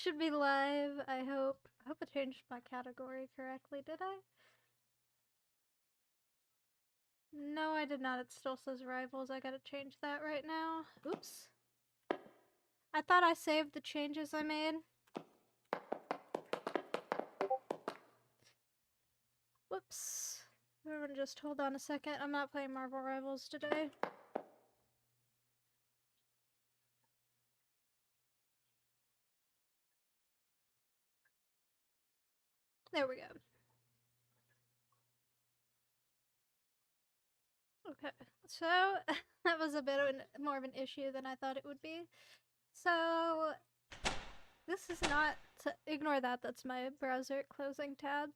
should be live, I hope. I hope I changed my category correctly, did I? No, I did not. It still says rivals. I gotta change that right now. Oops. I thought I saved the changes I made. Whoops. Everyone just hold on a second. I'm not playing Marvel Rivals today. There we go. Okay, so that was a bit of more of an issue than I thought it would be. So this is not ignore that. That's my browser closing tab.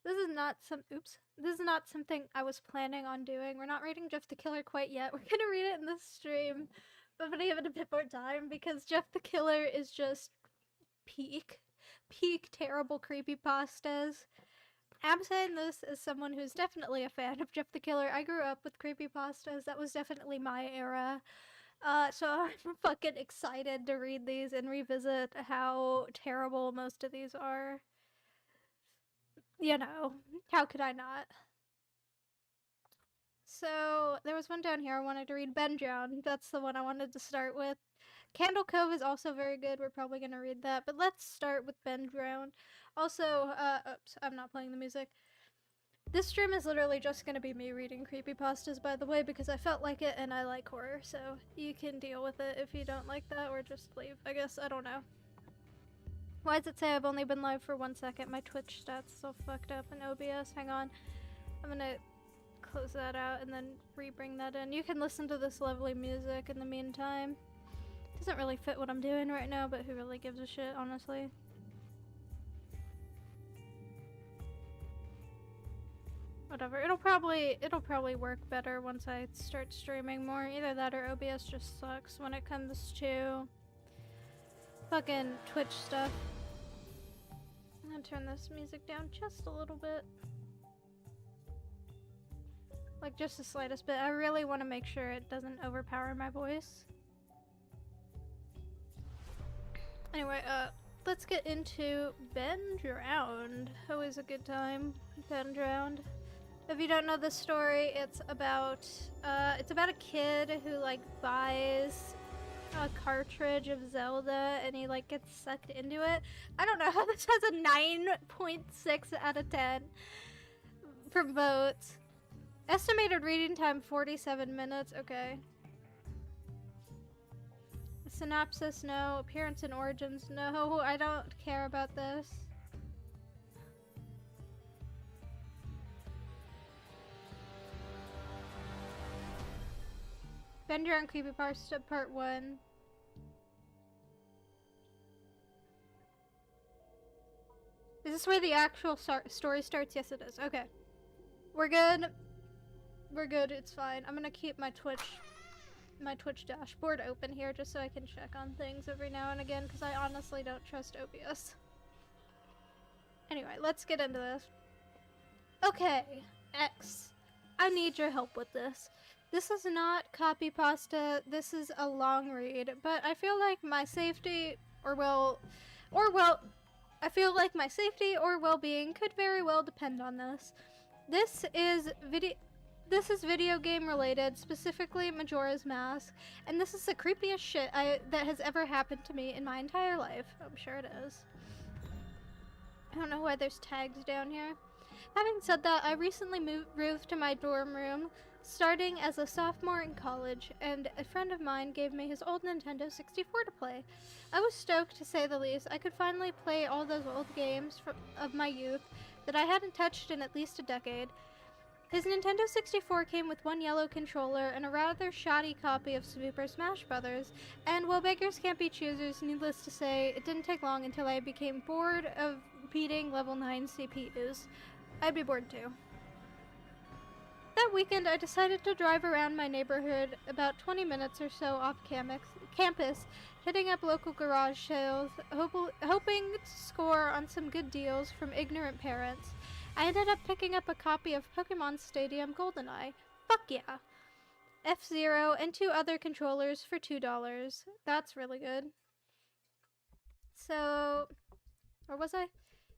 This is not This is not something I was planning on doing. We're not reading Jeff the Killer quite yet. We're gonna read it in this stream, but I'm gonna give it a bit more time because Jeff the Killer is just peak terrible creepypastas. I'm saying this as someone who's definitely a fan of Jeff the Killer. I grew up with creepypastas. That was definitely my era. So I'm fucking excited to read these and revisit how terrible most of these are. You know, how could I not? So there was one down here I wanted to read, Ben Drowned. That's the one I wanted to start with. Candle Cove is also very good. We're probably gonna read that, but let's start with Ben Drowned. Also, oops, I'm not playing the music. This stream is literally just gonna be me reading creepypastas, by the way, because I felt like it and I like horror, so you can deal with it if you don't like that, or just leave, I guess. I don't know. Why does it say I've only been live for 1 second? My Twitch stats still fucked up in OBS. Hang on. I'm gonna close that out and then re-bring that in. You can listen to this lovely music in the meantime. Doesn't really fit what I'm doing right now, but who really gives a shit, honestly? Whatever. It'll probably work better once I start streaming more. Either that or OBS just sucks when it comes to fucking Twitch stuff. I'm gonna turn this music down just a little bit. Like, just the slightest bit. I really want to make sure it doesn't overpower my voice. Anyway, let's get into Ben Drowned. Always a good time. Ben Drowned. If you don't know the story, it's about a kid who, like, buys a cartridge of Zelda and he, like, gets sucked into it. I don't know how this has a 9.6 out of 10 for votes. Estimated reading time 47 minutes. Okay. Synopsis, no. Appearance and origins, no. I don't care about this. Ben Drowned Creepypasta Part 1. Is this where the actual story starts? Yes, it is. Okay. We're good. We're good. It's fine. I'm gonna keep my Twitch dashboard open here just so I can check on things every now and again because I honestly don't trust OBS. Anyway, let's get into this. Okay, X. I need your help with this. This is not copy pasta, this is a long read, but I feel like my safety or my safety or well-being could very well depend on this. This is video game related, specifically Majora's Mask, and this is the creepiest shit that has ever happened to me in my entire life. I'm sure it is. I don't know why there's tags down here. Having said that, I recently moved to my dorm room, starting as a sophomore in college, and a friend of mine gave me his old Nintendo 64 to play. I was stoked, to say the least. I could finally play all those old games of my youth that I hadn't touched in at least a decade. His Nintendo 64 came with one yellow controller and a rather shoddy copy of Super Smash Bros. And while beggars can't be choosers, needless to say, it didn't take long until I became bored of beating level 9 CPUs. I'd be bored too. That weekend, I decided to drive around my neighborhood about 20 minutes or so off campus, hitting up local garage sales, hoping to score on some good deals from ignorant parents. I ended up picking up a copy of Pokemon Stadium GoldenEye. Fuck yeah! F-Zero and 2 other controllers for $2. That's really good. So, Or was I?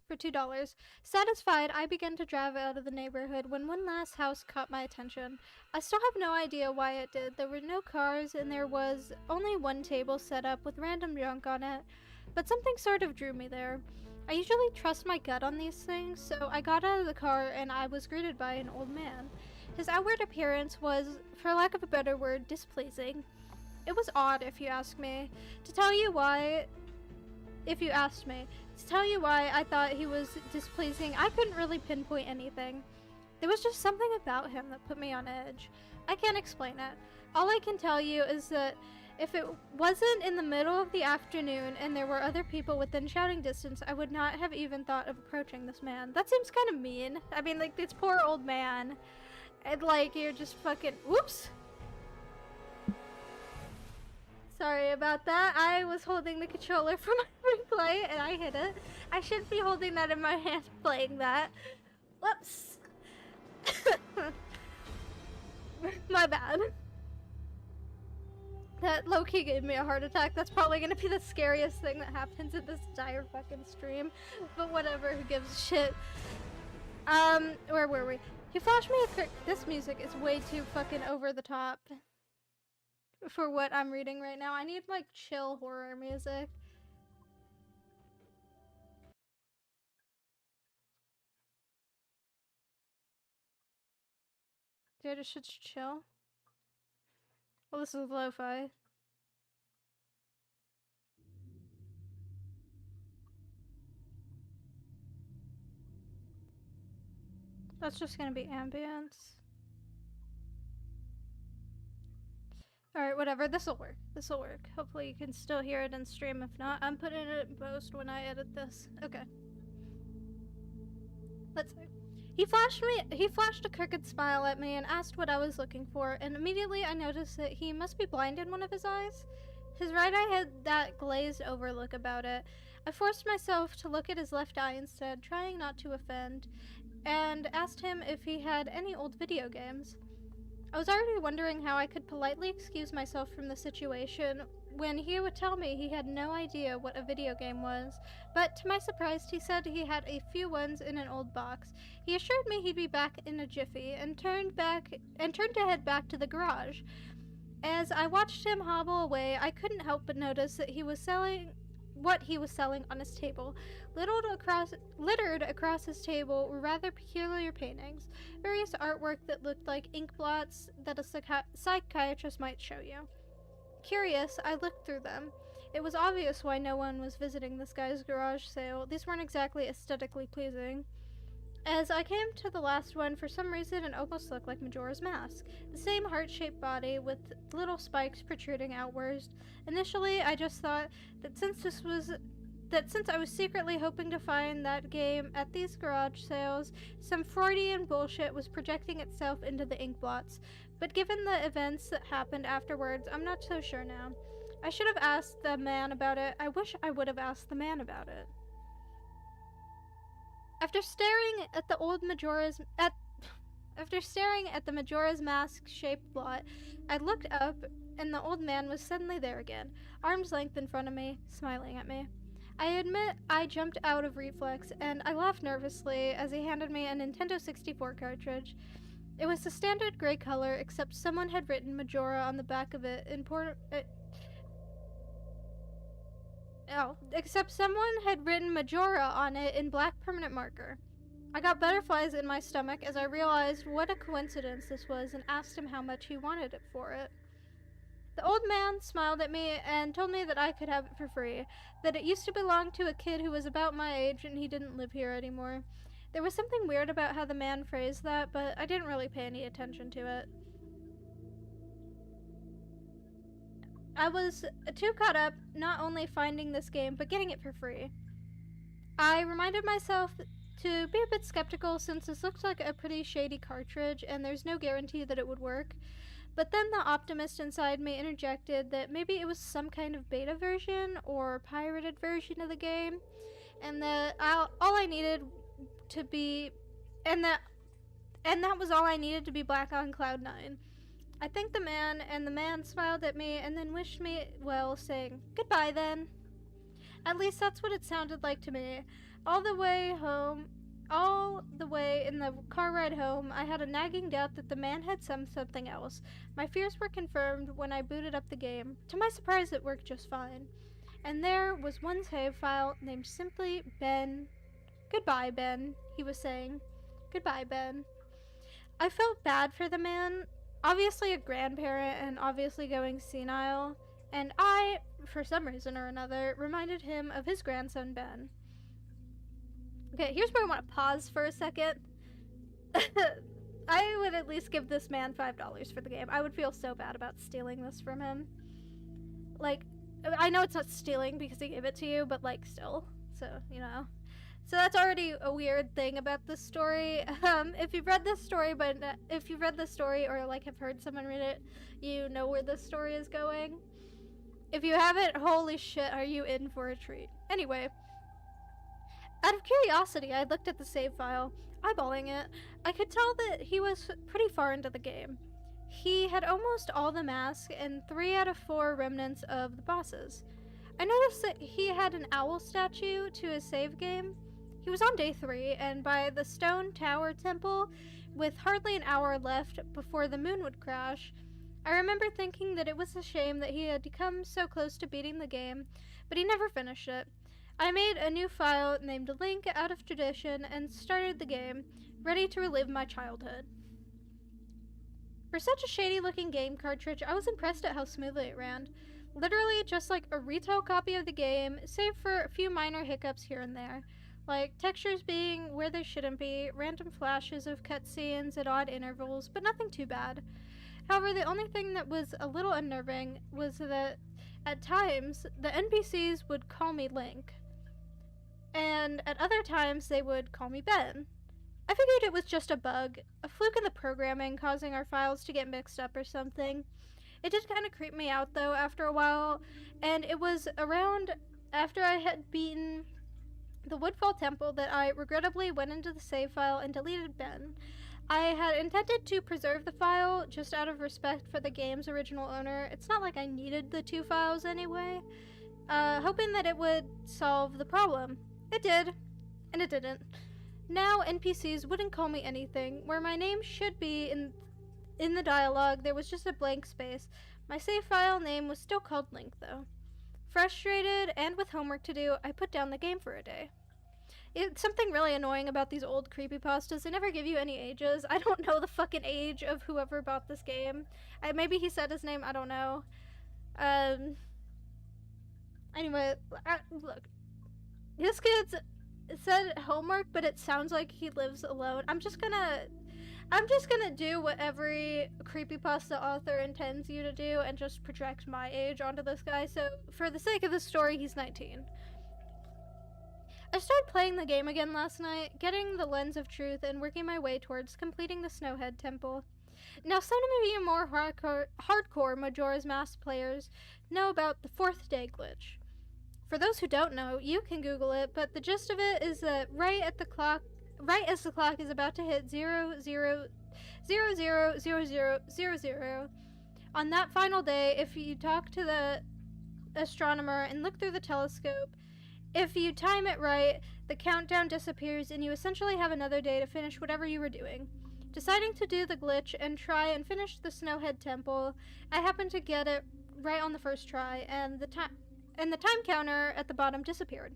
For $2. Satisfied, I began to drive out of the neighborhood when one last house caught my attention. I still have no idea why it did. There were no cars, and there was only one table set up with random junk on it, but something sort of drew me there. I usually trust my gut on these things, so I got out of the car and I was greeted by an old man. His outward appearance was, for lack of a better word, displeasing. It was odd, if you ask me. To tell you why I thought he was displeasing, I couldn't really pinpoint anything. There was just something about him that put me on edge. I can't explain it. All I can tell you is that if it wasn't in the middle of the afternoon and there were other people within shouting distance, I would not have even thought of approaching this man. That seems kind of mean. I mean, like, this poor old man. And, like, you're just fucking... Whoops! Sorry about that. I was holding the controller for my ring light and I hit it. I shouldn't be holding that in my hand playing that. Whoops. My bad. That low-key gave me a heart attack. That's probably gonna be the scariest thing that happens in this entire fucking stream. But whatever, who gives a shit. Where were we? He flashed me this music is way too fucking over the top for what I'm reading right now. I need, like, chill horror music. Dude, this shit's chill. Well, this is lo-fi. That's just gonna be ambience. Alright, whatever. This'll work. This'll work. Hopefully you can still hear it in stream. If not, I'm putting it in post when I edit this. Okay. Let's see. He flashed a crooked smile at me and asked what I was looking for, and immediately I noticed that he must be blind in one of his eyes. His right eye had that glazed over look about it. I forced myself to look at his left eye instead, trying not to offend, and asked him if he had any old video games. I was already wondering how I could politely excuse myself from the situation when he would tell me he had no idea what a video game was, but to my surprise he said he had a few ones in an old box. He assured me he'd be back in a jiffy and turned to head back to the garage. As I watched him hobble away, I couldn't help but notice that what he was selling on his table. Littered across his table were rather peculiar paintings, various artwork that looked like ink blots that a psychiatrist might show you. Curious, I looked through them. It was obvious why no one was visiting this guy's garage sale. These weren't exactly aesthetically pleasing. As I came to the last one, for some reason it almost looked like Majora's Mask. The same heart-shaped body with little spikes protruding outwards. Initially, I just thought that since I was secretly hoping to find that game at these garage sales, some Freudian bullshit was projecting itself into the ink blots. But given the events that happened afterwards, I'm not so sure now. I should have asked the man about it. I wish I would have asked the man about it. After staring at the Majora's Mask-shaped blot, I looked up, and the old man was suddenly there again, arm's length in front of me, smiling at me. I admit I jumped out of reflex, and I laughed nervously as he handed me a Nintendo 64 cartridge. It was the standard gray color, except someone had written Majora on the back of it except someone had written Majora on it in black permanent marker. I got butterflies in my stomach as I realized what a coincidence this was and asked him how much he wanted it for it. The old man smiled at me and told me that I could have it for free, that it used to belong to a kid who was about my age and he didn't live here anymore. There was something weird about how the man phrased that, but I didn't really pay any attention to it. I was too caught up not only finding this game, but getting it for free. I reminded myself to be a bit skeptical since this looks like a pretty shady cartridge and there's no guarantee that it would work. But then the optimist inside me interjected that maybe it was some kind of beta version or pirated version of the game, and that all I needed to be, and that was all I needed to be back on Cloud 9. I thanked the man, and the man smiled at me and then wished me well, saying, "Goodbye then." At least that's what it sounded like to me. All the way in the car ride home, I had a nagging doubt that the man had something else. My fears were confirmed when I booted up the game. To my surprise, it worked just fine. And there was one save file named simply Ben. "Goodbye, Ben," he was saying. "Goodbye, Ben." I felt bad for the man, obviously a grandparent and obviously going senile, and I, for some reason or another, reminded him of his grandson, Ben. Okay, here's where I want to pause for a second. I would at least give this man $5 for the game. I would feel so bad about stealing this from him. Like, I know it's not stealing because he gave it to you, but, like, still. So, you know. So that's already a weird thing about this story. If you've read this story, or, like, have heard someone read it, you know where this story is going. If you haven't, holy shit, are you in for a treat. Anyway, out of curiosity, I looked at the save file, eyeballing it. I could tell that he was pretty far into the game. He had almost all the masks and 3 out of 4 remnants of the bosses. I noticed that he had an owl statue to his save game. He was on day 3, and by the stone tower temple, with hardly an hour left before the moon would crash. I remember thinking that it was a shame that he had come so close to beating the game, but he never finished it. I made a new file named Link out of tradition and started the game, ready to relive my childhood. For such a shady-looking game cartridge, I was impressed at how smoothly it ran. Literally just like a retail copy of the game, save for a few minor hiccups here and there, like textures being where they shouldn't be, random flashes of cutscenes at odd intervals, but nothing too bad. However, the only thing that was a little unnerving was that at times the NPCs would call me Link, and at other times they would call me Ben. I figured it was just a bug, a fluke in the programming causing our files to get mixed up or something. It did kind of creep me out though after a while, and it was around after I had beaten the Woodfall Temple that I regrettably went into the save file and deleted Ben. I had intended to preserve the file just out of respect for the game's original owner. It's not like I needed the 2 files anyway, hoping that it would solve the problem. It did, and it didn't. Now NPCs wouldn't call me anything. Where my name should be in the dialogue, there was just a blank space. My save file name was still called Link, though. Frustrated and with homework to do, I put down the game for a day. It's something really annoying about these old creepypastas. They never give you any ages. I don't know the fucking age of whoever bought this game. Maybe he said his name, I don't know. Anyway, look. This kid's said homework, but it sounds like he lives alone. I'm just gonna do what every creepypasta author intends you to do and just project my age onto this guy. So, for the sake of the story, he's 19. I started playing the game again last night, getting the Lens of Truth and working my way towards completing the Snowhead Temple. Now, some of you more hardcore Majora's Mask players know about the 4th day glitch. For those who don't know, you can Google it, but the gist of it is that right as the clock is about to hit 00000000, on that final day, if you talk to the astronomer and look through the telescope, if you time it right, the countdown disappears and you essentially have another day to finish whatever you were doing. Deciding to do the glitch and try and finish the Snowhead Temple, I happened to get it right on the first try, and the time counter at the bottom disappeared.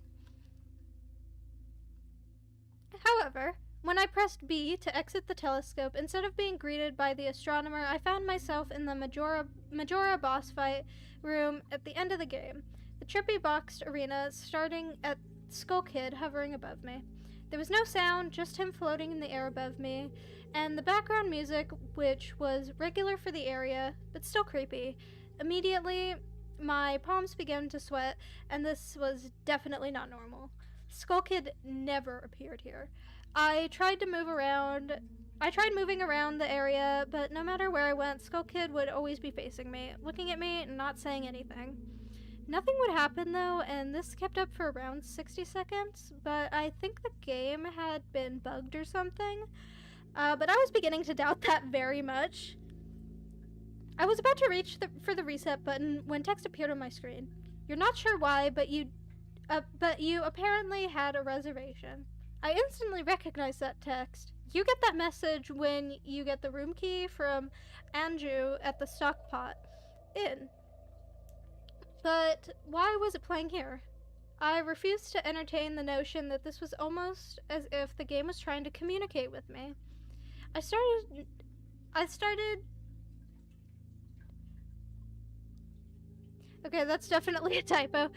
However, when I pressed B to exit the telescope, instead of being greeted by the astronomer, I found myself in the Majora boss fight room at the end of the game. The trippy boxed arena starting at Skull Kid hovering above me. There was no sound, just him floating in the air above me, and the background music, which was regular for the area, but still creepy. Immediately, my palms began to sweat, and this was definitely not normal. Skull Kid never appeared here. I tried moving around the area, but no matter where I went, Skull Kid would always be facing me, looking at me and not saying anything. Nothing would happen though, and this kept up for around 60 seconds, but I think the game had been bugged or something. But I was beginning to doubt that very much. I was about to reach for the reset button when text appeared on my screen. You're not sure why, but you but you apparently had a reservation. I instantly recognized that text. You get that message when you get the room key from Andrew at the Stockpot Inn. But why was it playing here? I refused to entertain the notion that this was almost as if the game was trying to communicate with me. I started. Okay, that's definitely a typo.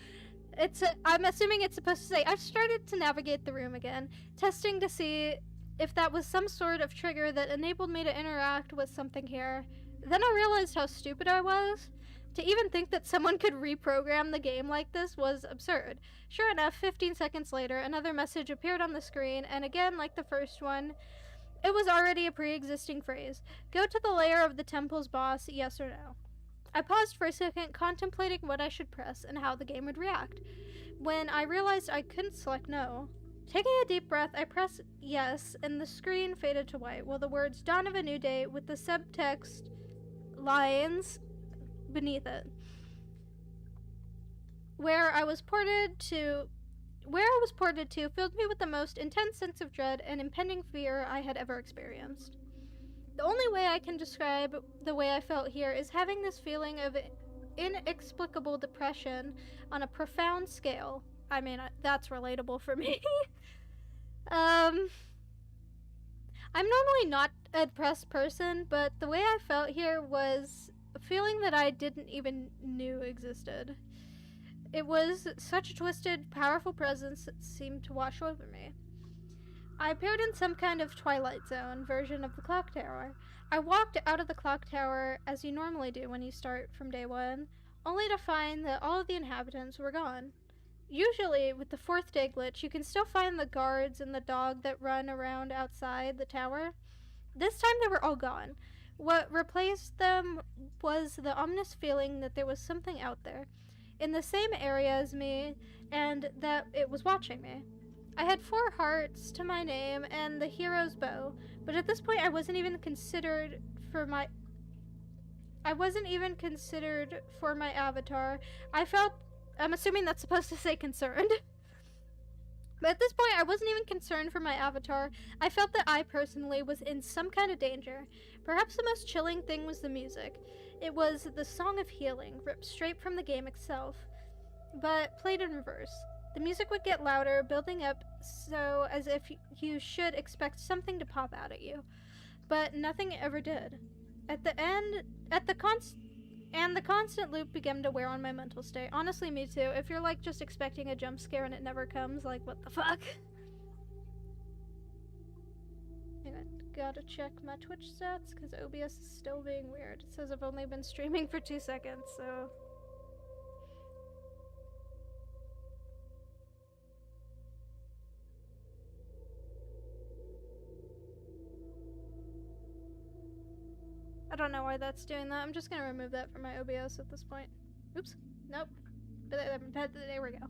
I'm assuming it's supposed to say, I've started to navigate the room again, testing to see if that was some sort of trigger that enabled me to interact with something here. Then I realized how stupid I was. To even think that someone could reprogram the game like this was absurd. Sure enough, 15 seconds later, another message appeared on the screen, and again, like the first one, it was already a pre-existing phrase. Go to the lair of the temple's boss, yes or no. I paused for a second, contemplating what I should press and how the game would react. When I realized I couldn't select no. Taking a deep breath, I pressed yes, and the screen faded to white, while the words dawn of a new day with the subtext lines beneath it. Where I was ported to filled me with the most intense sense of dread and impending fear I had ever experienced. The only way I can describe the way I felt here is having this feeling of inexplicable depression on a profound scale. I mean, that's relatable for me. I'm normally not a depressed person, but the way I felt here was a feeling that I didn't even knew existed. It was such a twisted, powerful presence that seemed to wash over me. I appeared in some kind of Twilight Zone version of the clock tower. I walked out of the clock tower as you normally do when you start from day one, only to find that all of the inhabitants were gone. Usually, with the fourth day glitch, you can still find the guards and the dog that run around outside the tower. This time they were all gone. What replaced them was the ominous feeling that there was something out there, in the same area as me, and that it was watching me. I had 4 hearts to my name and the hero's bow, but at this point I wasn't even considered for my avatar. I'm assuming that's supposed to say concerned. But at this point, I wasn't even concerned for my avatar. I felt that I personally was in some kind of danger. Perhaps the most chilling thing was the music. It was the Song of Healing, ripped straight from the game itself, but played in reverse. The music would get louder, building up so as if you should expect something to pop out at you. But nothing ever did. The constant loop began to wear on my mental state. Honestly, me too. If you're like just expecting a jump scare and it never comes, like what the fuck? Hang on, gotta check my Twitch stats because OBS is still being weird. It says I've only been streaming for 2 seconds, so... I don't know why that's doing that. I'm just gonna remove that from my OBS at this point. Oops. Nope. There we go.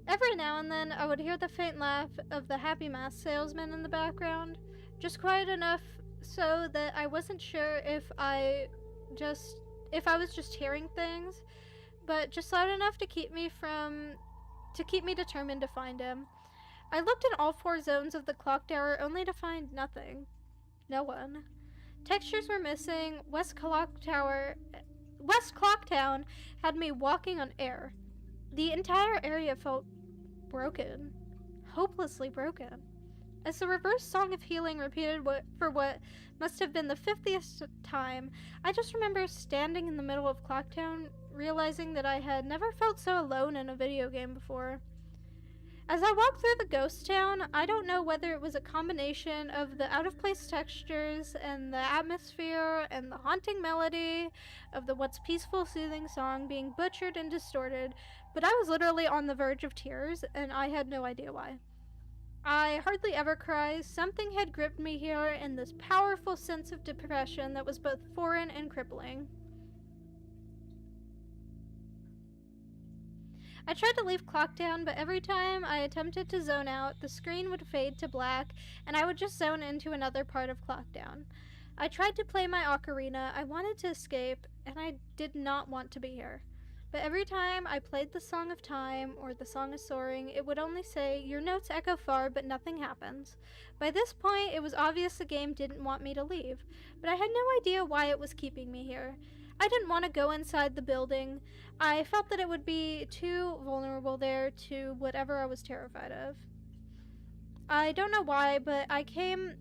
Every now and then, I would hear the faint laugh of the Happy Mask salesman in the background, just quiet enough so that I wasn't sure if I was just hearing things, but just loud enough to keep me determined to find him. I looked in all 4 zones of the clock tower only to find nothing. No one. Textures were missing. West Clocktown had me walking on air. The entire area felt broken. Hopelessly broken. As the reverse Song of Healing repeated for what must have been the 50th time, I just remember standing in the middle of Clocktown, realizing that I had never felt so alone in a video game before. As I walked through the ghost town, I don't know whether it was a combination of the out-of-place textures and the atmosphere and the haunting melody of the once peaceful, soothing song being butchered and distorted, but I was literally on the verge of tears, and I had no idea why. I hardly ever cry. Something had gripped me here in this powerful sense of depression that was both foreign and crippling. I tried to leave Clocktown, but every time I attempted to zone out, the screen would fade to black, and I would just zone into another part of Clocktown. I tried to play my ocarina. I wanted to escape, and I did not want to be here. but every time I played the Song of Time or the Song of Soaring, it would only say, "Your notes echo far, but nothing happens." By this point, it was obvious the game didn't want me to leave, but I had no idea why it was keeping me here. I didn't want to go inside the building. I felt that it would be too vulnerable there to whatever I was terrified of. I don't know why, but I came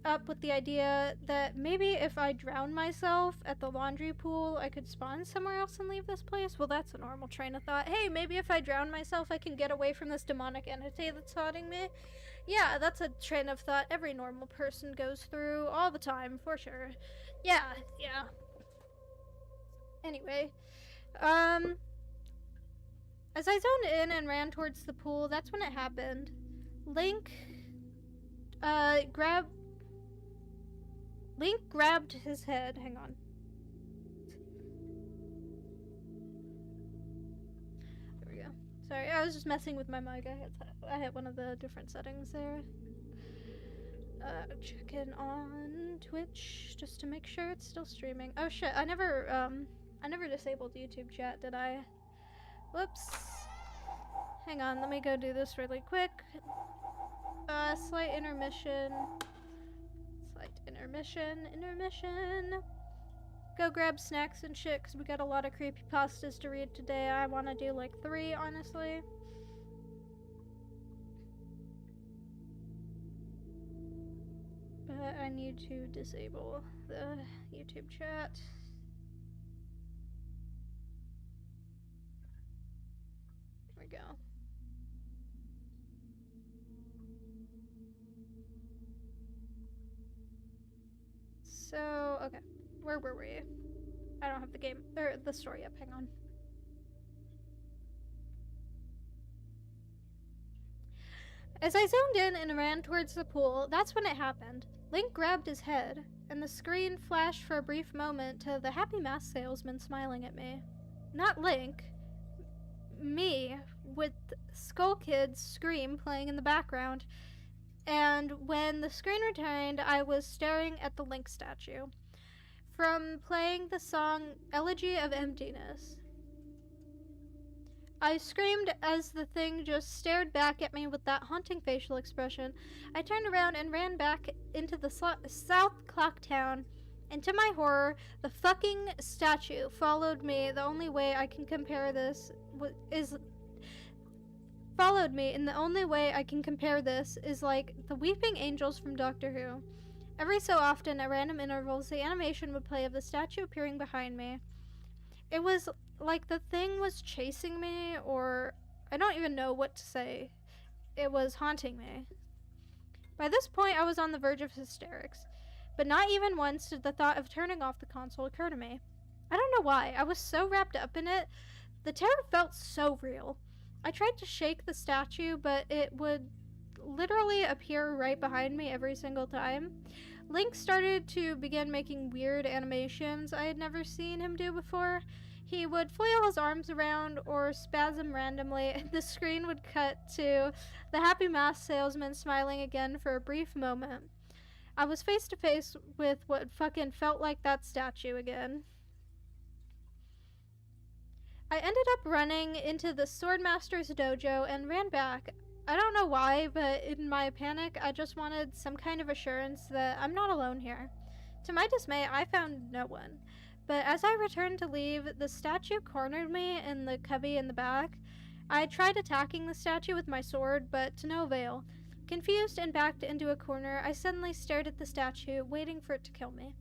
up with the idea that maybe if I drowned myself at the laundry pool, I could spawn somewhere else and leave this place. Well, that's a normal train of thought. Hey, maybe if I drown myself, I can get away from this demonic entity that's haunting me. Yeah, that's a train of thought every normal person goes through all the time, for sure. Yeah. Anyway, as I zoned in and ran towards the pool, that's when it happened. Link grabbed his head. Hang on. There we go. Sorry, I was just messing with my mic. I hit one of the different settings there. Check in on Twitch just to make sure it's still streaming. Oh shit, I never disabled YouTube chat, did I? Whoops. Hang on, let me go do this really quick. Slight intermission. Intermission. Go grab snacks and shit, because we got a lot of creepypastas to read today. I want to do like 3, honestly. But I need to disable the YouTube chat. There we go. So, okay. Where were we? I don't have the game, or the story up, hang on. As I zoned in and ran towards the pool, that's when it happened. Link grabbed his head, and the screen flashed for a brief moment to the happy mask salesman smiling at me. Not Link. Me, with Skull Kid's scream playing in the background. And when the screen returned, I was staring at the Link statue. From playing the song Elegy of Emptiness. I screamed as the thing just stared back at me with that haunting facial expression. I turned around and ran back into the South Clock Town. And to my horror, the fucking statue followed me. The only way I can compare this is like the weeping angels from Doctor Who. Every so often, at random intervals, the animation would play of the statue appearing behind me. It was like the thing was chasing me, or I don't even know what to say. It was haunting me. By this point, I was on the verge of hysterics, but not even once did the thought of turning off the console occur to me. I don't know why. I was so wrapped up in it. The terror felt so real. I tried to shake the statue, but it would literally appear right behind me every single time. Link started to begin making weird animations I had never seen him do before. He would flail his arms around or spasm randomly, and the screen would cut to the happy mask salesman smiling again for a brief moment. I was face to face with what fucking felt like that statue again. I ended up running into the Swordmaster's dojo and ran back. I don't know why, but in my panic, I just wanted some kind of assurance that I'm not alone here. To my dismay, I found no one. But as I returned to leave, the statue cornered me in the cubby in the back. I tried attacking the statue with my sword, but to no avail. Confused and backed into a corner, I suddenly stared at the statue, waiting for it to kill me.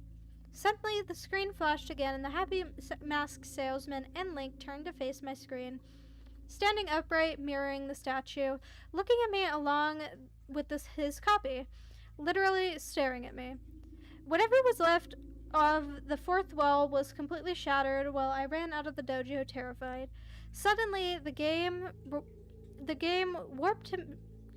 Suddenly, the screen flashed again, and the happy mask salesman and Link turned to face my screen, standing upright, mirroring the statue, looking at me along with his copy, literally staring at me. Whatever was left of the fourth wall was completely shattered while I ran out of the dojo terrified. Suddenly, the game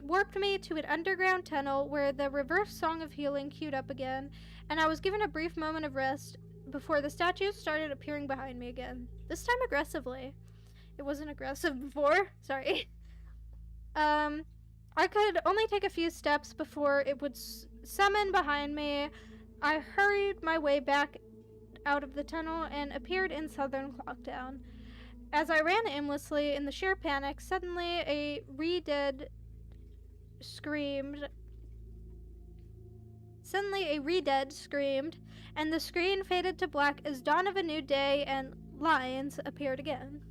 warped me to an underground tunnel where the reverse song of healing queued up again, and I was given a brief moment of rest before the statues started appearing behind me again, this time aggressively. It wasn't aggressive before. Sorry. I could only take a few steps before it would summon behind me. I hurried my way back out of the tunnel and appeared in Southern Clocktown. As I ran aimlessly in the sheer panic, suddenly a re-dead screamed. Suddenly a re-dead screamed, and the screen faded to black as dawn of a new day and lines appeared again.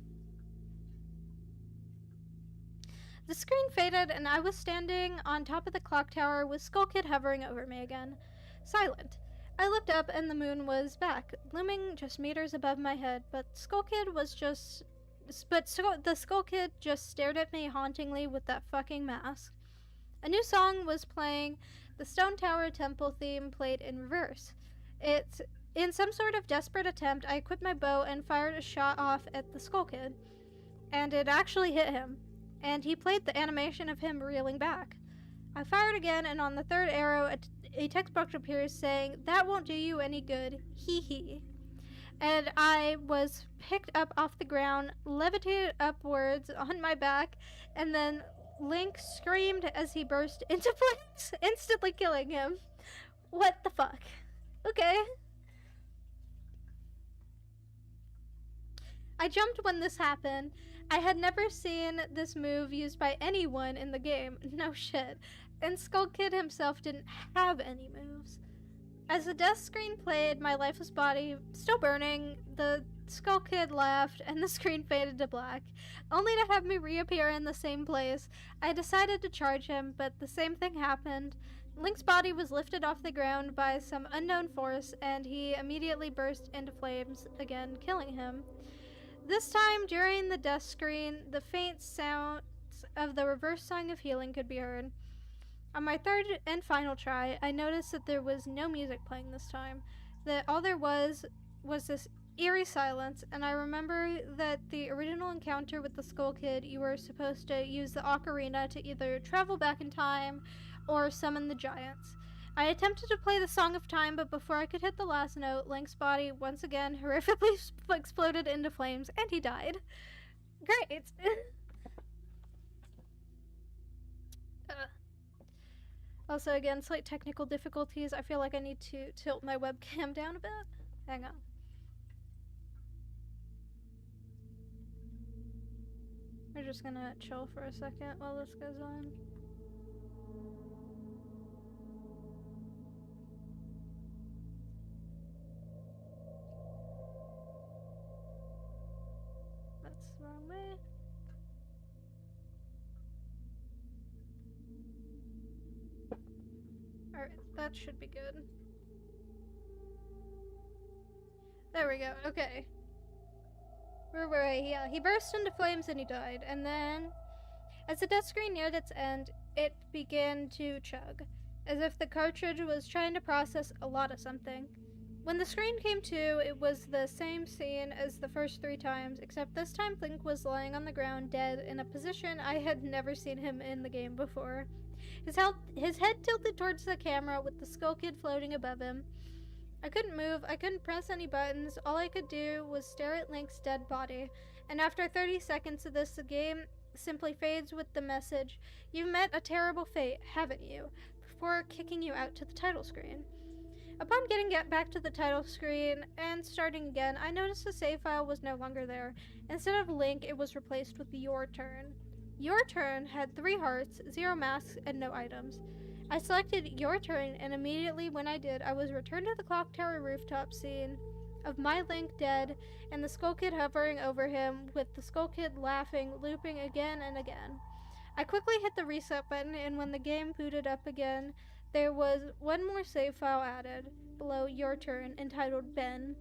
The screen faded, and I was standing on top of the clock tower with Skull Kid hovering over me again. Silent. I looked up, and the moon was back, looming just meters above my head, but the Skull Kid just stared at me hauntingly with that fucking mask. A new song was playing. The Stone Tower Temple theme played in reverse. In some sort of desperate attempt, I equipped my bow and fired a shot off at the Skull Kid. And it actually hit him. And he played the animation of him reeling back. I fired again, and on the third arrow, a text box appears saying, "That won't do you any good. Hee hee." And I was picked up off the ground, levitated upwards on my back, and then Link screamed as he burst into flames, instantly killing him. What the fuck? Okay. I jumped when this happened. I had never seen this move used by anyone in the game. No shit. And Skull Kid himself didn't have any moves. As the death screen played, my lifeless body still burning, the Skull Kid laughed, and the screen faded to black, only to have me reappear in the same place. I decided to charge him, but the same thing happened. Link's body was lifted off the ground by some unknown force, and he immediately burst into flames again, killing him. This time, during the death screen, the faint sounds of the reverse song of healing could be heard. On my third and final try, I noticed that there was no music playing this time, that all there was this eerie silence, and I remember that the original encounter with the Skull Kid, you were supposed to use the ocarina to either travel back in time or summon the giants. I attempted to play the Song of Time, but before I could hit the last note, Link's body once again horrifically exploded into flames, and he died. Great! Also, again, slight technical difficulties. I feel like I need to tilt my webcam down a bit. Hang on. We're just gonna chill for a second while this goes on. That's the wrong way. Alright, that should be good. There we go, okay. Where were I? Yeah, he burst into flames and he died. And then, as the death screen neared its end, it began to chug, as if the cartridge was trying to process a lot of something. When the screen came to, it was the same scene as the first 3 times, except this time Link was lying on the ground dead in a position I had never seen him in the game before. His head tilted towards the camera with the Skull Kid floating above him. I couldn't move, I couldn't press any buttons, all I could do was stare at Link's dead body, and after 30 seconds of this, the game simply fades with the message, "You've met a terrible fate, haven't you?" before kicking you out to the title screen. Upon getting back to the title screen and starting again, I noticed the save file was no longer there. Instead of Link, it was replaced with Your Turn. Your Turn had 3 hearts, 0 masks, and no items. I selected Your Turn, and immediately when I did, I was returned to the clock tower rooftop scene of my Link dead and the Skull Kid hovering over him, with the Skull Kid laughing, looping again and again. I quickly hit the reset button, and when the game booted up again, there was one more save file added below Your Turn, entitled Ben.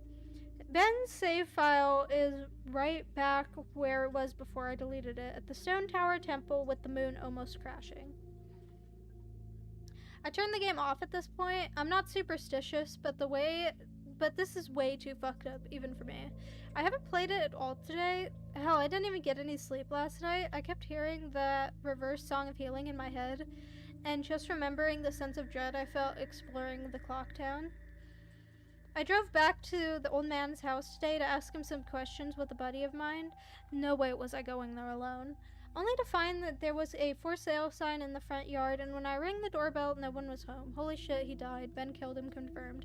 Ben's save file is right back where it was before I deleted it, at the Stone Tower Temple with the moon almost crashing. I turned the game off at this point. I'm not superstitious, but this is way too fucked up, even for me. I haven't played it at all today. Hell, I didn't even get any sleep last night. I kept hearing the reverse song of healing in my head, and just remembering the sense of dread I felt exploring the clock town. I drove back to the old man's house today to ask him some questions with a buddy of mine. No way was I going there alone. Only to find that there was a for sale sign in the front yard, and when I rang the doorbell, no one was home. Holy shit, he died. Ben killed him, confirmed.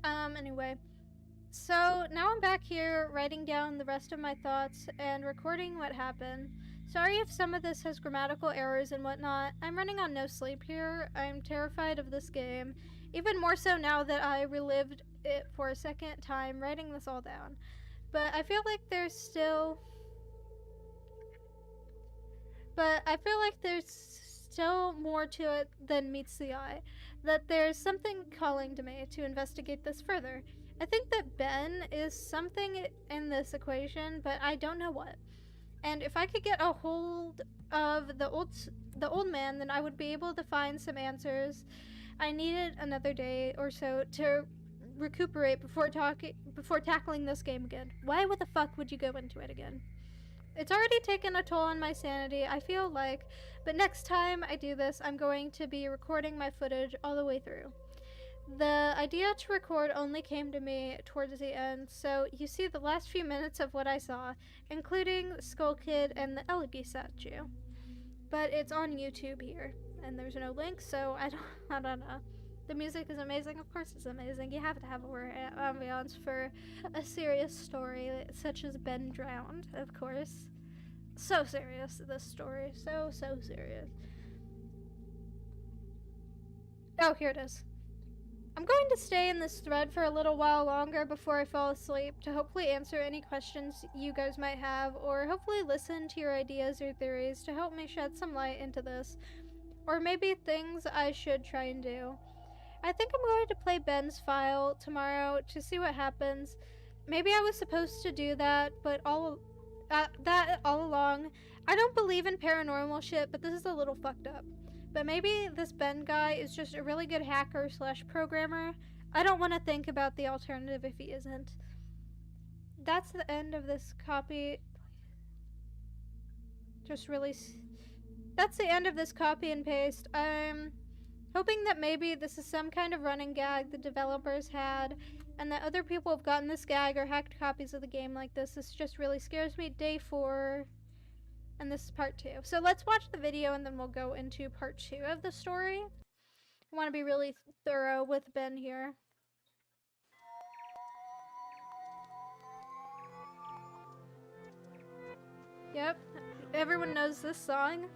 Anyway. So now I'm back here writing down the rest of my thoughts and recording what happened. Sorry if some of this has grammatical errors and whatnot. I'm running on no sleep here. I'm terrified of this game, even more so now that I relived it for a second time writing this all down. But I feel like there's still more to it than meets the eye. That there's something calling to me to investigate this further. I think that Ben is something in this equation, but I don't know what. And if I could get a hold of the old man, then I would be able to find some answers. I needed another day or so to recuperate before tackling this game again. Why the fuck would you go into it again? It's already taken a toll on my sanity, I feel like, but next time I do this, I'm going to be recording my footage all the way through. The idea to record only came to me towards the end, so you see the last few minutes of what I saw, including Skull Kid and the Elegy statue. But it's on YouTube here, and there's no link, so I don't know. The music is amazing, of course it's amazing. You have to have a ambiance for a serious story such as Ben Drowned, of course. So serious, this story. So serious. Oh, here it is. I'm going to stay in this thread for a little while longer before I fall asleep to hopefully answer any questions you guys might have, or hopefully listen to your ideas or theories to help me shed some light into this, or maybe things I should try and do. I think I'm going to play Ben's file tomorrow to see what happens. Maybe I was supposed to do that, but all along. I don't believe in paranormal shit, but this is a little fucked up. But maybe this Ben guy is just a really good hacker / programmer. I don't want to think about the alternative if he isn't. That's the end of this copy. That's the end of this copy and paste. I'm hoping that maybe this is some kind of running gag the developers had, and that other people have gotten this gag or hacked copies of the game like this. This just really scares me. Day 4. And this is part 2. So let's watch the video and then we'll go into part 2 of the story. I want to be really thorough with Ben here. Yep, everyone knows this song.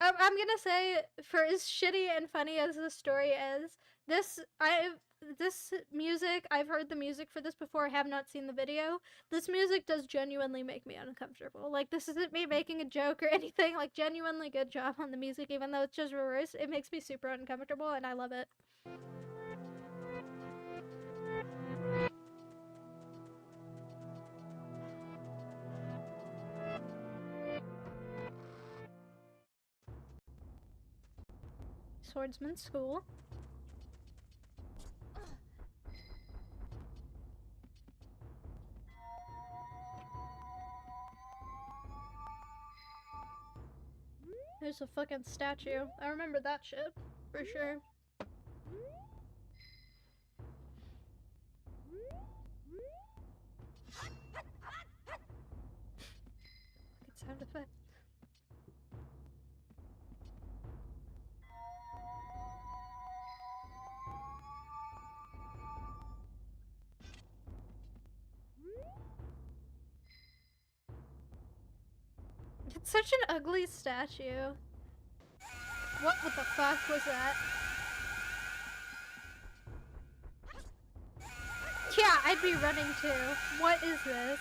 I'm gonna say, for as shitty and funny as the story is, this music, I've heard the music for this before, I have not seen the video. This music does genuinely make me uncomfortable. Like, this isn't me making a joke or anything, like, genuinely good job on the music, even though it's just reverse. It makes me super uncomfortable, and I love it. Swordsman School. There's a fucking statue. I remember that shit, for sure. Fucking sound effect. It's such an ugly statue. What the fuck was that? Yeah, I'd be running too. What is this?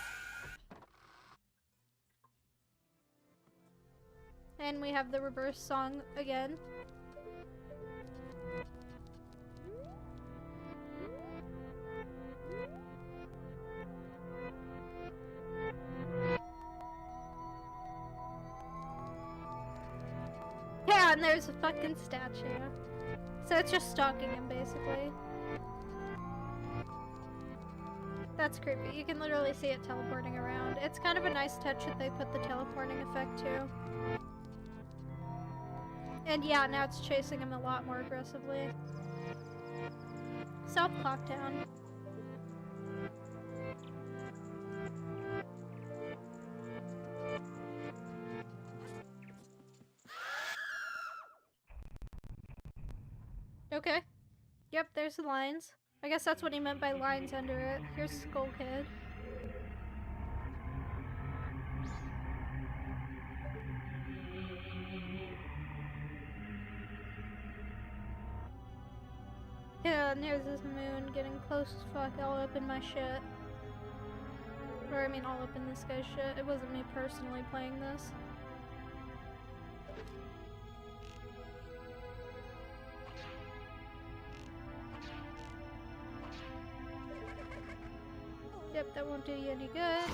And we have the reverse song again. Yeah, and there's a fucking statue. So it's just stalking him, basically. That's creepy. You can literally see it teleporting around. It's kind of a nice touch that they put the teleporting effect too. And yeah, now it's chasing him a lot more aggressively. South Clocktown. Okay. Yep, there's the lines. I guess that's what he meant by lines under it. Here's Skull Kid. Yeah, and there's this moon getting close as fuck all up in my shit. Or, I mean, all up in this guy's shit. It wasn't me personally playing this. Yep, that won't do you any good.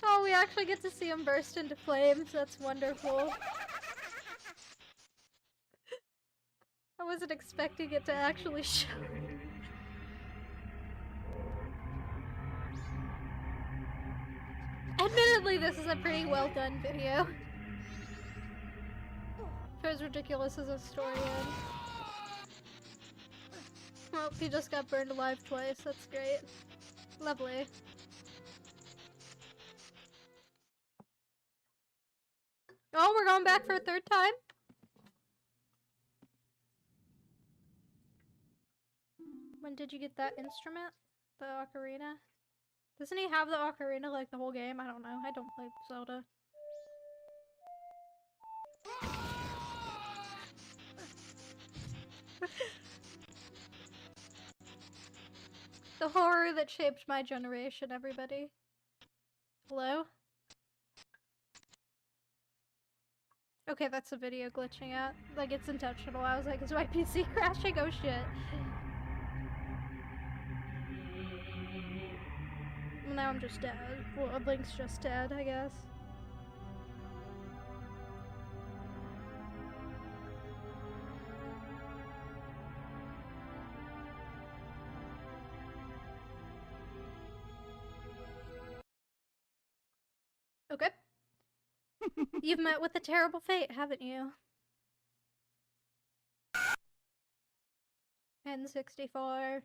Oh, we actually get to see him burst into flames. That's wonderful. I wasn't expecting it to actually show. Admittedly, this is a pretty well done video. For as ridiculous as a story is. Well, he just got burned alive twice. That's great. Lovely. Oh, we're going back for a third time? When did you get that instrument? The ocarina? Doesn't he have the ocarina like the whole game? I don't know. I don't play Zelda. The horror that shaped my generation, everybody. Hello? Okay, that's a video glitching out. Like, it's intentional. I was like, is my PC crashing? Oh shit. Now I'm just dead. Well, Link's just dead, I guess. Okay. You've met with a terrible fate, haven't you? N64.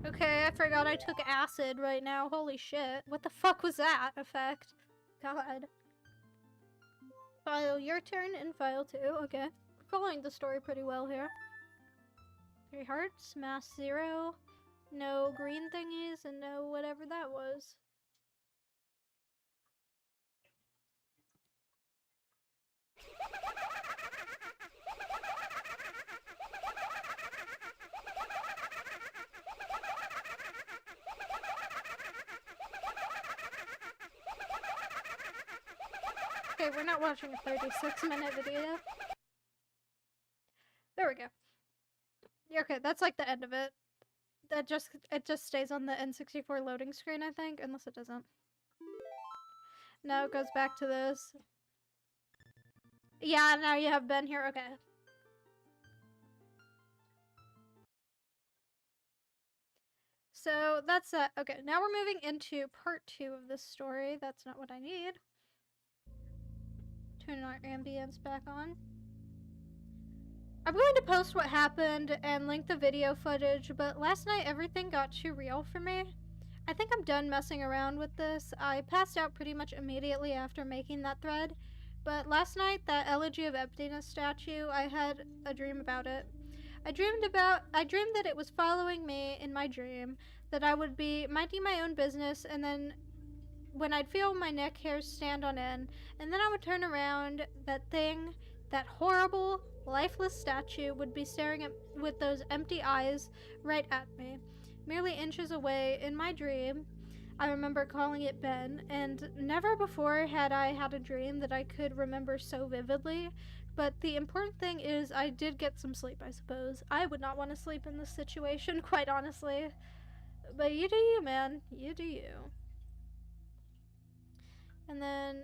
Okay, I forgot I took acid right now. Holy shit. What the fuck was that effect? God. File your turn and file 2. Okay. Following the story pretty well here. 3 hearts, mass 0, no green thingies, and no whatever that was. Okay, we're not watching a 36-minute video. There we go. Okay, that's like the end of it. It just stays on the N64 loading screen, I think, unless it doesn't. No, it goes back to this. Yeah, now you have been here. Okay. So that's that. Okay, now we're moving into part 2 of this story. That's not what I need. Turn our ambience back on. I'm going to post what happened and link the video footage, but last night everything got too real for me. I think I'm done messing around with this. I passed out pretty much immediately after making that thread, but last night, that Elegy of Emptiness statue, I had a dream about it. I dreamed that it was following me in my dream, that I would be minding my own business, and then when I'd feel my neck hairs stand on end, and then I would turn around, that horrible, lifeless statue would be staring at with those empty eyes right at me, merely inches away. In my dream, I remember calling it Ben, and never before had I had a dream that I could remember so vividly. But the important thing is I did get some sleep, I suppose. I would not want to sleep in this situation, quite honestly. But you do you, man. You do you. And then...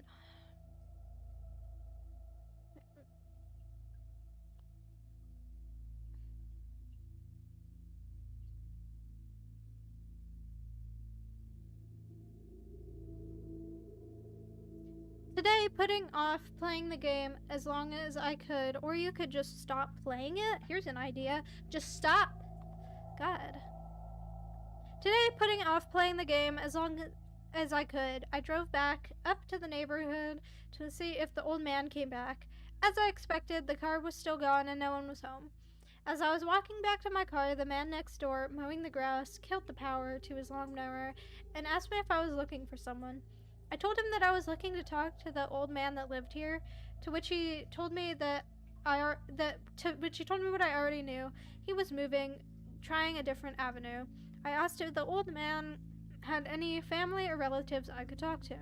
Today, putting off playing the game as long as I could, or you could just stop playing it. Here's an idea. Just stop. God. Today, putting off playing the game as long as I could, I drove back up to the neighborhood to see if the old man came back. As I expected, the car was still gone and no one was home. As I was walking back to my car, the man next door, mowing the grass, killed the power to his lawnmower and asked me if I was looking for someone. I told him that I was looking to talk to the old man that lived here, to which he told me what I already knew. He was moving, trying a different avenue. I asked if the old man had any family or relatives I could talk to.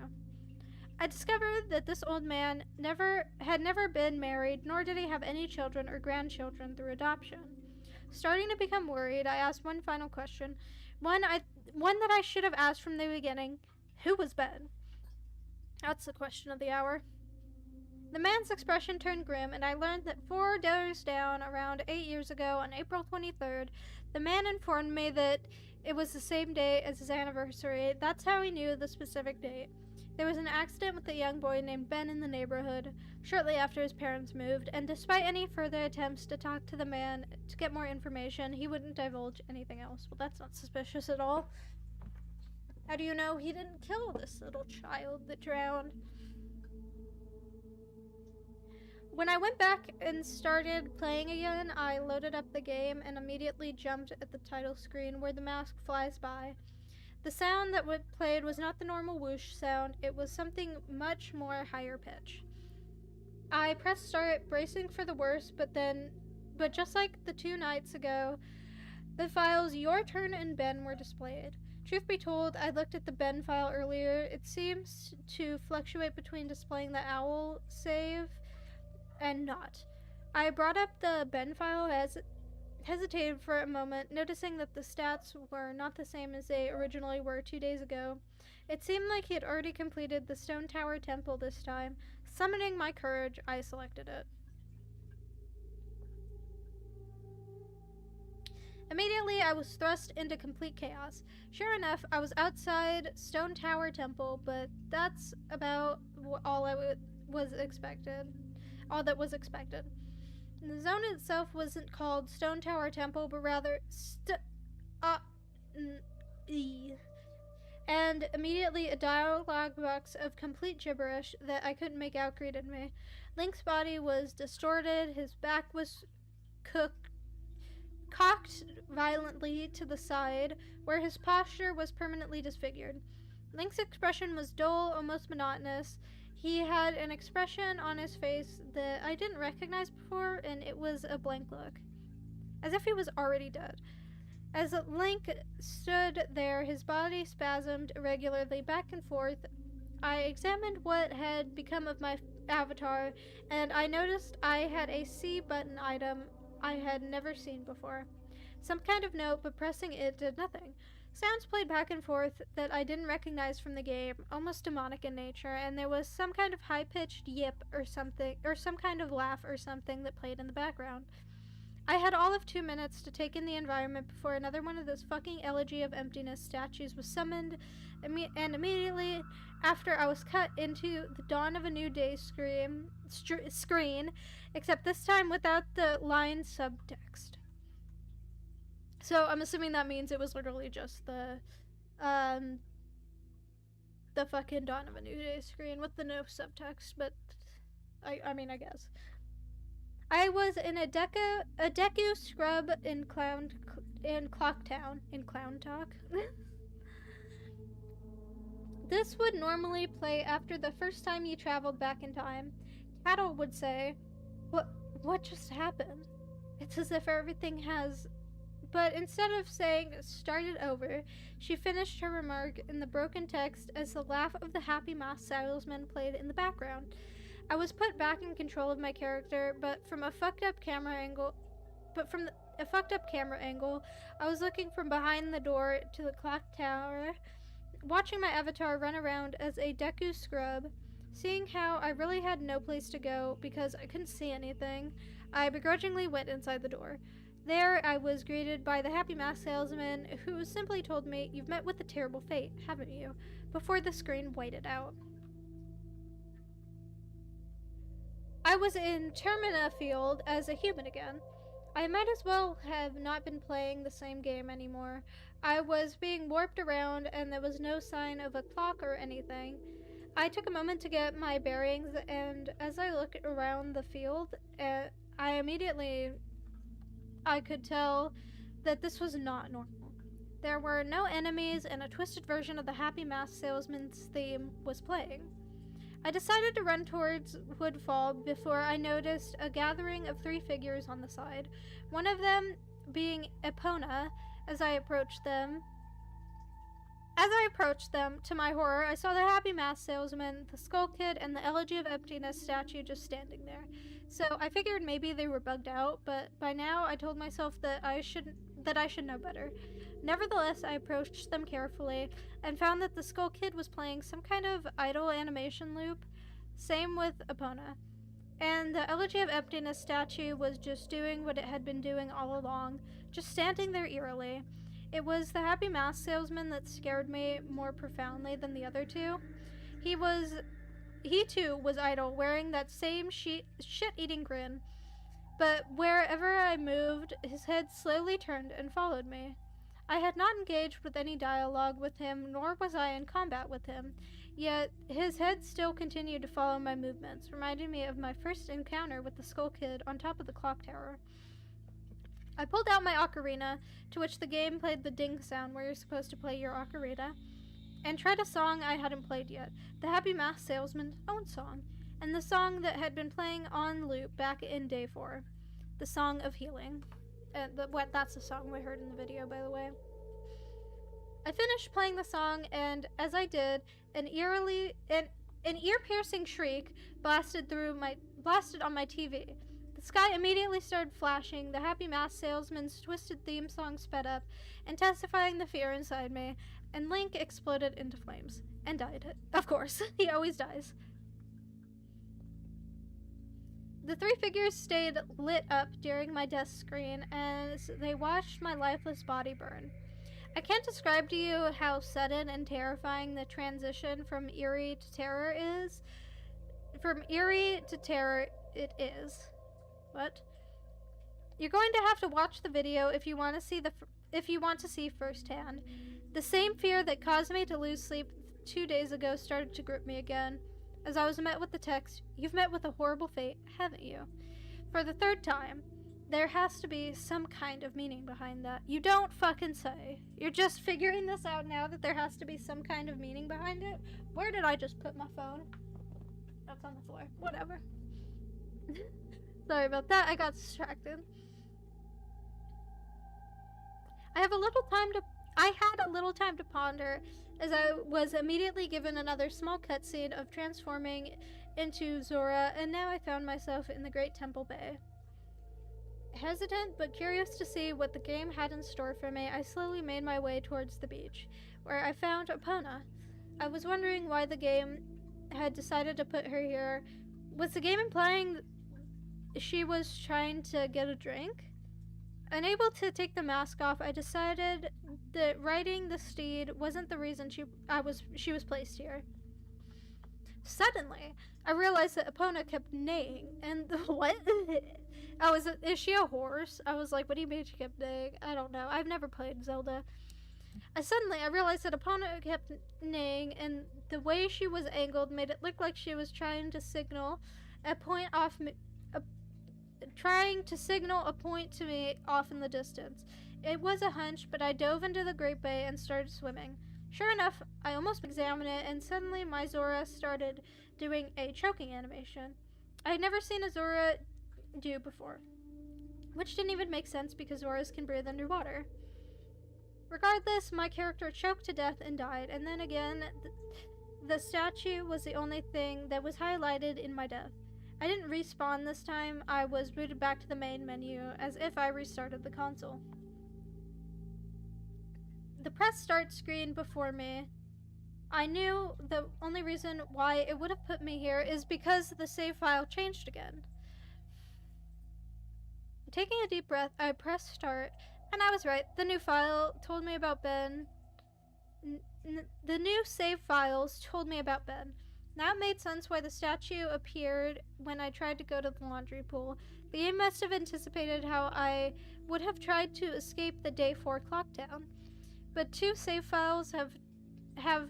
I discovered that this old man had never been married, nor did he have any children or grandchildren through adoption. Starting to become worried, I asked one final question, one that I should have asked from the beginning. Who was Ben? That's the question of the hour. The man's expression turned grim, and I learned that 4 days down, around 8 years ago, on April 23rd, the man informed me that it was the same day as his anniversary. That's how he knew the specific date. There was an accident with a young boy named Ben in the neighborhood shortly after his parents moved, and despite any further attempts to talk to the man to get more information, he wouldn't divulge anything else. Well, that's not suspicious at all. How do you know he didn't kill this little child that drowned? When I went back and started playing again, I loaded up the game and immediately jumped at the title screen where the mask flies by. The sound that played was not the normal whoosh sound, it was something much more higher pitch. I pressed start, bracing for the worst, but just like the 2 nights ago, the files Your Turn and Ben were displayed. Truth be told, I looked at the Ben file earlier. It seems to fluctuate between displaying the owl save and not. I brought up the Ben file as hesitated for a moment, noticing that the stats were not the same as they originally were 2 days ago. It seemed like he had already completed the Stone Tower Temple this time. Summoning my courage, I selected it. Immediately, I was thrust into complete chaos. Sure enough, I was outside Stone Tower Temple, but that's about all that was expected. The zone itself wasn't called Stone Tower Temple, but rather and immediately a dialogue box of complete gibberish that I couldn't make out greeted me. Link's body was distorted, his back was cocked violently to the side, where his posture was permanently disfigured. Link's expression was dull, almost monotonous. He had an expression on his face that I didn't recognize before, and it was a blank look, as if he was already dead. As Link stood there, his body spasmed irregularly back and forth. I examined what had become of my avatar, and I noticed I had a C button item I had never seen before. Some kind of note, but pressing it did nothing. Sounds played back and forth that I didn't recognize from the game, almost demonic in nature, and there was some kind of high-pitched yip or something, or some kind of laugh or something that played in the background. I had all of 2 minutes to take in the environment before another one of those fucking Elegy of Emptiness statues was summoned, and immediately after I was cut into the Dawn of a New Day screen, except this time without the line subtext. So I'm assuming that means it was literally just the fucking Dawn of a New Day screen with the no subtext, but I mean, I guess. I was in a Deku scrub in Clocktown, in Clown Talk. This would normally play after the first time you traveled back in time. Cattle would say, what just happened? It's as if everything has... But instead of saying, start it over, she finished her remark in the broken text as the laugh of the happy masked salesman played in the background. I was put back in control of my character, but from a fucked up camera angle, I was looking from behind the door to the clock tower, watching my avatar run around as a Deku scrub. Seeing how I really had no place to go because I couldn't see anything, I begrudgingly went inside the door. There I was greeted by the happy mask salesman, who simply told me, "You've met with a terrible fate, haven't you?" before the screen whited out. I was in Termina Field as a human again. I might as well have not been playing the same game anymore. I was being warped around and there was no sign of a clock or anything. I took a moment to get my bearings, and as I looked around the field, I immediately I could tell that this was not normal. There were no enemies, and a twisted version of the Happy Mask Salesman's theme was playing. I decided to run towards Woodfall before I noticed a gathering of 3 figures on the side, one of them being Epona. As I approached them, to my horror, I saw the Happy Mask Salesman, the Skull Kid, and the Elegy of Emptiness statue just standing there. So I figured maybe they were bugged out, but by now I told myself that I should know better. Nevertheless, I approached them carefully and found that the Skull Kid was playing some kind of idle animation loop. Same with Epona. And the Elegy of Emptiness statue was just doing what it had been doing all along, just standing there eerily. It was the Happy Mask Salesman that scared me more profoundly than the other two. He too was idle, wearing that same shit-eating grin. But wherever I moved, his head slowly turned and followed me. I had not engaged with any dialogue with him, nor was I in combat with him, yet his head still continued to follow my movements, reminding me of my first encounter with the Skull Kid on top of the clock tower. I pulled out my ocarina, to which the game played the ding sound where you're supposed to play your ocarina, and tried a song I hadn't played yet, the Happy Mask Salesman's own song, and the song that had been playing on loop back in Day 4, the Song of Healing. That's the song we heard in the video, by the way. I finished playing the song, and as I did, an ear-piercing shriek blasted on my TV. The sky immediately started flashing, the Happy Mask Salesman's twisted theme song sped up, intensifying the fear inside me, and Link exploded into flames. And died. Of course, he always dies. The 3 figures stayed lit up during my death screen as they watched my lifeless body burn. I can't describe to you how sudden and terrifying the transition from eerie to terror is. From eerie to terror, it is. What? You're going to have to watch the video if you want to see firsthand. The same fear that caused me to lose sleep 2 days ago started to grip me again. As I was met with the text, "You've met with a horrible fate, haven't you?" For the 3rd time. There has to be some kind of meaning behind that. You don't fucking say. You're just figuring this out now that there has to be some kind of meaning behind it? Where did I just put my phone? That's on the floor. Whatever. Sorry about that. I got distracted. I had a little time to ponder as I was immediately given another small cutscene of transforming into Zora, and now I found myself in the Great Temple Bay. Hesitant but curious to see what the game had in store for me, I slowly made my way towards the beach, where I found Epona. I was wondering why the game had decided to put her here. Was the game implying she was trying to get a drink? Unable to take the mask off, I decided that riding the steed wasn't the reason she was placed here. Suddenly, I realized that Epona kept neighing, and what? Is she a horse? I was like, what do you mean she kept neighing? I don't know. I've never played Zelda. I realized that Epona kept neighing, and the way she was angled made it look like she was trying to signal a point to me off in the distance. It was a hunch, but I dove into the Great Bay and started swimming. Sure enough, I almost examined it, and suddenly my Zora started doing a choking animation. I had never seen a Zora do before, which didn't even make sense because Zoras can breathe underwater. Regardless, my character choked to death and died, and then again, the statue was the only thing that was highlighted in my death. I didn't respawn this time. I was booted back to the main menu as if I restarted the console. The press start screen before me. I knew the only reason why it would have put me here is because the save file changed again. Taking a deep breath, I pressed start, and I was right. The new file told me about Ben. The new save files told me about Ben. Now it made sense why the statue appeared when I tried to go to the laundry pool. The game must have anticipated how I would have tried to escape the day 4 clock down. But 2 save files have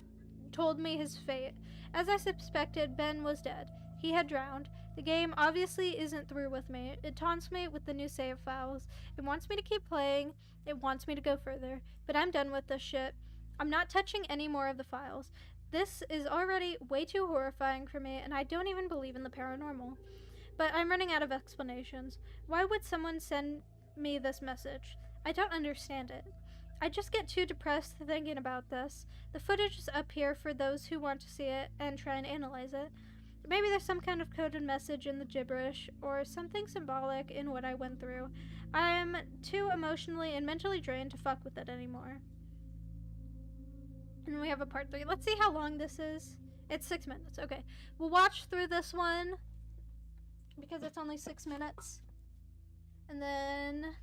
told me his fate. As I suspected, Ben was dead. He had drowned. The game obviously isn't through with me. It taunts me with the new save files. It wants me to keep playing. It wants me to go further. But I'm done with this shit. I'm not touching any more of the files. This is already way too horrifying for me, and I don't even believe in the paranormal. But I'm running out of explanations. Why would someone send me this message? I don't understand it. I just get too depressed thinking about this. The footage is up here for those who want to see it and try and analyze it. Maybe there's some kind of coded message in the gibberish, or something symbolic in what I went through. I'm too emotionally and mentally drained to fuck with it anymore. And we have a part 3. Let's see how long this is. It's 6 minutes. Okay. We'll watch through this one because it's only 6 minutes. And then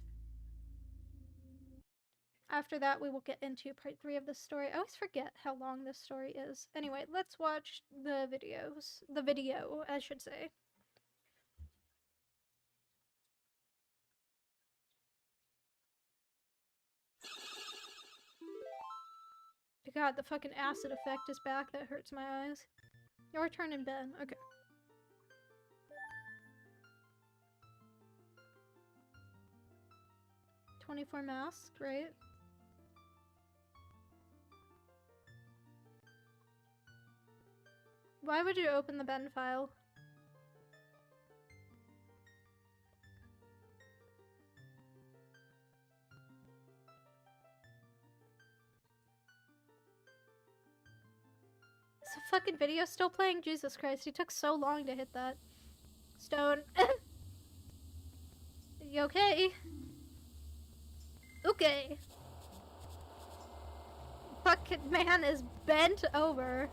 after that, we will get into part 3 of the story. I always forget how long this story is. Anyway, let's watch the videos. The video, I should say. God, the fucking acid effect is back. That hurts my eyes. Your turn in bed. Okay. "24 masks," right? Why would you open the Ben file? Is the fucking video still playing? Jesus Christ, he took so long to hit that. Stone. You okay? Okay. Fucking man is bent over.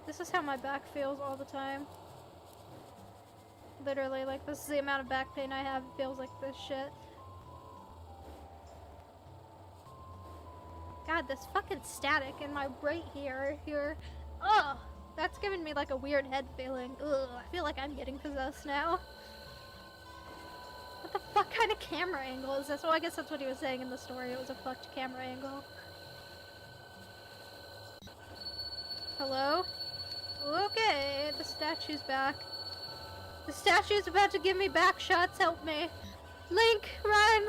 This is how my back feels all the time. Literally, like, this is the amount of back pain I have. It feels like this shit. God, this fucking static in my right here. Ugh! That's giving me like a weird head feeling. Ugh, I feel like I'm getting possessed now. What the fuck kind of camera angle is this? Well, I guess that's what he was saying in the story. It was a fucked camera angle. Hello? Okay, the statue's back. The statue's about to give me back shots. Help me. Link, run!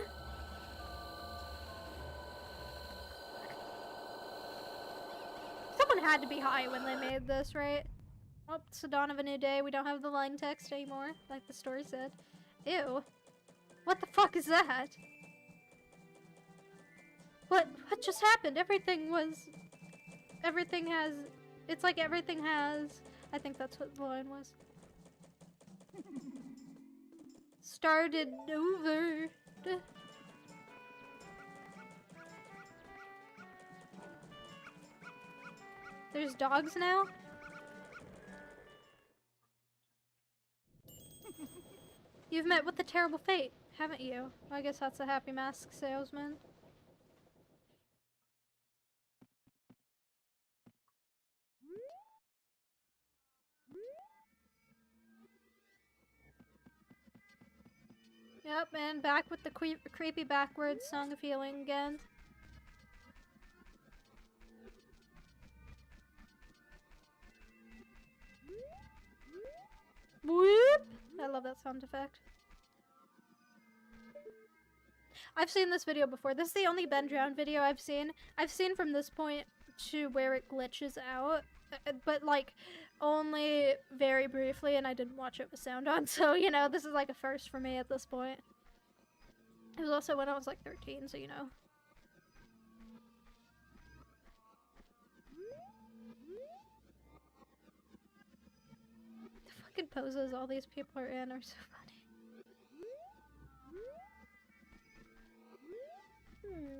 Someone had to be high when they made this, right? Oh, it's the dawn of a new day. We don't have the line text anymore, like the story said. Ew. What the fuck is that? What just happened? Everything has... It's like everything has... I think that's what the line was. Started over. There's dogs now? You've met with a terrible fate, haven't you? I guess that's a happy mask salesman. Yep, and back with the creepy backwards Song of Healing again. Whoop! I love that sound effect. I've seen this video before. This is the only Ben Drowned video I've seen. I've seen from this point to where it glitches out, but like only very briefly, and I didn't watch it with sound on, so you know, this is like a first for me at this point. It was also when I was like 13, so you know. The fucking poses all these people are in are so funny.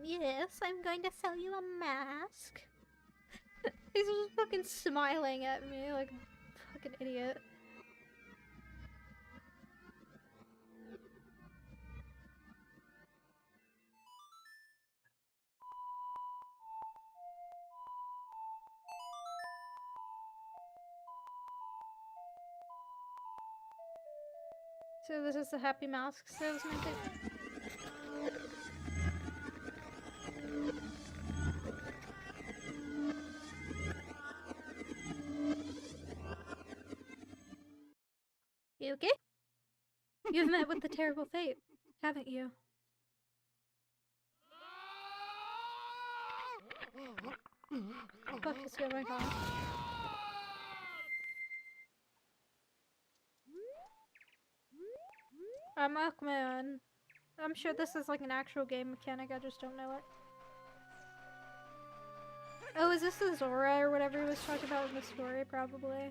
Yes, I'm going to sell you a mask. He's just fucking smiling at me like a fucking idiot. So this is the Happy Mask salesman thing. You okay? You've met with the terrible fate, haven't you? What the fuck is going on? Muckman. I'm sure this is like an actual game mechanic, I just don't know it. Oh, is this the Zora or whatever he was talking about in the story? Probably.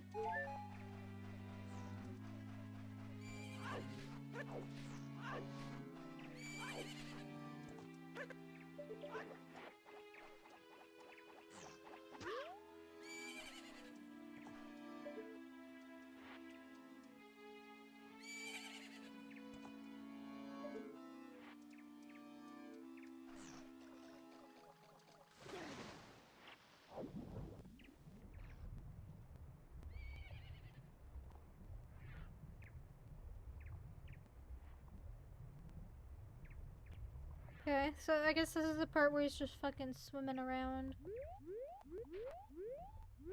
Okay, so I guess this is the part where he's just fucking swimming around.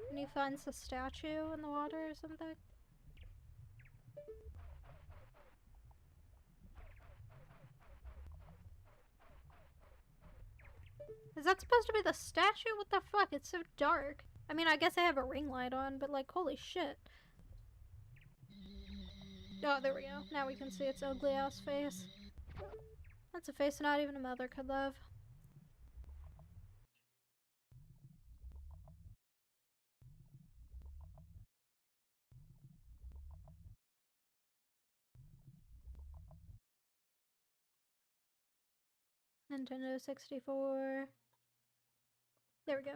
And he finds a statue in the water or something. Is that supposed to be the statue? What the fuck? It's so dark. I mean, I guess I have a ring light on, but like, holy shit. Oh, there we go. Now we can see its ugly ass face. That's a face not even a mother could love. Nintendo 64. There we go.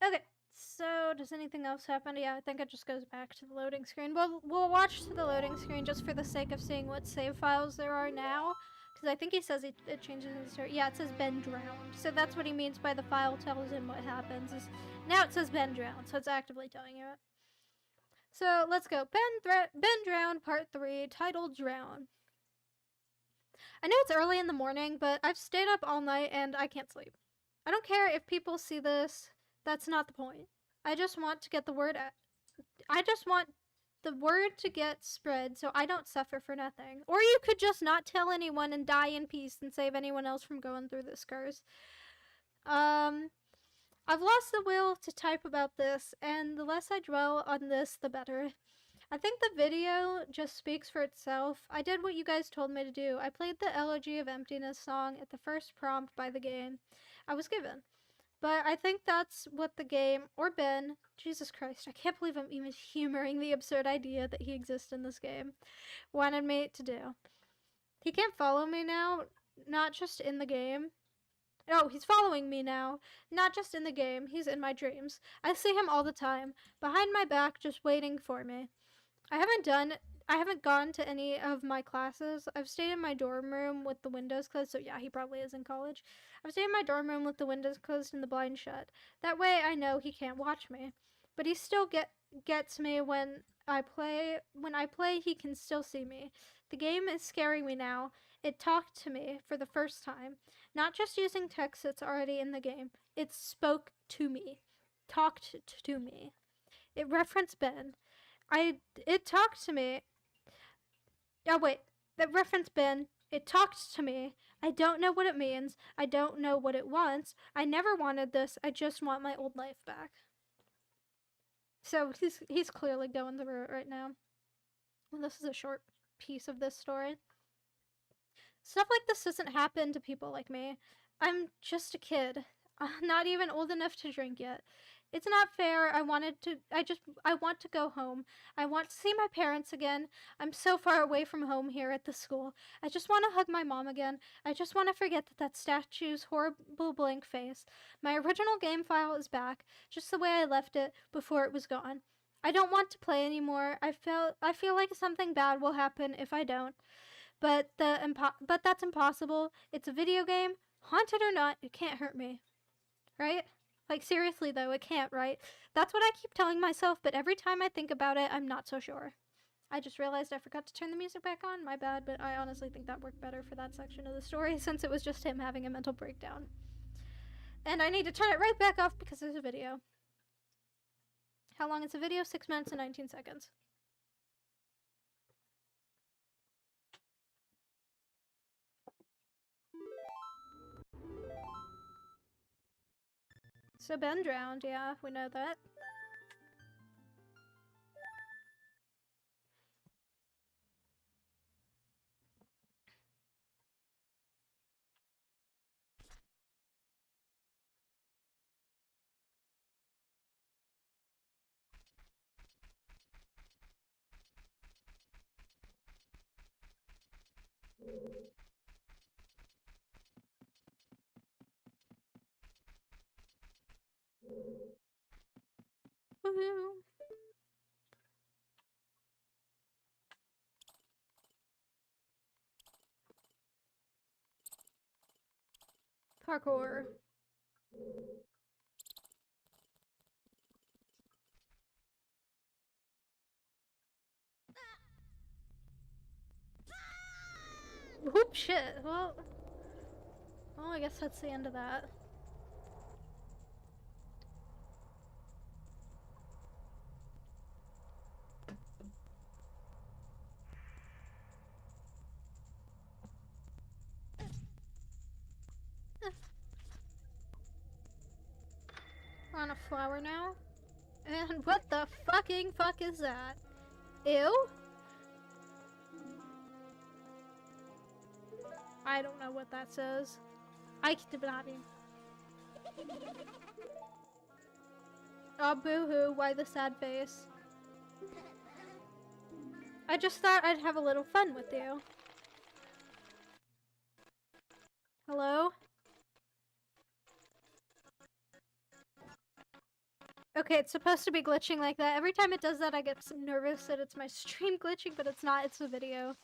Okay, so does anything else happen? Yeah, I think it just goes back to the loading screen. We'll watch to the loading screen just for the sake of seeing what save files there are now. Because I think he says it changes in the story. Yeah, it says Ben drowned. So that's what he means by the file tells him what happens. Is now it says Ben drowned, so it's actively telling you it. So let's go. Ben Drowned Part 3, titled Drown. I know it's early in the morning, but I've stayed up all night and I can't sleep. I don't care if people see this. That's not the point. I just want to get the word out. I just want the word to get spread so I don't suffer for nothing. Or you could just not tell anyone and die in peace and save anyone else from going through this curse. I've lost the will to type about this, and the less I dwell on this, the better. I think the video just speaks for itself. I did what you guys told me to do. I played the Elegy of Emptiness song at the first prompt by the game I was given. But I think that's what the game, or Ben, Jesus Christ, I can't believe I'm even humoring the absurd idea that he exists in this game, wanted me to do. He can't follow me now, not just in the game. Oh, he's following me now. Not just in the game, he's in my dreams. I see him all the time, behind my back, just waiting for me. I haven't gone to any of my classes. I've stayed in my dorm room with the windows closed, so yeah, he probably is in college. I've stayed in my dorm room with the windows closed and the blinds shut. That way I know he can't watch me. But he still gets me when I play. When I play, he can still see me. The game is scaring me now. It talked to me for the first time. Not just using text that's already in the game. It spoke to me. Talked to me. It referenced Ben. It talked to me. Oh wait, that reference Ben. It talked to me. I don't know what it means. I don't know what it wants. I never wanted this. I just want my old life back. So he's clearly going through it right now. And this is a short piece of this story. Stuff like this doesn't happen to people like me. I'm just a kid. Not even old enough to drink yet. It's not fair. I want to go home. I want to see my parents again. I'm so far away from home here at the school. I just want to hug my mom again. I just want to forget that statue's horrible blank face. My original game file is back, just the way I left it before it was gone. I don't want to play anymore. I feel like something bad will happen if I don't. But that's impossible. It's a video game. Haunted or not, it can't hurt me. Right? Like, seriously, though, it can't, right? That's what I keep telling myself, but every time I think about it, I'm not so sure. I just realized I forgot to turn the music back on. My bad, but I honestly think that worked better for that section of the story since it was just him having a mental breakdown. And I need to turn it right back off because there's a video. How long is the video? 6 minutes and 19 seconds. So Ben drowned, yeah, we know that. Woohoo! Parkour. Whoop, shit. Well, I guess that's the end of that. We're on a flower now. And what the fucking fuck is that? Ew? I don't know what that says. Oh, boo-hoo, why the sad face? I just thought I'd have a little fun with you. Hello? Okay, it's supposed to be glitching like that. Every time it does that, I get nervous that it's my stream glitching, but it's not, it's the video.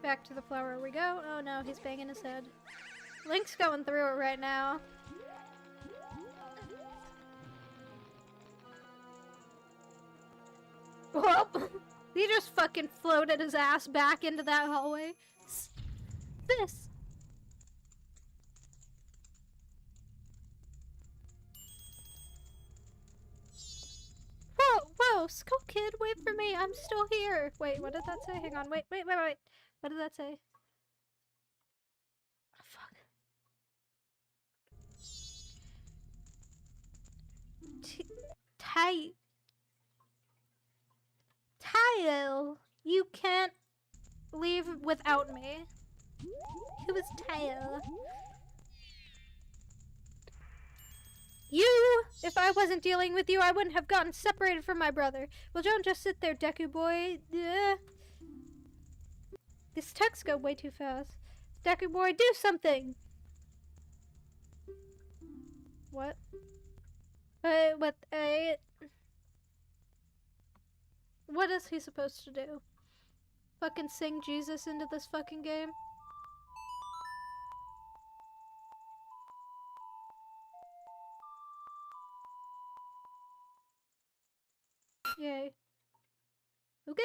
Back to the flower we go. Oh no, he's banging his head. Link's going through it right now. Whoop! He just fucking floated his ass back into that hallway. This! Whoa, whoa, Skull Kid, wait for me, I'm still here. Wait, what did that say? Hang on, wait. What did that say? Oh, fuck. Tile, you can't leave without me. Who is Tile? You! If I wasn't dealing with you, I wouldn't have gotten separated from my brother. Well, don't just sit there, Deku boy. This text go way too fast. Deku boy, do something! What? What is he supposed to do? Fucking sing Jesus into this fucking game? Yay. Okay.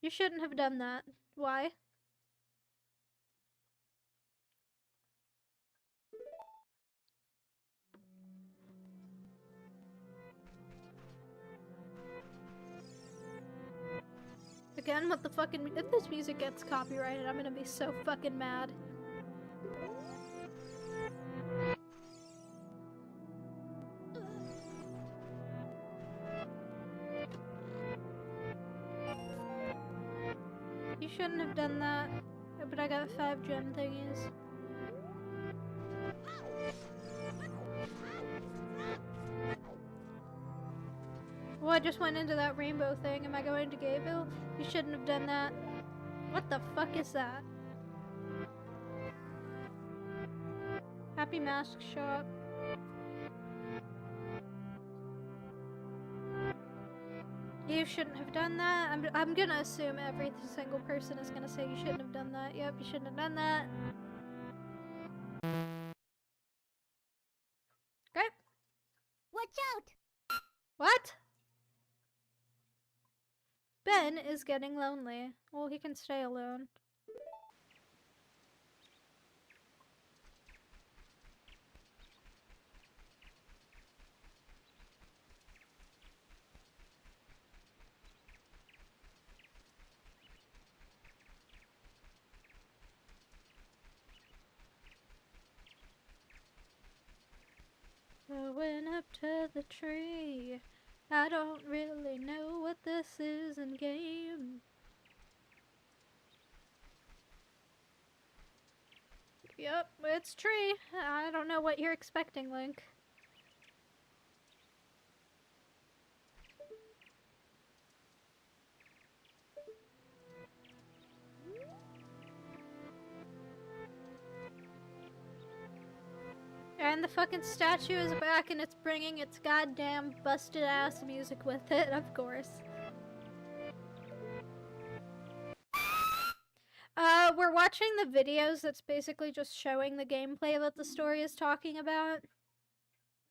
You shouldn't have done that. Why? Again, what the fucking— if this music gets copyrighted, I'm gonna be so fucking mad. You shouldn't have done that, but I got 5 gem thingies. Well, I just went into that rainbow thing. Am I going to Gayville? You shouldn't have done that. What the fuck is that? Happy Mask Shop. You shouldn't have done that. I'm gonna assume every single person is gonna say you shouldn't have done that. Yep, you shouldn't have done that. Great. Watch out! What? Ben is getting lonely. Well, he can stay alone. Going up to the tree. I don't really know what this is in game. Yep, it's tree. I don't know what you're expecting, Link. And the fucking statue is back and it's bringing its goddamn busted ass music with it, of course. We're watching the videos that's basically just showing the gameplay that the story is talking about.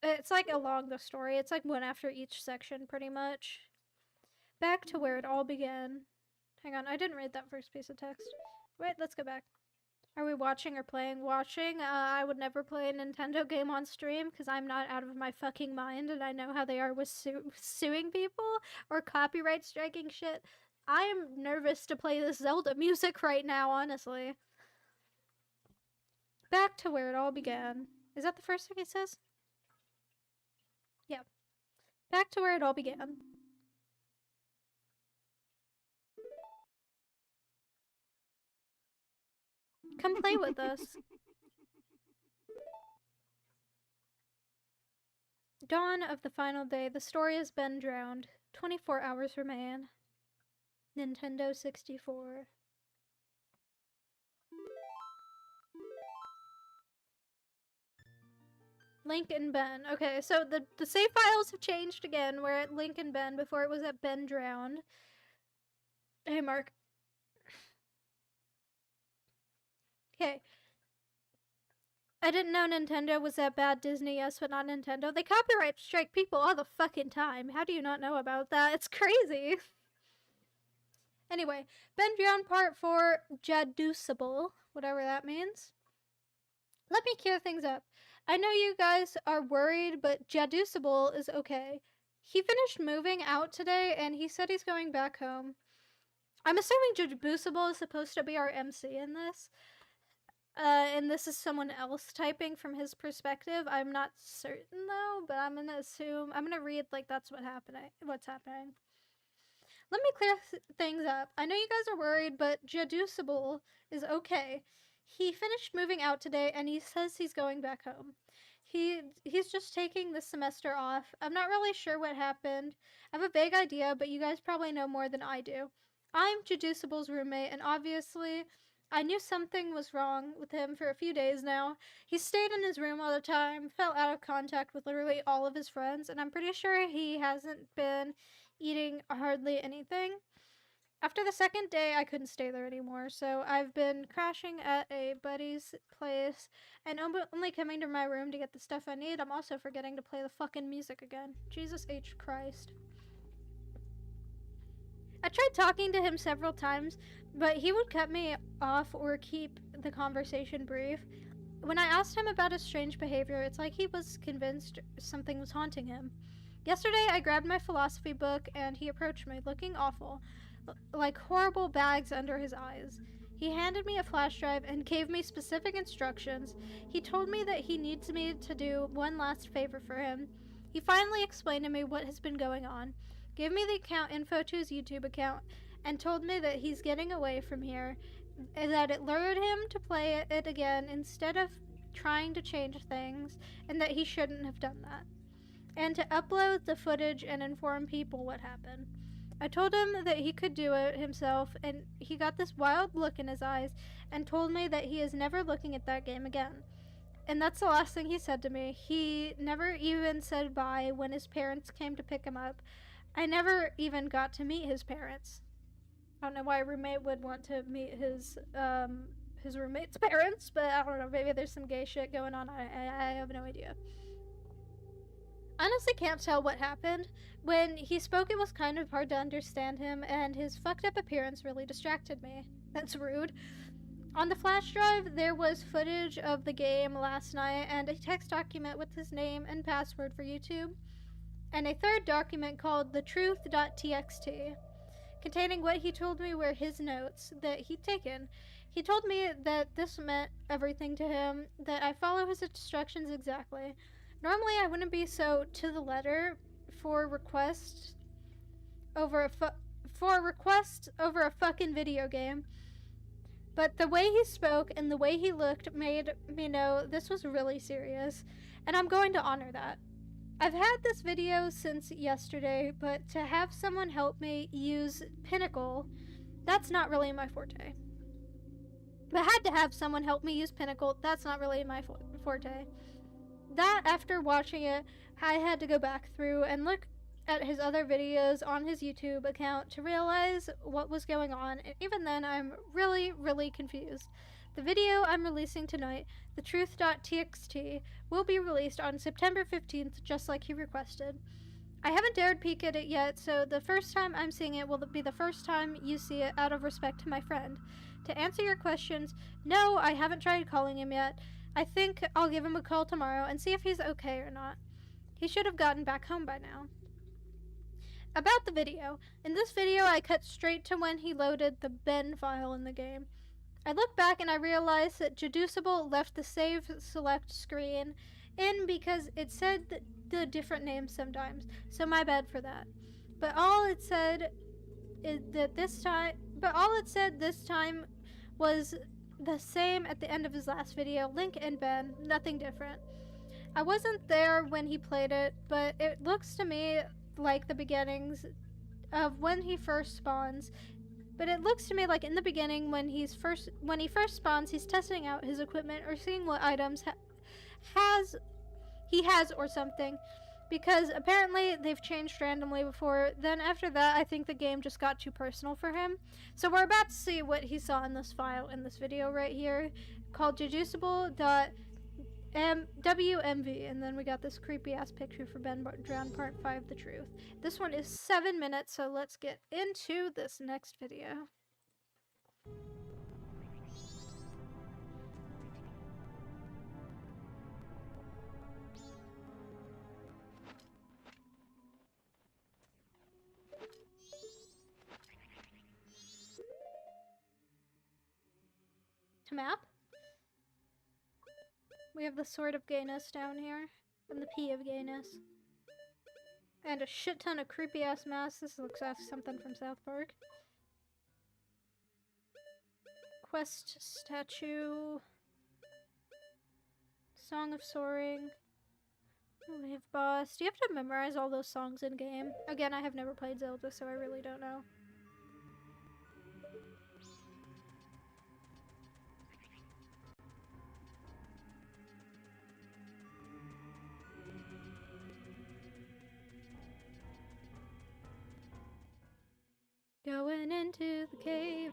It's like along the story. It's like one after each section, pretty much. Back to where it all began. Hang on, I didn't read that first piece of text. Wait, let's go back. Are we watching or playing? Watching. I would never play a Nintendo game on stream because I'm not out of my fucking mind and I know how they are with suing people or copyright striking shit. I am nervous to play this Zelda music right now, honestly. Back to where it all began. Is that the first thing it says? Yeah. Back to where it all began. Come play with us. Dawn of the final day. The story has been drowned. 24 hours remain. Nintendo 64. Link and Ben. Okay, so the save files have changed again. We're at Link and Ben. Before it was at Ben drowned. Hey, Mark. Okay. I didn't know Nintendo was that bad. Disney, yes, but not Nintendo. They copyright strike people all the fucking time. How do you not know about that? It's crazy. Anyway, Ben drowned part 4, Jaducible, whatever that means. Let me clear things up. I know you guys are worried, but Jaducible is okay. He finished moving out today, and he said he's going back home. I'm assuming Jaducible is supposed to be our MC in this. And this is someone else typing from his perspective. I'm not certain though, but I'm gonna assume, I'm gonna read like that's what's happening. Let me clear things up. I know you guys are worried, but Jaducible is okay. He finished moving out today and he says he's going back home. He's just taking this semester off. I'm not really sure what happened. I have a vague idea, but you guys probably know more than I do. I'm Jaducible's roommate, and obviously I knew something was wrong with him for a few days now. He stayed in his room all the time, fell out of contact with literally all of his friends, and I'm pretty sure he hasn't been eating hardly anything. After the second day, I couldn't stay there anymore, so I've been crashing at a buddy's place and only coming to my room to get the stuff I need. I'm also forgetting to play the fucking music again. Jesus H. Christ. I tried talking to him several times, but he would cut me off or keep the conversation brief. When I asked him about his strange behavior, it's like he was convinced something was haunting him. Yesterday, I grabbed my philosophy book and he approached me, looking awful, like horrible bags under his eyes. He handed me a flash drive and gave me specific instructions. He told me that he needs me to do one last favor for him. He finally explained to me what has been going on, gave me the account info to his YouTube account, and told me that he's getting away from here, and that it lured him to play it again instead of trying to change things, and that he shouldn't have done that, and to upload the footage and inform people what happened. I told him that he could do it himself, and he got this wild look in his eyes and told me that he is never looking at that game again. And that's the last thing he said to me. He never even said bye when his parents came to pick him up. I never even got to meet his parents. I don't know why a roommate would want to meet his roommate's parents, but I don't know, maybe there's some gay shit going on. I have no idea. Honestly can't tell what happened. When he spoke, it was kind of hard to understand him, and his fucked up appearance really distracted me. That's rude. On the flash drive, there was footage of the game last night and a text document with his name and password for YouTube, and a third document called thetruth.txt, containing what he told me were his notes that he'd taken. He told me that this meant everything to him, that I follow his instructions exactly. Normally, I wouldn't be so to the letter for a request over a fucking video game. But the way he spoke and the way he looked made me know this was really serious, and I'm going to honor that. I've had this video since yesterday, but to have someone help me use Pinnacle, that's not really my forte. But I had to have someone help me use Pinnacle, that's not really my forte. That, after watching it, I had to go back through and look at his other videos on his YouTube account to realize what was going on, and even then I'm really, really confused. The video I'm releasing tonight, thetruth.txt, will be released on September 15th, just like he requested. I haven't dared peek at it yet, so the first time I'm seeing it will be the first time you see it out of respect to my friend. To answer your questions, no, I haven't tried calling him yet. I think I'll give him a call tomorrow and see if he's okay or not. He should have gotten back home by now. About the video. In this video, I cut straight to when he loaded the Ben file in the game. I look back and I realize that Jeducible left the save select screen in because it said the different names sometimes, so my bad for that. But all it said this time was the same at the end of his last video, Link and Ben, nothing different. I wasn't there when he played it, but it looks to me like the beginnings of when he first spawns. But it looks to me like in the beginning when he first spawns, he's testing out his equipment or seeing what items he has or something. Because apparently they've changed randomly before. Then after that, I think the game just got too personal for him. So we're about to see what he saw in this file in this video right here, called Jeducible.wmv, and then we got this creepy ass picture for Ben Drowned Part 5, The Truth. This one is 7 minutes, so let's get into this next video. To map. We have the Sword of Gayness down here, and the P of Gayness. And a shit ton of creepy ass masks. This looks like something from South Park. Quest statue. Song of Soaring. Wave boss. Do you have to memorize all those songs in game? Again, I have never played Zelda, so I really don't know. Going into the cave.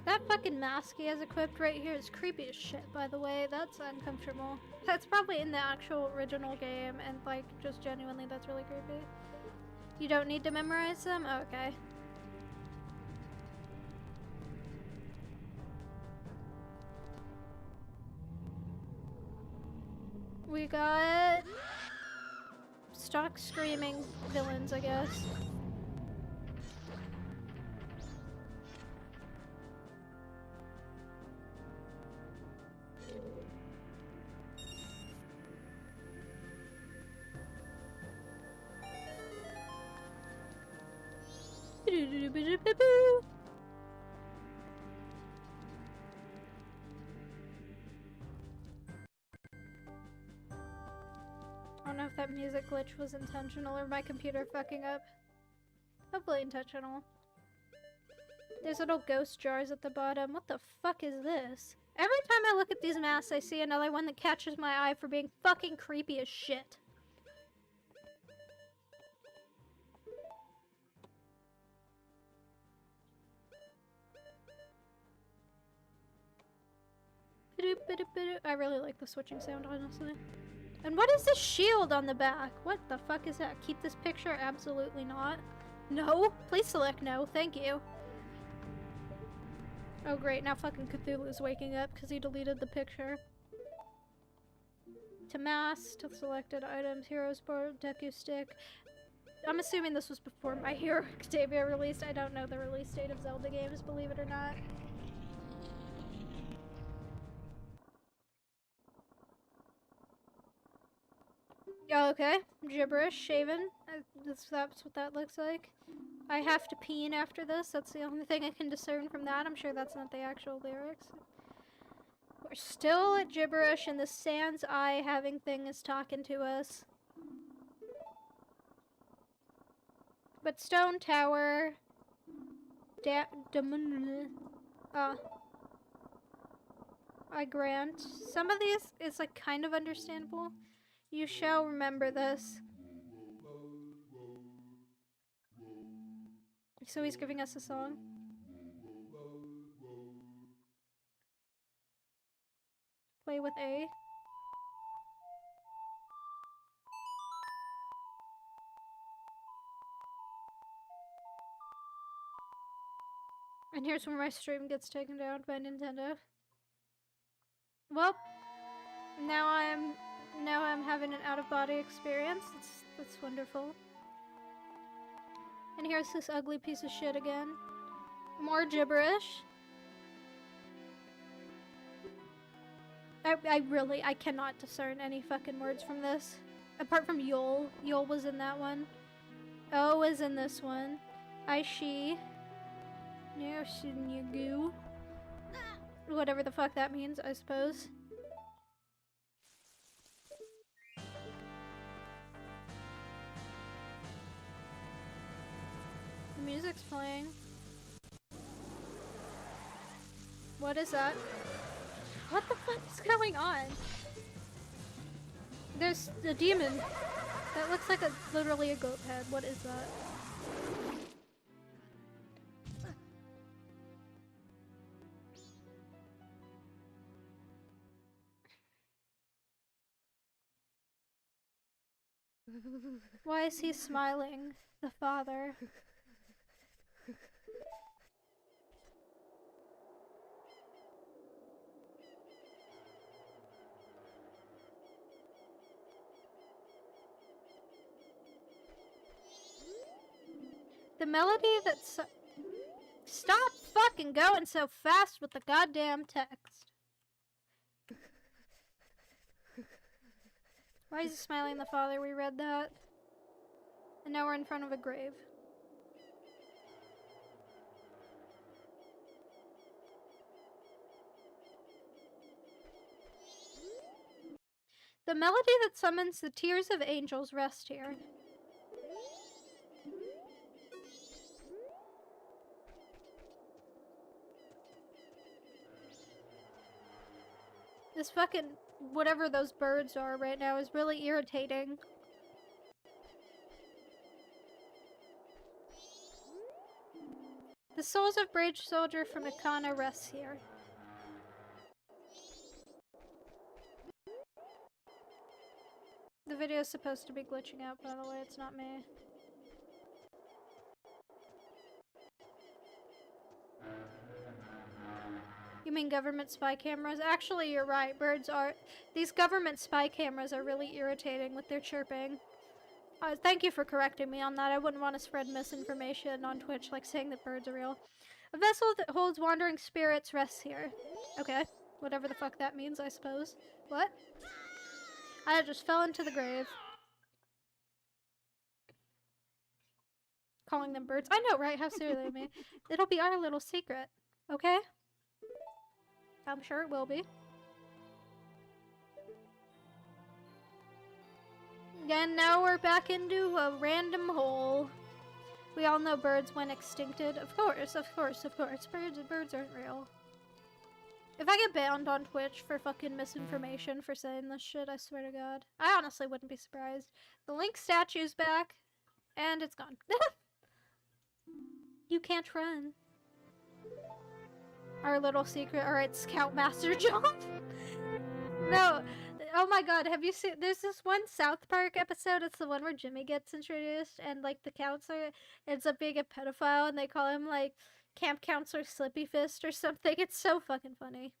That fucking mask he has equipped right here is creepy as shit, by the way. That's uncomfortable. That's probably in the actual original game, and like, just genuinely, that's really creepy. You don't need to memorize them? Oh, okay. We got stock screaming villains, I guess. I don't know if that music glitch was intentional or my computer fucking up. Hopefully intentional. There's little ghost jars at the bottom. What the fuck is this? Every time I look at these masks, I see another one that catches my eye for being fucking creepy as shit. I really like the switching sound, honestly. And what is this shield on the back? What the fuck is that? Keep this picture? Absolutely not. No? Please select no. Thank you. Oh great, now fucking Cthulhu's waking up because he deleted the picture. To mask, to selected items, Heroes Board, Deku Stick. I'm assuming this was before My Hero Academia released. I don't know the release date of Zelda games, believe it or not. Oh, okay. Gibberish, shaven. That's what that looks like. I have to peen after this. That's the only thing I can discern from that. I'm sure that's not the actual lyrics. We're still at gibberish, and the Sans Eye having thing is talking to us. But Stone Tower... I grant. Some of these is like kind of understandable. You shall remember this. So he's giving us a song. Play with A. And here's where my stream gets taken down by Nintendo. Well, now I'm having an out-of-body experience. That's wonderful. And here's this ugly piece of shit again. More gibberish. I cannot discern any fucking words from this. Apart from Yol. Yol was in that one. O is in this one. I, she. Goo. Whatever the fuck that means, I suppose. The music's playing. What is that? What the fuck is going on? There's a demon. That looks like literally a goat head. What is that? Why is he smiling? The father. The melody that's... Stop fucking going so fast with the goddamn text. Why is he smiling, the father? We read that. And now we're in front of a grave. The melody that summons the tears of angels rest here. This fucking whatever those birds are right now is really irritating. The souls of brave soldier from Ikana rests here. The video is supposed to be glitching out, by the way, it's not me. You mean government spy cameras? Actually, you're right. These government spy cameras are really irritating with their chirping. Thank you for correcting me on that. I wouldn't want to spread misinformation on Twitch, like saying that birds are real. A vessel that holds wandering spirits rests here. Okay. Whatever the fuck that means, I suppose. What? I just fell into the grave. Calling them birds. I know, right? How silly they me. It'll be our little secret. Okay? I'm sure it will be. And now we're back into a random hole. We all know birds went extincted. Of course, of course, of course. Birds aren't real. If I get banned on Twitch for fucking misinformation for saying this shit, I swear to God. I honestly wouldn't be surprised. The Link statue's back, and it's gone. You can't run. Our little secret. Alright, Scoutmaster jump. No. Oh my god, have you seen... There's this one South Park episode, it's the one where Jimmy gets introduced, and, like, the counselor ends up being a pedophile, and they call him, like, Camp Counselor Slippy Fist or something. It's so fucking funny.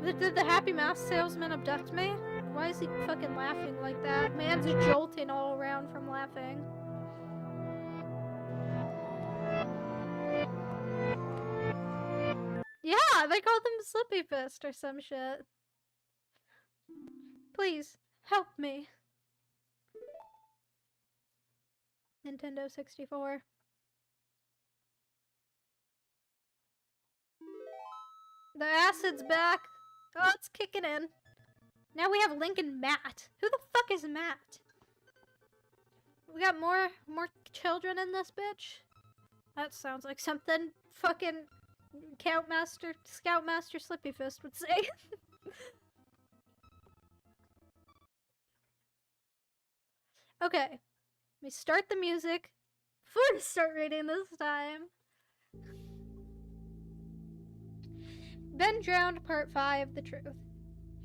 Did the Happy Mouse salesman abduct me? Why is he fucking laughing like that? Man's jolting all around from laughing. Yeah, they called him Slippy Fist or some shit. Please, help me. Nintendo 64. The acid's back. Oh, it's kicking in. Now we have Link and Matt. Who the fuck is Matt? We got more children in this bitch? That sounds like something fucking Scoutmaster Slippy Fist would say. Okay. Let me start the music before I start reading this time. Ben Drowned Part 5, The Truth.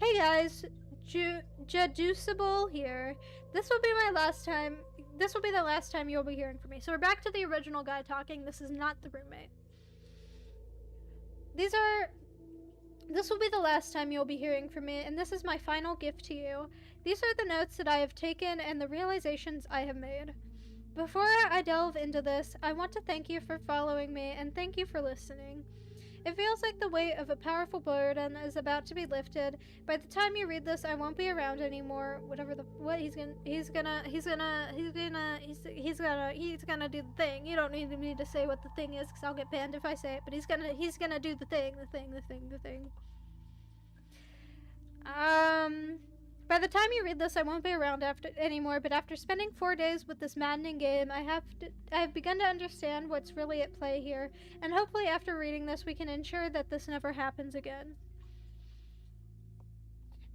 Hey guys, Jaducible here. This will be the last time you'll be hearing from me. So we're back to the original guy talking. This is not the roommate. This will be the last time you'll be hearing from me, and this is my final gift to you. These are the notes that I have taken and the realizations I have made. Before I delve into this, I want to thank you for following me and thank you for listening. It feels like the weight of a powerful burden is about to be lifted. By the time you read this, I won't be around anymore. He's gonna do the thing. You don't need me to say what the thing is, because I'll get banned if I say it. But he's gonna do the thing. By the time you read this, I won't be around anymore, but after spending 4 days with this maddening game, I have begun to understand what's really at play here, and hopefully after reading this, we can ensure that this never happens again.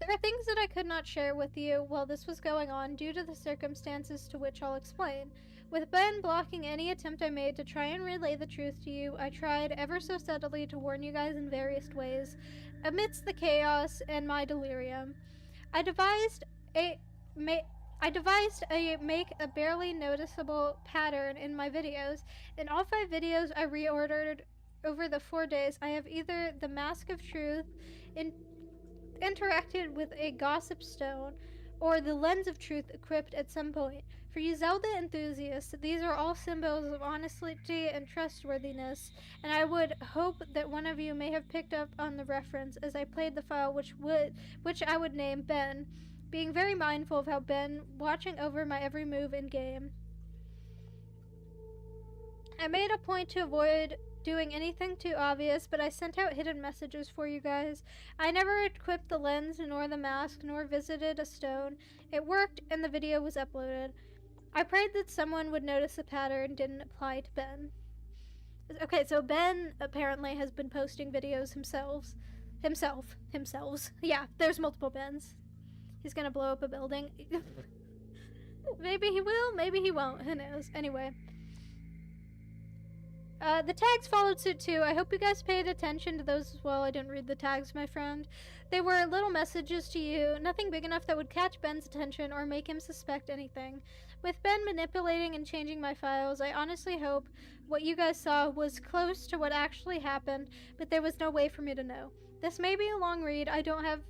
There are things that I could not share with you while this was going on due to the circumstances to which I'll explain. With Ben blocking any attempt I made to try and relay the truth to you, I tried ever so steadily to warn you guys in various ways, amidst the chaos and my delirium. I devised a make a barely noticeable pattern in my videos. In all 5 videos I reordered over the 4 days, I have either the Mask of Truth interacted with a Gossip Stone, or the Lens of Truth equipped at some point. For you Zelda enthusiasts, these are all symbols of honesty and trustworthiness, and I would hope that one of you may have picked up on the reference as I played the file, which I would name Ben, being very mindful of how Ben watching over my every move in game. I made a point to avoid doing anything too obvious, but I sent out hidden messages for you guys. I never equipped the lens, nor the mask, nor visited a stone. It worked, and the video was uploaded. I prayed that someone would notice the pattern didn't apply to Ben. Okay, so Ben apparently has been posting videos himself. Yeah, there's multiple Bens. He's gonna blow up a building. Maybe he will, maybe he won't, who knows. Anyway. The tags followed suit too. I hope you guys paid attention to those as well. I didn't read the tags, my friend. They were little messages to you, nothing big enough that would catch Ben's attention or make him suspect anything. With Ben manipulating and changing my files, I honestly hope what you guys saw was close to what actually happened, but there was no way for me to know. This may be a long read. I don't have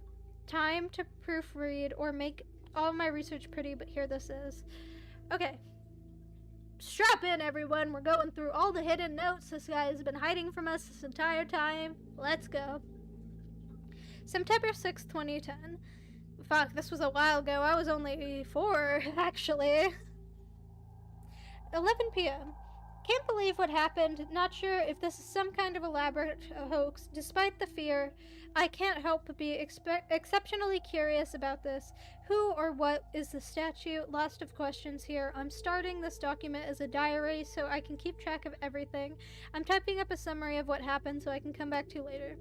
time to proofread or make all my research pretty, but here this is. Okay. Strap in, everyone. We're going through all the hidden notes this guy has been hiding from us this entire time. Let's go. September 6th, 2010. Fuck, this was a while ago. I was only 4, actually. 11 p.m. Can't believe what happened. Not sure if this is some kind of elaborate hoax. Despite the fear, I can't help but be exceptionally curious about this. Who or what is the statue? Lots of questions here. I'm starting this document as a diary so I can keep track of everything. I'm typing up a summary of what happened so I can come back to later.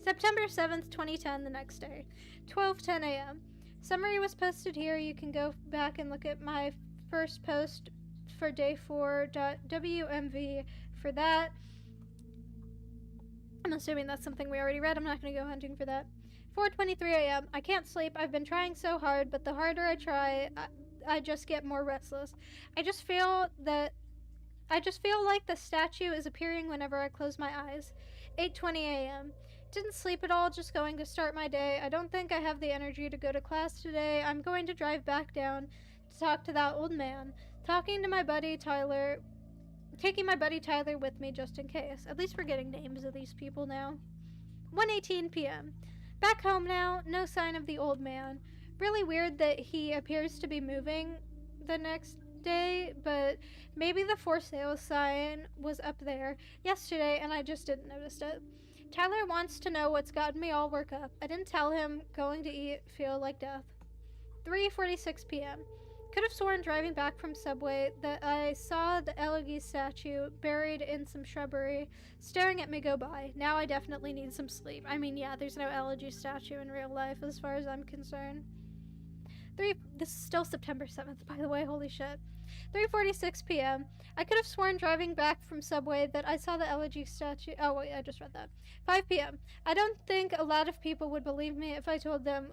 September 7th, 2010, the next day. 12:10 a.m. Summary was posted here. You can go back and look at my first post for day 4.wmv for that. I'm assuming that's something we already read. I'm not going to go hunting for that. 4:23 a.m. I can't sleep. I've been trying so hard, but the harder I try, I just get more restless. I just feel like the statue is appearing whenever I close my eyes. 8:20 a.m. Didn't sleep at all, just going to start my day. I don't think I have the energy to go to class today. I'm going to drive back down to talk to that old man. Taking my buddy Tyler with me just in case. At least we're getting names of these people now. 1:18 p.m. Back home now, no sign of the old man. Really weird that he appears to be moving the next day, but maybe the for sale sign was up there yesterday and I just didn't notice it. Tyler wants to know what's gotten me all work up. I didn't tell him. Going to eat feel like death. 3:46 p.m. Could have sworn driving back from Subway that I saw the Eloise statue buried in some shrubbery staring at me go by. Now I definitely need some sleep. I mean, yeah, there's no Eloise statue in real life as far as I'm concerned. This is still September 7th, by the way, holy shit. 3:46 p.m. I could have sworn driving back from Subway that I saw the Elegy statue. Oh, wait, I just read that. 5 p.m. I don't think a lot of people would believe me if I told them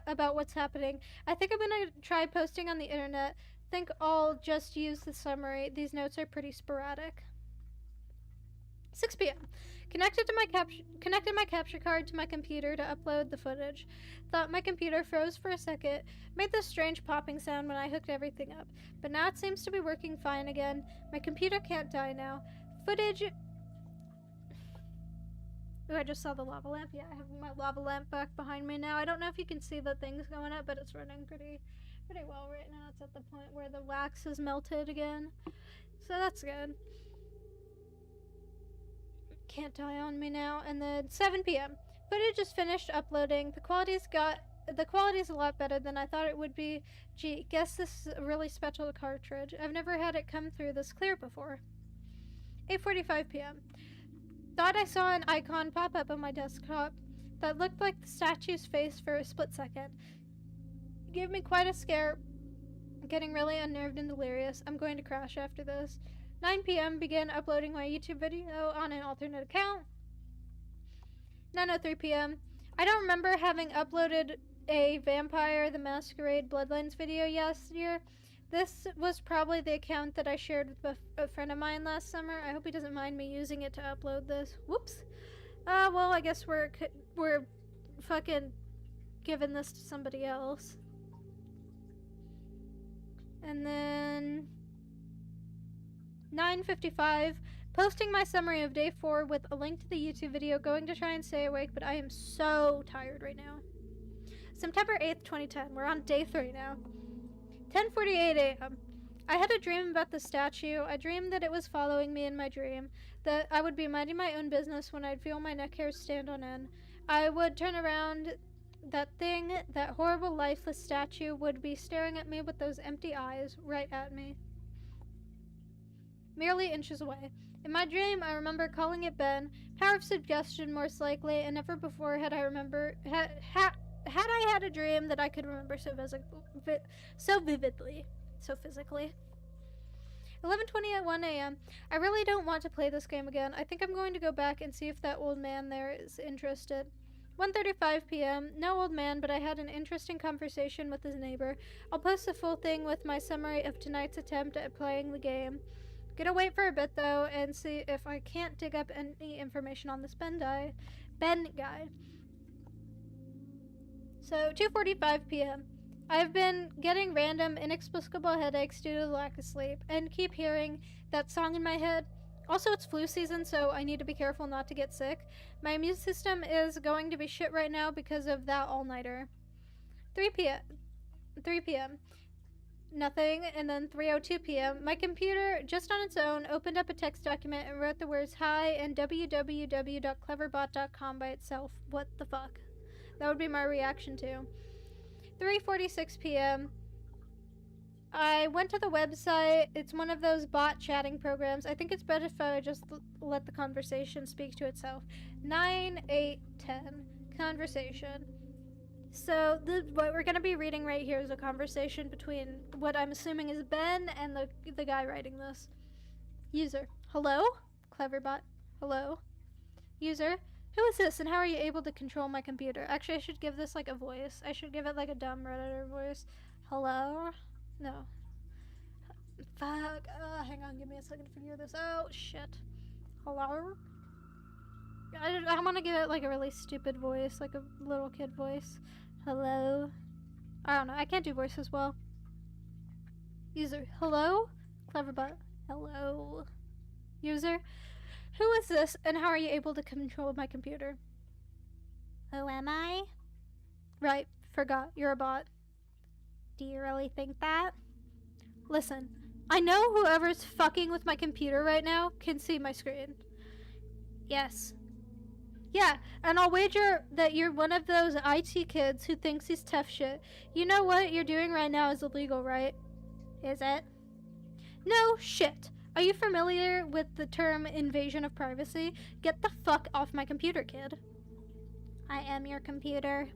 about what's happening. I think I'm gonna try posting on the internet. Think I'll just use the summary. These notes are pretty sporadic. 6 p.m. Connected my capture card to my computer to upload the footage. Thought my computer froze for a second. Made this strange popping sound when I hooked everything up. But now it seems to be working fine again. My computer can't die now. Footage... Ooh, I just saw the lava lamp. Yeah, I have my lava lamp back behind me now. I don't know if you can see the things going up, but it's running pretty well right now. It's at the point where the wax is melted again. So that's good. Can't die on me now. And then 7 p.m. Footage is finished uploading. The quality's a lot better than I thought it would be. Gee, guess this is a really special cartridge. I've never had it come through this clear before. 8:45 p.m. Thought I saw an icon pop up on my desktop that looked like the statue's face for a split second. It gave me quite a scare. Getting really unnerved and delirious. I'm going to crash after this. 9 p.m. Began uploading my YouTube video on an alternate account. 9:03 p.m. I don't remember having uploaded a Vampire the Masquerade Bloodlines video last year. This was probably the account that I shared with a friend of mine last summer. I hope he doesn't mind me using it to upload this. Whoops. Well, I guess we're fucking giving this to somebody else. And then 9:55, posting my summary of day 4 with a link to the YouTube video, going to try and stay awake, but I am so tired right now. September 8th, 2010, we're on day 3 now. 10:48 a.m. I had a dream about the statue. I dreamed that it was following me in my dream, that I would be minding my own business when I'd feel my neck hairs stand on end. I would turn around, that horrible lifeless statue would be staring at me with those empty eyes right at me. Merely inches away. In my dream, I remember calling it Ben. Power of suggestion, most likely, and never before had I had a dream that I could remember so vividly, so physically. 11:21 a.m. I really don't want to play this game again. I think I'm going to go back and see if that old man there is interested. 1:35 p.m. No old man, but I had an interesting conversation with his neighbor. I'll post the full thing with my summary of tonight's attempt at playing the game. Gonna wait for a bit though and see if I can't dig up any information on this Ben guy. So 2:45 p.m. I've been getting random inexplicable headaches due to the lack of sleep and keep hearing that song in my head. Also, it's flu season, so I need to be careful not to get sick. My immune system is going to be shit right now because of that all-nighter. 3 p.m. Nothing, and then 3:02 p.m. My computer, just on its own, opened up a text document and wrote the words hi and www.cleverbot.com by itself. What the fuck? That would be my reaction to. 3:46 p.m. I went to the website. It's one of those bot chatting programs. I think it's better if I just let the conversation speak to itself. 9, 8, 10. Conversation. So what we're going to be reading right here is a conversation between what I'm assuming is Ben and the guy writing this. User. Hello? Cleverbot. Hello? User. Who is this and how are you able to control my computer? Actually, I should give this like a voice. I should give it like a dumb Redditor voice. Hello? No. Fuck. Hang on, give me a second to figure this out. Shit. Hello? I want to give it like a really stupid voice, like a little kid voice. Hello? I don't know. I can't do voices well. User. Hello? Cleverbot. Hello? User. Who is this and how are you able to control my computer? Who am I? Right. Forgot. You're a bot. Do you really think that? Listen. I know whoever's fucking with my computer right now can see my screen. Yes. Yeah, and I'll wager that you're one of those IT kids who thinks he's tough shit. You know what you're doing right now is illegal, right? Is it? No shit. Are you familiar with the term invasion of privacy? Get the fuck off my computer, kid. I am your computer.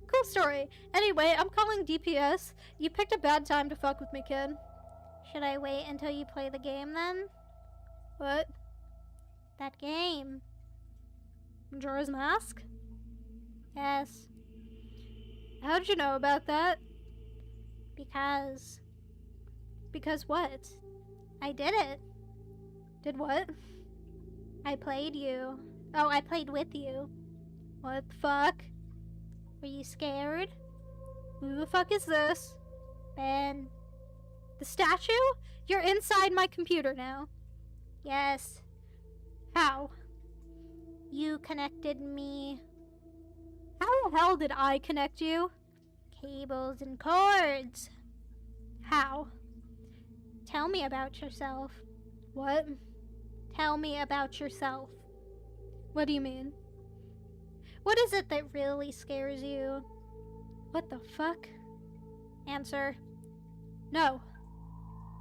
Cool story. Anyway, I'm calling DPS. You picked a bad time to fuck with me, kid. Should I wait until you play the game then? What? That game. Majora's Mask? Yes. How'd you know about that? Because Because what? I did it. Did what? I played you. Oh, I played with you. What the fuck? Were you scared? Who the fuck is this? Ben. The statue? You're inside my computer now. Yes. How? You connected me. How the hell did I connect you? Cables and cords. How? Tell me about yourself. What? Tell me about yourself. What do you mean? What is it that really scares you? What the fuck? Answer. No.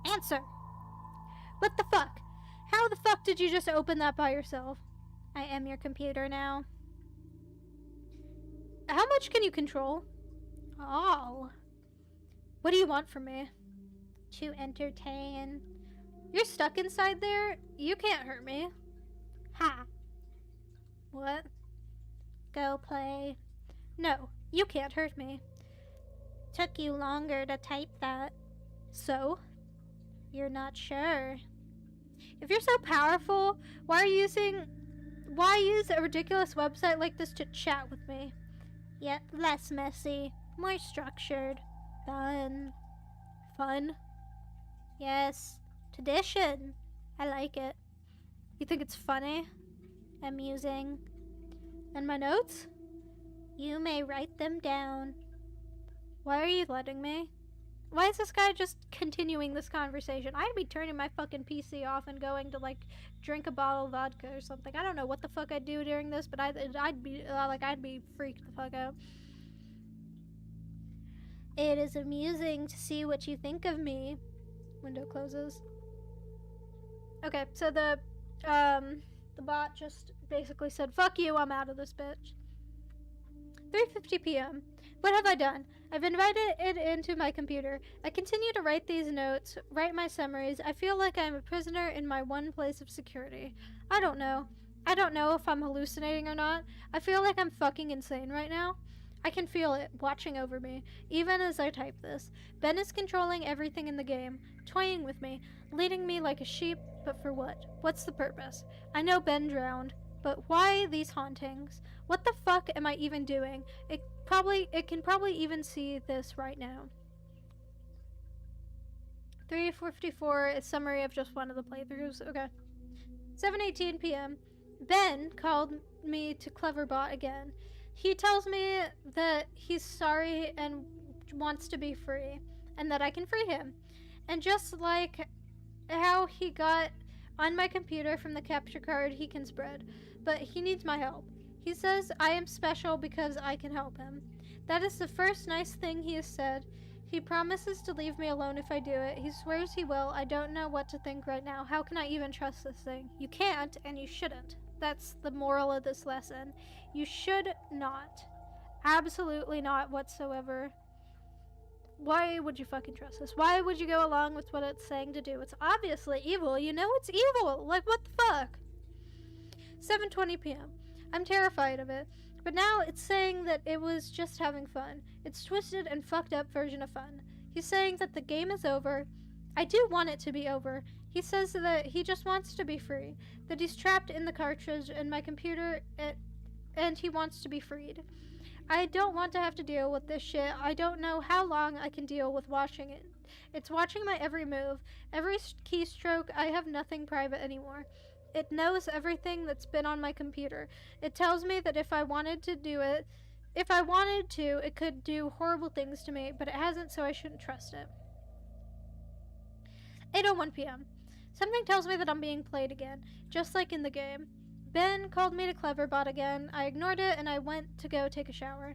Answer. What the fuck? How the fuck did you just open that by yourself? I am your computer now. How much can you control? All. What do you want from me? To entertain. You're stuck inside there? You can't hurt me. Ha. What? Go play. No, you can't hurt me. Took you longer to type that. So? You're not sure. If you're so powerful, why use a ridiculous website like this to chat with me? Yet less messy, more structured. Fun. Fun? Yes. Tradition. I like it. You think it's funny? Amusing. And my notes? You may write them down. Why are you letting me? Why is this guy just continuing this conversation? I'd be turning my fucking PC off and going to, like, drink a bottle of vodka or something. I don't know what the fuck I'd do during this, but I'd be freaked the fuck out. It is amusing to see what you think of me. Window closes. Okay, so the bot just basically said, fuck you, I'm out of this bitch. 3:50 p.m. What have I done? I've invited it into my computer. I continue to write these notes, write my summaries. I feel like I'm a prisoner in my one place of security. I don't know. I don't know if I'm hallucinating or not. I feel like I'm fucking insane right now. I can feel it watching over me, even as I type this. Ben is controlling everything in the game, toying with me, leading me like a sheep, but for what? What's the purpose? I know Ben drowned, but why these hauntings? What the fuck am I even doing? It can probably even see this right now. 3:54 is summary of just one of the playthroughs. Okay. 7:18 p.m. Ben called me to Cleverbot again. He tells me that he's sorry and wants to be free, and that I can free him. And just like how he got on my computer from the capture card, he can spread. But he needs my help. He says I am special because I can help him. That is the first nice thing he has said. He promises to leave me alone if I do it. He swears he will. I don't know what to think right now. How can I even trust this thing? You can't, and you shouldn't. That's the moral of this lesson. You should not. Absolutely not whatsoever. Why would you fucking trust this? Why would you go along with what it's saying to do? It's obviously evil. You know it's evil. Like, what the fuck? 7:20 p.m. I'm terrified of it, but now it's saying that it was just having fun. It's twisted and fucked up version of fun. He's saying that the game is over. I do want it to be over. He says that he just wants to be free, that he's trapped in the cartridge and my computer, and he wants to be freed. I don't want to have to deal with this shit. I don't know how long I can deal with watching it. It's watching my every move, every keystroke. I have nothing private anymore. It knows everything that's been on my computer. It tells me that if I wanted to do it, if I wanted to, it could do horrible things to me, but it hasn't, so I shouldn't trust it. 8:01 p.m. Something tells me that I'm being played again, just like in the game. Ben called me to Cleverbot again. I ignored it and I went to go take a shower.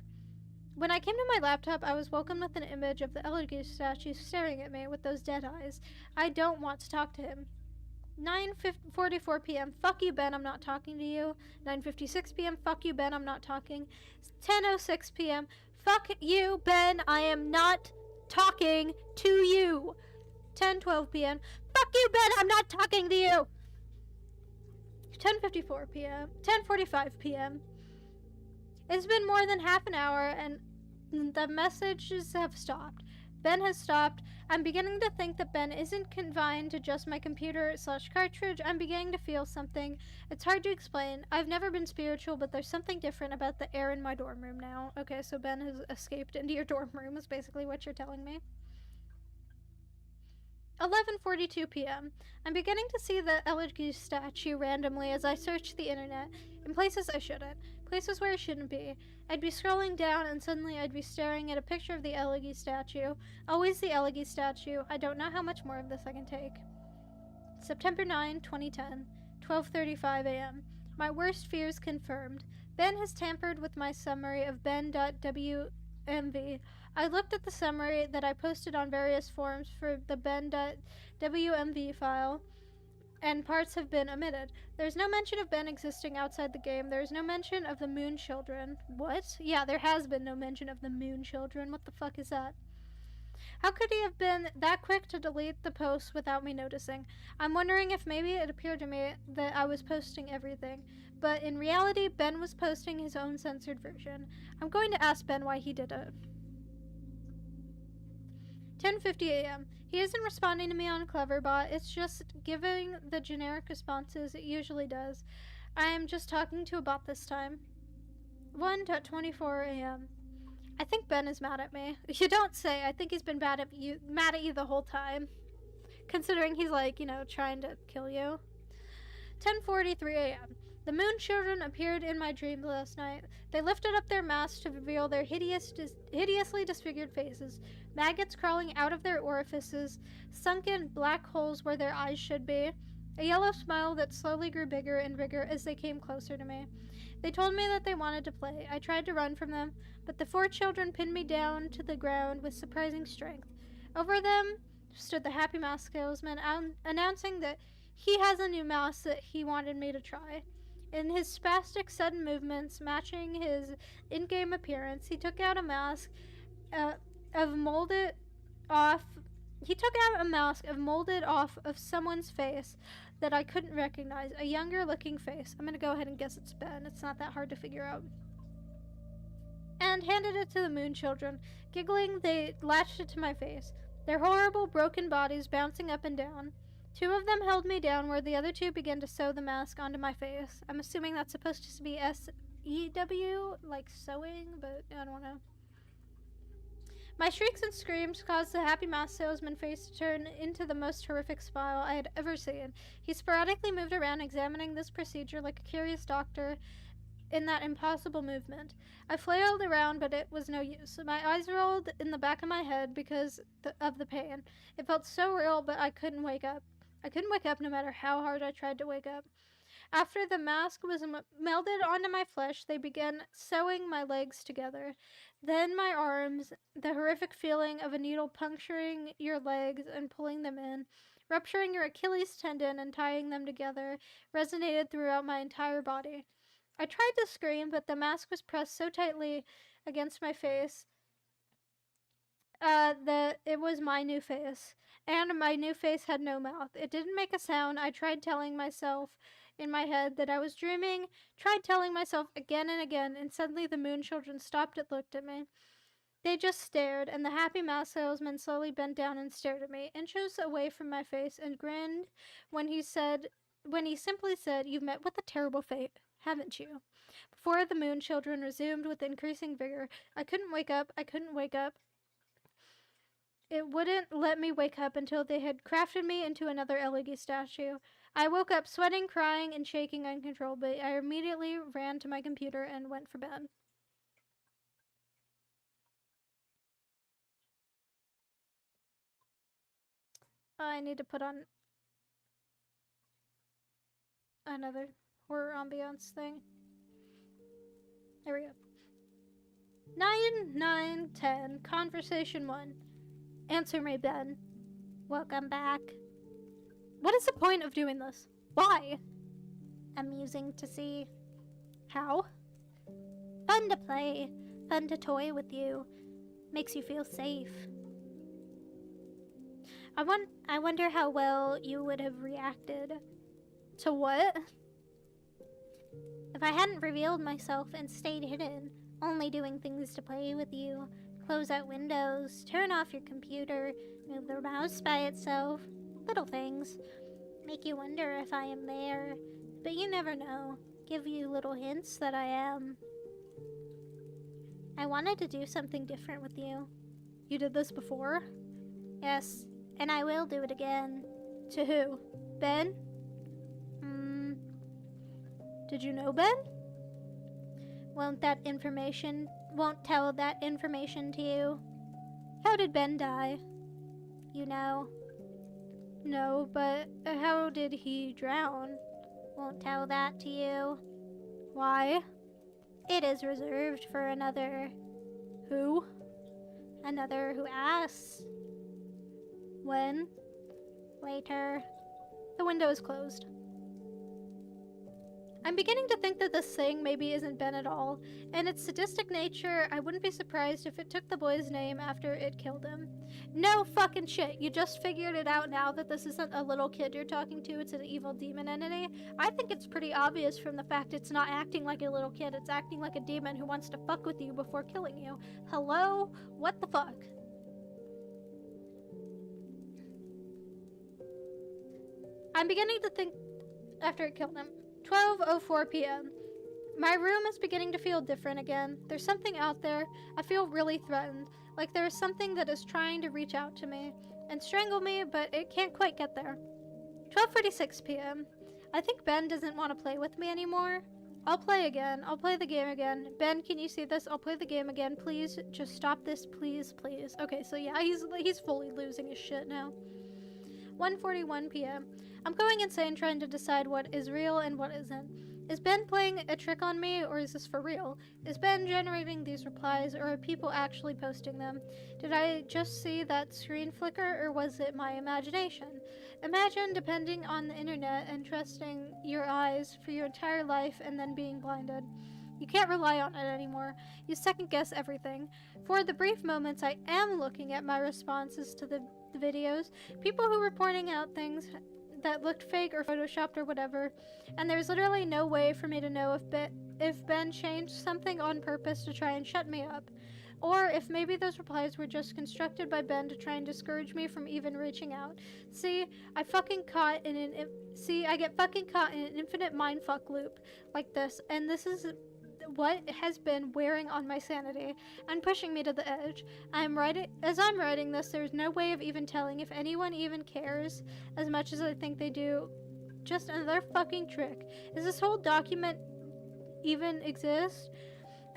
When I came to my laptop, I was welcomed with an image of the Elegoo statue staring at me with those dead eyes. I don't want to talk to him. 9:44 p.m. Fuck you, Ben, I'm not talking to you. 9:56 p.m. Fuck you, Ben, I'm not talking. 10:06 p.m. Fuck you, Ben, I am not talking to you. 10:12 p.m. Fuck you, Ben, I'm not talking to you. 10:54 p.m. 10:45 p.m. It's been more than half an hour and the messages have stopped. Ben has stopped. I'm beginning to think that Ben isn't confined to just my computer/cartridge. I'm beginning to feel something. It's hard to explain. I've never been spiritual, but there's something different about the air in my dorm room now. Okay, so Ben has escaped into your dorm room is basically what you're telling me. 11:42 p.m. I'm beginning to see the Elegoo statue randomly as I search the internet, in places I shouldn't, places where I shouldn't be. I'd be scrolling down and suddenly I'd be staring at a picture of the Elegoo statue. Always the Elegoo statue. I don't know how much more of this I can take. September 9, 2010, 12:35 a.m. My worst fears confirmed. Ben has tampered with my summary of ben.wmv. I looked at the summary that I posted on various forums for the ben.wmv file, and parts have been omitted. There's no mention of Ben existing outside the game. There's no mention of the Moon Children. What? Yeah, there has been no mention of the Moon Children. What the fuck is that? How could he have been that quick to delete the post without me noticing? I'm wondering if maybe it appeared to me that I was posting everything, but in reality, Ben was posting his own censored version. I'm going to ask Ben why he did it. 10:50 a.m. He isn't responding to me on Cleverbot. It's just giving the generic responses it usually does. I am just talking to a bot this time. 1:24 a.m. I think Ben is mad at me. You don't say. I think he's been mad at you the whole time. Considering he's like, trying to kill you. 10:43 a.m. The Moon Children appeared in my dream last night. They lifted up their masks to reveal their hideously disfigured faces, maggots crawling out of their orifices, sunken black holes where their eyes should be, a yellow smile that slowly grew bigger and bigger as they came closer to me. They told me that they wanted to play. I tried to run from them, but the 4 children pinned me down to the ground with surprising strength. Over them stood the Happy Mask salesman, announcing that he has a new mask that he wanted me to try. In his spastic sudden movements matching his in-game appearance, he took out a mask of molded off of someone's face that I couldn't recognize, a younger looking face. I'm gonna go ahead and guess it's Ben. It's not that hard to figure out. And handed it to the Moon Children. Giggling, they latched it to my face, their horrible broken bodies bouncing up and down. 2 of them held me down where the other 2 began to sew the mask onto my face. I'm assuming that's supposed to be S-E-W, like sewing, but I don't know. My shrieks and screams caused the Happy Mask salesman face to turn into the most horrific smile I had ever seen. He sporadically moved around, examining this procedure like a curious doctor in that impossible movement. I flailed around, but it was no use. My eyes rolled in the back of my head because of the pain. It felt so real, but I couldn't wake up. I couldn't wake up no matter how hard I tried to wake up. After the mask was melded onto my flesh, they began sewing my legs together. Then my arms, the horrific feeling of a needle puncturing your legs and pulling them in, rupturing your Achilles tendon and tying them together, resonated throughout my entire body. I tried to scream, but the mask was pressed so tightly against my face It was my new face. And my new face had no mouth. It didn't make a sound. I tried telling myself in my head that I was dreaming, tried telling myself again and again, and suddenly the moon children stopped and looked at me. They just stared, and the happy mask salesman slowly bent down and stared at me, inches away from my face, and grinned when he simply said, "You've met with a terrible fate, haven't you?" Before the moon children resumed with increasing vigor, I couldn't wake up, I couldn't wake up. It wouldn't let me wake up until they had crafted me into another Eligi statue. I woke up sweating, crying, and shaking uncontrollably. I immediately ran to my computer and went for bed. I need to put on another horror ambiance thing. There we go. 9, 9, 10. Conversation 1. Answer me, Ben. Welcome back. What is the point of doing this? Why? Amusing to see. How? Fun to play. Fun to toy with you. Makes you feel safe. I wonder how well you would have reacted. To what? If I hadn't revealed myself and stayed hidden, only doing things to play with you, close out windows, turn off your computer, move the mouse by itself, little things. Make you wonder if I am there, but you never know. Give you little hints that I am. I wanted to do something different with you. You did this before? Yes, and I will do it again. To who? Ben? Did you know Ben? Won't tell that information to you. How did Ben die? You know. No, but how did he drown? Won't tell that to you. Why? It is reserved for another. Who? Another who asks. When? Later. The window is closed. I'm beginning to think that this thing maybe isn't Ben at all. In its sadistic nature, I wouldn't be surprised if it took the boy's name after it killed him. No fucking shit. You just figured it out now that this isn't a little kid you're talking to, it's an evil demon entity? I think it's pretty obvious from the fact it's not acting like a little kid, it's acting like a demon who wants to fuck with you before killing you. Hello? What the fuck? I'm beginning to think after it killed him. 12:04 p.m. My room is beginning to feel different again. There's something out there. I feel really threatened. Like there is something that is trying to reach out to me and strangle me, but it can't quite get there. 12:46 p.m. I think Ben doesn't want to play with me anymore. I'll play again. I'll play the game again. Ben, can you see this? I'll play the game again. Please, just stop this. Please, please. Okay, so yeah, he's fully losing his shit now. 1:41 p.m. I'm going insane trying to decide what is real and what isn't. Is Ben playing a trick on me, or is this for real? Is Ben generating these replies, or are people actually posting them? Did I just see that screen flicker, or was it my imagination? Imagine depending on the internet and trusting your eyes for your entire life and then being blinded. You can't rely on it anymore. You second guess everything. For the brief moments I am looking at my responses to the videos, people who were pointing out things that looked fake or photoshopped or whatever, and there's literally no way for me to know if Ben changed something on purpose to try and shut me up, or if maybe those replies were just constructed by Ben to try and discourage me from even reaching out. See, I get fucking caught in an infinite mindfuck loop like this, and this is what has been wearing on my sanity and pushing me to the edge. As I'm writing this, there's no way of even telling if anyone even cares as much as I think they do. Just another fucking trick. Does this whole document even exist?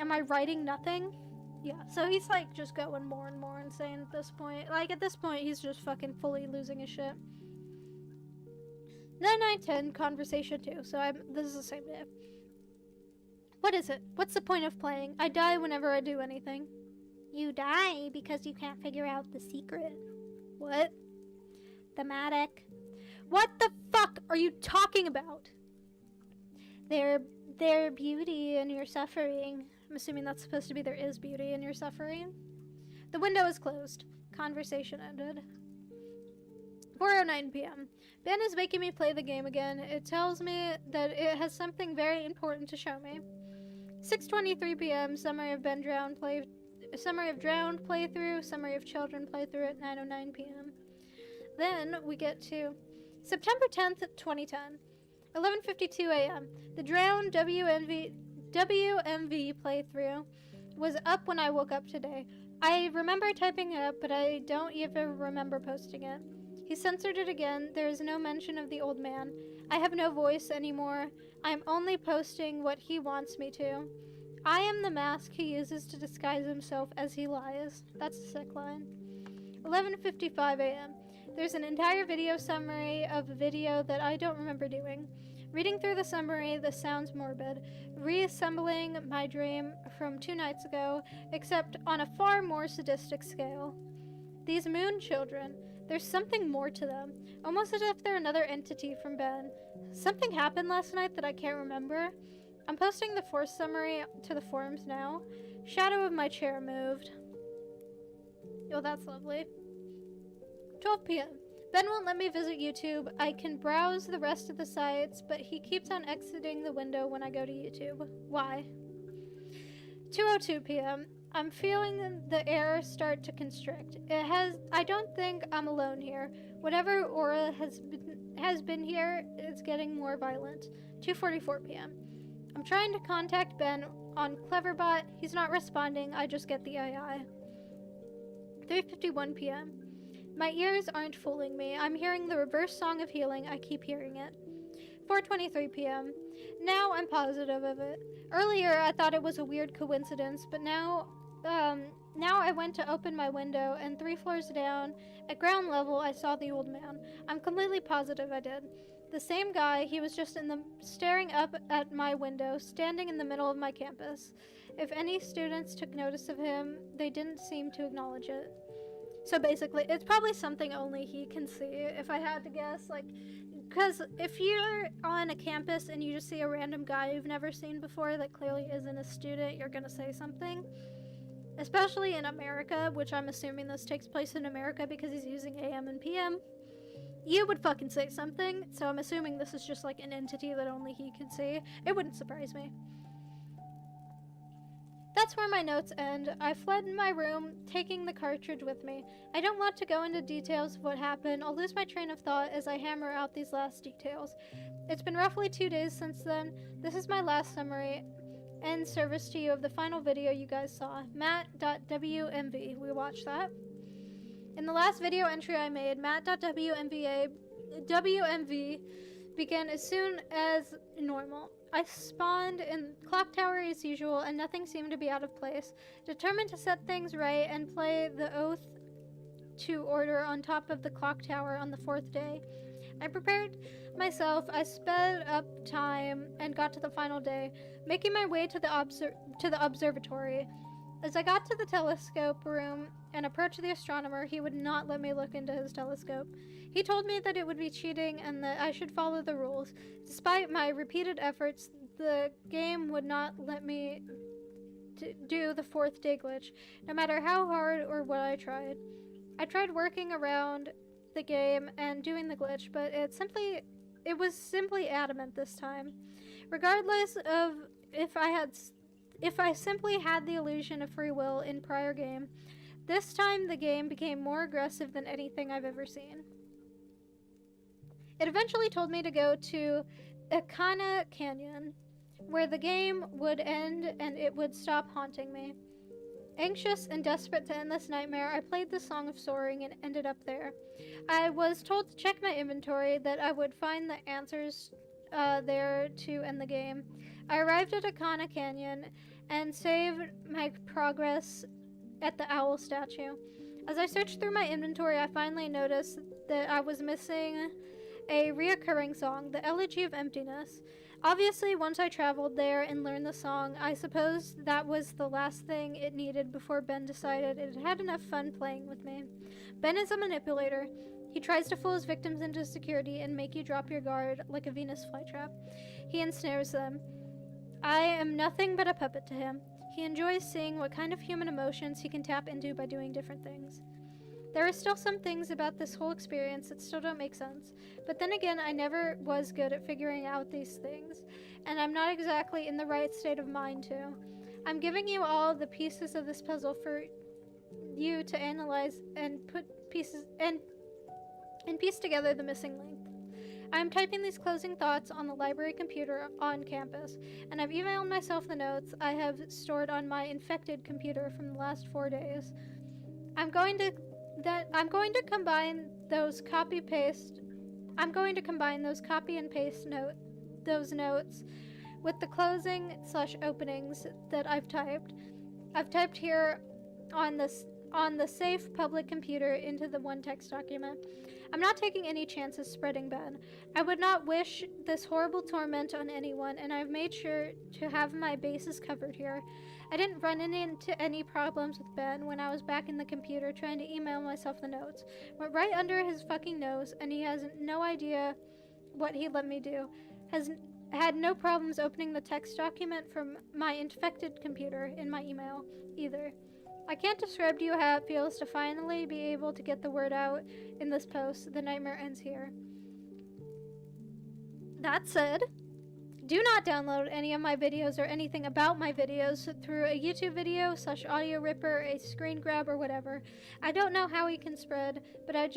Am I writing nothing? Yeah, so he's like just going more and more insane at this point. Like at this point, he's just fucking fully losing his shit. 9/9/10 conversation 2. So this is the same day. What is it? What's the point of playing? I die whenever I do anything. You die because you can't figure out the secret. What? Thematic. What the fuck are you talking about? Their beauty in your suffering. I'm assuming that's supposed to be there is beauty in your suffering. The window is closed. Conversation ended. 4:09 p.m. Ben is making me play the game again. It tells me that it has something very important to show me. 6:23 p.m. Summary of Drowned playthrough. Summary of Children playthrough at 9:09 p.m. Then we get to September 10th, 2010. 11:52 a.m. The Drowned WMV playthrough was up when I woke up today. I remember typing it up, but I don't even remember posting it. He censored it again. There is no mention of the old man. I have no voice anymore. I'm only posting what he wants me to. I am the mask he uses to disguise himself as he lies. That's a sick line. 11:55 a.m. There's an entire video summary of a video that I don't remember doing. Reading through the summary, this sounds morbid. Reassembling my dream from 2 nights ago, except on a far more sadistic scale. These moon children, there's something more to them, almost as if they're another entity from Ben. Something happened last night that I can't remember. I'm posting the force summary to the forums now. Shadow of my chair moved. Oh, that's lovely. 12 p.m. Ben won't let me visit YouTube. I can browse the rest of the sites, but he keeps on exiting the window when I go to YouTube. Why? 2:02 p.m. I'm feeling the air start to constrict. I don't think I'm alone here. Whatever aura has been here is getting more violent. 2:44 p.m. I'm trying to contact Ben on Cleverbot. He's not responding. I just get the II. 3:51 p.m. My ears aren't fooling me. I'm hearing the reverse song of healing. I keep hearing it. 4:23 p.m. Now I'm positive of it. Earlier I thought it was a weird coincidence, but now I went to open my window, and 3 floors down, at ground level, I saw the old man. I'm completely positive I did. The same guy, he was just staring up at my window, standing in the middle of my campus. If any students took notice of him, they didn't seem to acknowledge it. So basically, it's probably something only he can see, if I had to guess. Like, because if you're on a campus and you just see a random guy you've never seen before that clearly isn't a student, you're gonna say something. Especially in America, which I'm assuming this takes place in America because he's using AM and PM. You would fucking say something, so I'm assuming this is just like an entity that only he can see. It wouldn't surprise me. That's where my notes end. I fled in my room, taking the cartridge with me. I don't want to go into details of what happened. I'll lose my train of thought as I hammer out these last details. It's been roughly 2 days since then. This is my last summary and service to you of the final video you guys saw. Matt.wmv. We watched that. In the last video entry I made, Matt.wmv began as soon as normal. I spawned in Clock Tower as usual, and nothing seemed to be out of place. Determined to set things right and play the Oath to Order on top of the Clock Tower on the 4th day. I prepared myself. I sped up time and got to the final day, making my way to the observatory. As I got to the telescope room and approached the astronomer, he would not let me look into his telescope. He told me that it would be cheating and that I should follow the rules. Despite my repeated efforts, the game would not let me do the 4th day glitch, no matter how hard or what I tried. I tried working around the game and doing the glitch, but it was simply adamant this time. Regardless of if I simply had the illusion of free will in prior game, this time the game became more aggressive than anything I've ever seen. It eventually told me to go to Akana Canyon, where the game would end and it would stop haunting me. Anxious and desperate to end this nightmare, I played the Song of Soaring and ended up there. I was told to check my inventory, that I would find the answers there to end the game. I arrived at Akana Canyon and saved my progress at the owl statue. As I searched through my inventory, I finally noticed that I was missing a reoccurring song, the Elegy of Emptiness. Obviously, once I traveled there and learned the song, I suppose that was the last thing it needed before Ben decided it had enough fun playing with me. Ben is a manipulator. He tries to fool his victims into security and make you drop your guard like a Venus flytrap. He ensnares them. I am nothing but a puppet to him. He enjoys seeing what kind of human emotions he can tap into by doing different things. There are still some things about this whole experience that still don't make sense, but then again, I never was good at figuring out these things, and I'm not exactly in the right state of mind to. I'm giving you all the pieces of this puzzle for you to analyze and put pieces and piece together the missing link. I'm typing these closing thoughts on the library computer on campus, and I've emailed myself the notes I have stored on my infected computer from the last 4 days. I'm going to combine those copy and paste those notes with the closing/openings that I've typed. I've typed here on the safe public computer into the one text document. I'm not taking any chances spreading Ben. I would not wish this horrible torment on anyone, and I've made sure to have my bases covered here. I didn't run into any problems with Ben when I was back in the computer trying to email myself the notes. Went right under his fucking nose, and he has no idea what he let me do. Has had no problems opening the text document from my infected computer in my email either. I can't describe to you how it feels to finally be able to get the word out in this post. The nightmare ends here. That said, do not download any of my videos or anything about my videos through a YouTube video / audio ripper, a screen grab, or whatever. I don't know how he can spread, but I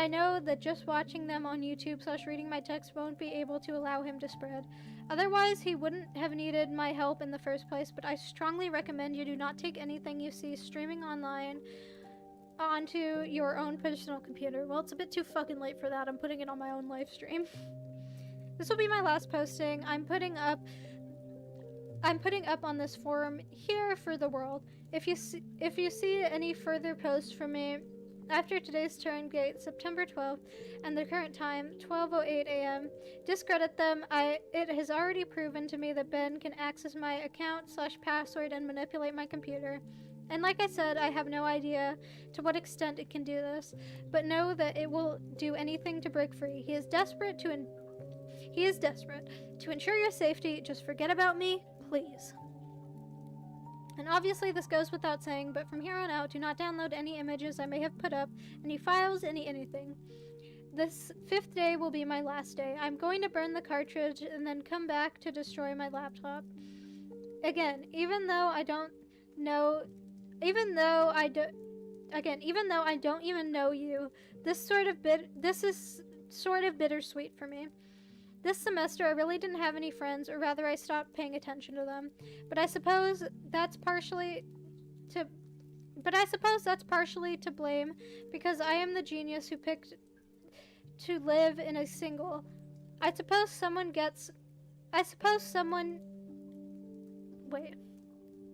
know that just watching them on YouTube / reading my text won't be able to allow him to spread. Otherwise, he wouldn't have needed my help in the first place, but I strongly recommend you do not take anything you see streaming online onto your own personal computer. Well, it's a bit too fucking late for that. I'm putting it on my own live stream. This will be my last posting. I'm putting up on this forum here for the world. If you see any further posts from me after today's turn gate, September 12th, and the current time, 12:08 a.m., discredit them. It has already proven to me that Ben can access my account / password and manipulate my computer. And like I said, I have no idea to what extent it can do this, but know that it will do anything to break free. He is desperate to ensure your safety. Just forget about me, please. And obviously this goes without saying, but from here on out, do not download any images I may have put up, any files, anything. This 5th day will be my last day. I'm going to burn the cartridge and then come back to destroy my laptop. Again, even though I don't even know you, this is sort of bittersweet for me. This semester, I really didn't have any friends, or rather, I stopped paying attention to them. But I suppose that's partially to blame, because I am the genius who picked to live in a single. Wait.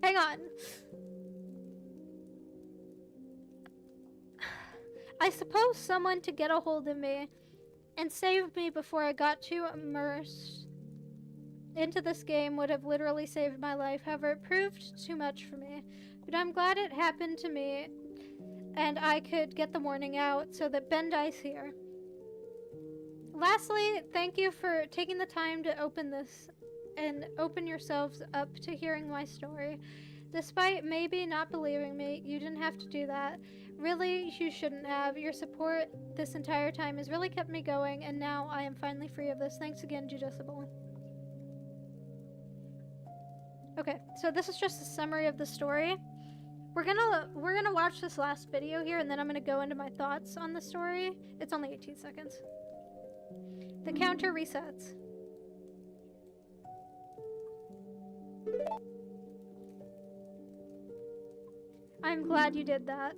Hang on. I suppose someone to get a hold of me and save me before I got too immersed into this game would have literally saved my life. However, it proved too much for me. But I'm glad it happened to me and I could get the warning out so that Ben dies here. Lastly, thank you for taking the time to open this and open yourselves up to hearing my story. Despite maybe not believing me, you didn't have to do that. Really, you shouldn't have. Your support this entire time has really kept me going, and now I am finally free of this. Thanks again, Judiciable. Okay, so this is just a summary of the story. We're gonna watch this last video here, and then I'm gonna go into my thoughts on the story. It's only 18 seconds. The counter resets. I'm glad you did that.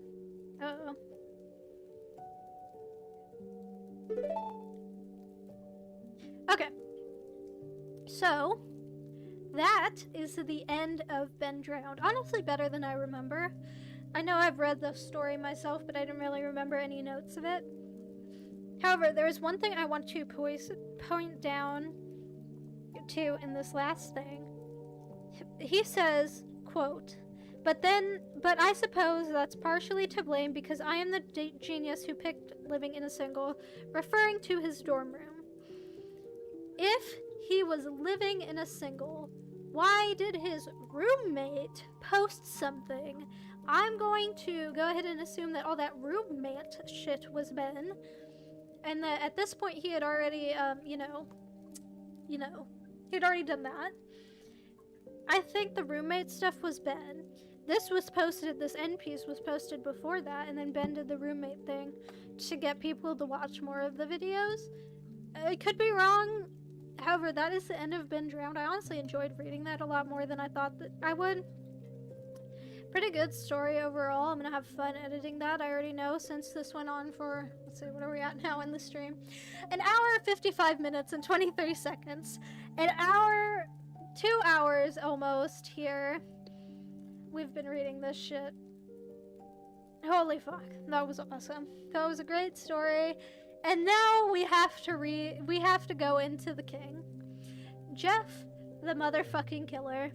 Uh-oh. Okay. So, that is the end of Ben Drowned. Honestly, better than I remember. I know I've read the story myself, but I didn't really remember any notes of it. However, there is one thing I want to point down to in this last thing. He says, quote, But I suppose that's partially to blame because I am the genius who picked living in a single, referring to his dorm room. If he was living in a single, Why did his roommate post something? I'm going to go ahead and assume that all that roommate shit was Ben. And that at this point he had already, he had already done that. I think the roommate stuff was Ben. This end piece was posted before that, and then Ben did the roommate thing to get people to watch more of the videos. I could be wrong. However, that is the end of Ben Drowned. I honestly enjoyed reading that a lot more than I thought that I would. Pretty good story overall. I'm gonna have fun editing that. I already know, since this went on for, let's see, what are we at now in the stream? An hour, 55 minutes, and 23 seconds. An hour, 2 hours almost here. We've been reading this shit. Holy fuck. That was awesome. That was a great story. And now we have to go into the king. Jeff, the motherfucking killer.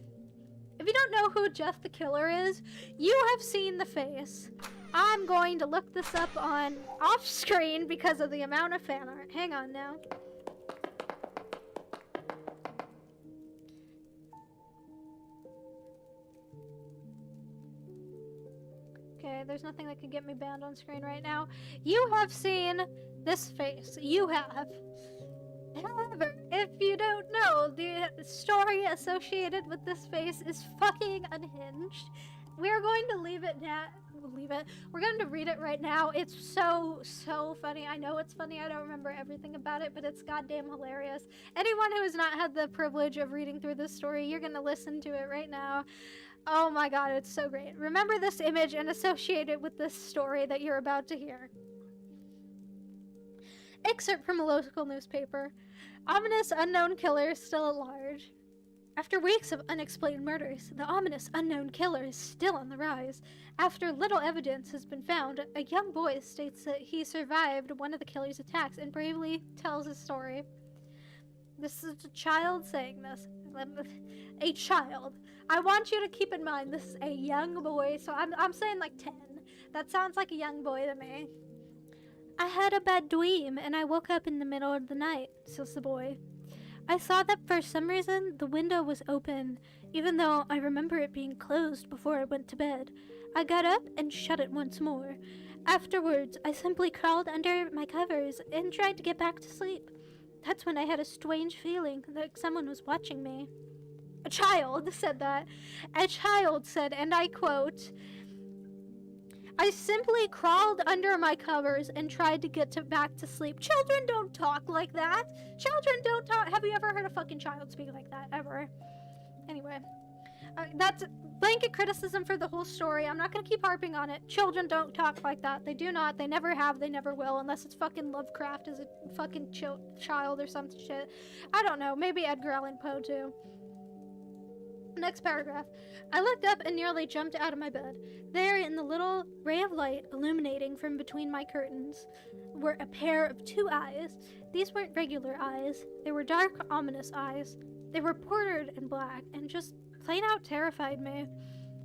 If you don't know who Jeff the Killer is, you have seen the face. I'm going to look this up on off screen because of the amount of fan art. Hang on now. Okay, there's nothing that can get me banned on screen right now. You have seen this face. You have. However, if you don't know, the story associated with this face is fucking unhinged. We're going to leave it now. We're going to read it right now. It's so funny. I know it's funny. I don't remember everything about it, but it's goddamn hilarious. Anyone who has not had the privilege of reading through this story, you're going to listen to it right now. Oh my god, it's so great. Remember this image and associate it with this story that you're about to hear. Excerpt from a local newspaper. Ominous unknown killer still at large. After weeks of unexplained murders, the ominous unknown killer is still on the rise. After little evidence has been found, a young boy states that he survived one of the killer's attacks and bravely tells his story. This is a child saying this. A child. I want you to keep in mind this is a young boy, so I'm saying like 10. That sounds like a young boy to me. I had a bad dream, and I woke up in the middle of the night, says the boy. I saw that for some reason the window was open, even though I remember it being closed before I went to bed. I got up and shut it once more. Afterwards, I simply crawled under my covers and tried to get back to sleep. That's when I had a strange feeling that someone was watching me. A child said that. A child said, and I quote, I simply crawled under my covers and tried to get back to sleep. Children don't talk like that. Children don't talk. Have you ever heard a fucking child speak like that? Ever? Anyway. That's blanket criticism for the whole story. I'm not going to keep harping on it. Children don't talk like that. They do not. They never have. They never will. Unless it's fucking Lovecraft as a fucking child or some shit. I don't know. Maybe Edgar Allan Poe too. Next paragraph. I looked up and nearly jumped out of my bed. There, in the little ray of light illuminating from between my curtains, were a pair of 2 eyes. These weren't regular eyes. They were dark, ominous eyes. They were bordered in black and just plain out terrified me.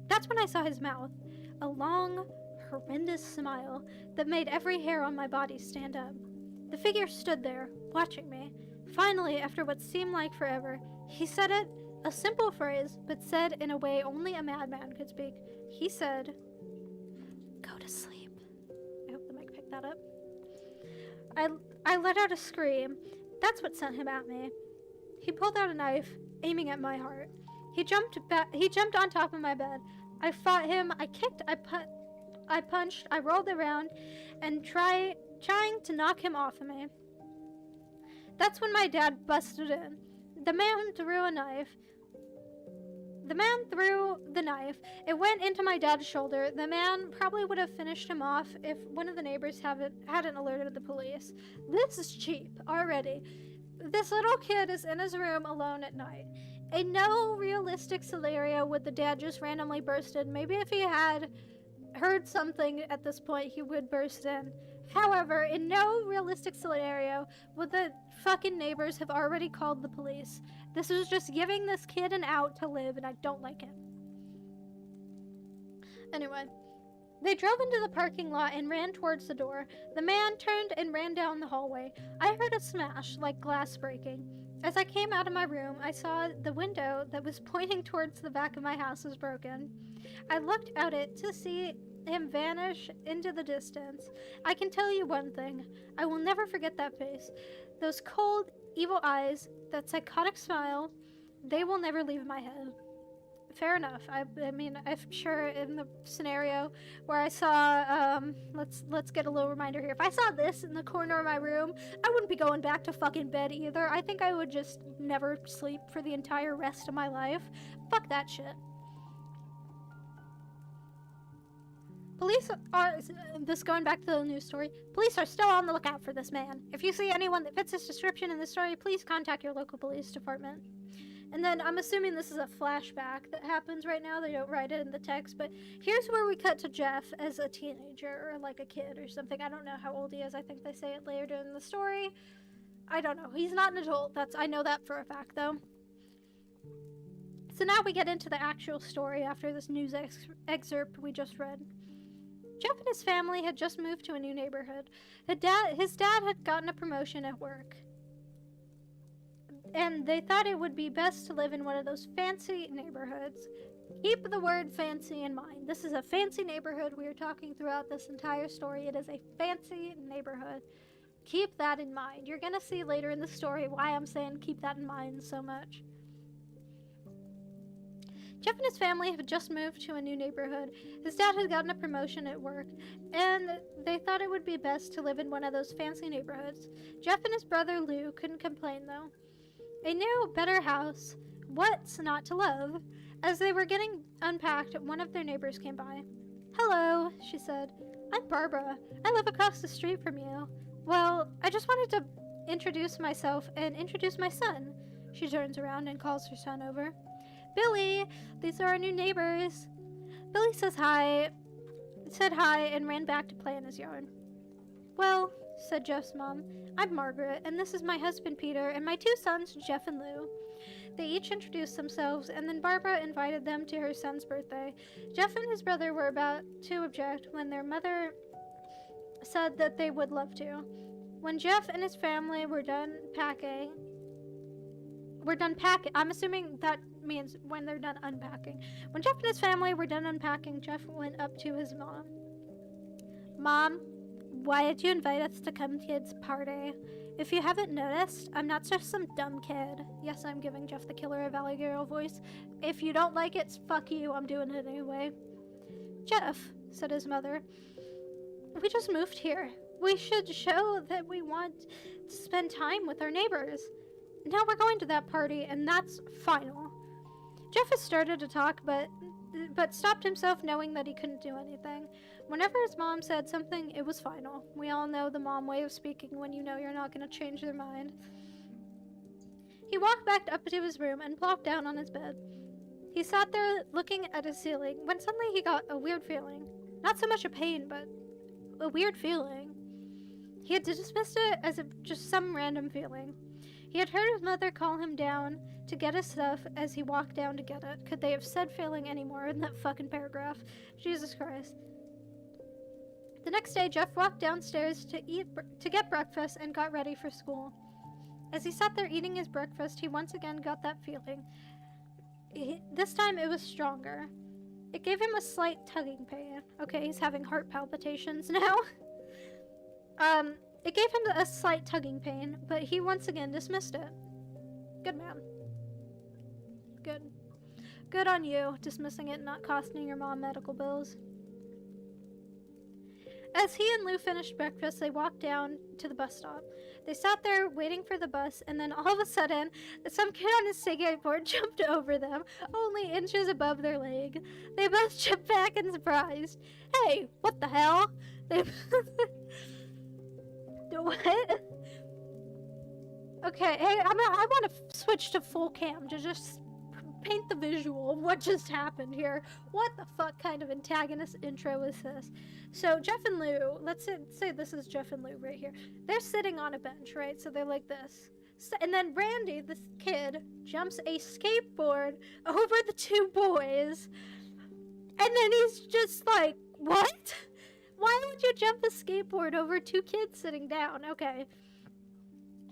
That's when I saw his mouth. A long, horrendous smile that made every hair on my body stand up. The figure stood there, watching me. Finally, after what seemed like forever, he said it. A simple phrase, but said in a way only a madman could speak. He said, "Go to sleep." I hope the mic picked that up. I let out a scream. That's what sent him at me. He pulled out a knife, aiming at my heart. He jumped on top of my bed. I fought him. I kicked. I punched. I rolled around, and trying to knock him off of me. That's when my dad busted in. The man threw the knife. It went into my dad's shoulder. The man probably would have finished him off if one of the neighbors hadn't alerted the police. This is cheap already. This little kid is in his room alone at night. In no realistic scenario would the dad just randomly burst in. Maybe if he had heard something at this point, he would burst in. However, in no realistic scenario would the fucking neighbors have already called the police. This was just giving this kid an out to live, and I don't like it. Anyway, they drove into the parking lot and ran towards the door. The man turned and ran down the hallway. I heard a smash, like glass breaking. As I came out of my room, I saw the window that was pointing towards the back of my house was broken. I looked out it to see him vanish into the distance. I can tell you one thing. I will never forget that face. Those cold, evil eyes, that psychotic smile, they will never leave my head. Fair enough. I mean, I'm sure in the scenario where I saw, let's get a little reminder here. If I saw this in the corner of my room, I wouldn't be going back to fucking bed either. I think I would just never sleep for the entire rest of my life. Fuck that shit. Police are, this going back to the news story, police are still on the lookout for this man. If you see anyone that fits this description in this story, please contact your local police department. And then I'm assuming this is a flashback that happens right now. They don't write it in the text, but here's where we cut to Jeff as a teenager or like a kid or something. I don't know how old he is. I think they say it later in the story. I don't know. He's not an adult. I know that for a fact, though. So now we get into the actual story after this news excerpt we just read. Jeff and his family had just moved to a new neighborhood. His dad had gotten a promotion at work, and they thought it would be best to live in one of those fancy neighborhoods. Keep the word fancy in mind. This is a fancy neighborhood we are talking throughout this entire story. It is a fancy neighborhood. Keep that in mind. You're gonna see later in the story why I'm saying keep that in mind so much. Jeff and his family had just moved to a new neighborhood. His dad had gotten a promotion at work, and they thought it would be best to live in one of those fancy neighborhoods. Jeff and his brother Lou couldn't complain, though. A new, better house. What's not to love? As they were getting unpacked, one of their neighbors came by. "Hello," she said. "I'm Barbara. I live across the street from you. Well, I just wanted to introduce myself and introduce my son." She turns around and calls her son over. "Billy, these are our new neighbors." Billy said hi, and ran back to play in his yard. "Well," said Jeff's mom, "I'm Margaret, and this is my husband Peter, and my two sons, Jeff and Lou." They each introduced themselves, and then Barbara invited them to her son's birthday. Jeff and his brother were about to object when their mother said that they would love to. When Jeff and his family were done packing, I'm assuming that means when they're done unpacking. When Jeff and his family were done unpacking, Jeff went up to his mom. "Mom, why did you invite us to come to kids' party? If you haven't noticed, I'm not just some dumb kid." Yes, I'm giving Jeff the Killer of Valley Girl voice. "If you don't like it, fuck you, I'm doing it anyway." "Jeff," said his mother, "we just moved here. We should show that we want to spend time with our neighbors. Now we're going to that party, and that's final." Jeff has started to talk, but stopped himself knowing that he couldn't do anything. Whenever his mom said something, it was final. We all know the mom way of speaking when you know you're not going to change their mind. He walked back up to his room and plopped down on his bed. He sat there looking at his ceiling when suddenly he got a weird feeling. Not so much a pain, but a weird feeling. He had dismissed it as just some random feeling. He had heard his mother call him down to get his stuff as he walked down to get it. Could they have said feeling any more in that fucking paragraph? Jesus Christ. The next day, Jeff walked downstairs to get breakfast and got ready for school. As he sat there eating his breakfast, he once again got that feeling. This time it was stronger. It gave him a slight tugging pain. Okay, he's having heart palpitations now. It gave him a slight tugging pain, but he once again dismissed it. Good man. Good. Good on you, dismissing it and not costing your mom medical bills. As he and Lou finished breakfast, they walked down to the bus stop. They sat there waiting for the bus, and then all of a sudden, some kid on his skateboard jumped over them, only inches above their leg. They both jumped back in surprise. "Hey, what the hell?" What? Okay, hey, I want to switch to full cam to just paint the visual of what just happened here. What the fuck kind of antagonist intro is this? So Jeff and Lou, let's say this is Jeff and Lou right here. They're sitting on a bench, right? So they're like this. And then Randy, this kid, jumps a skateboard over the two boys. And then he's just like, what? Why would you jump a skateboard over two kids sitting down? Okay.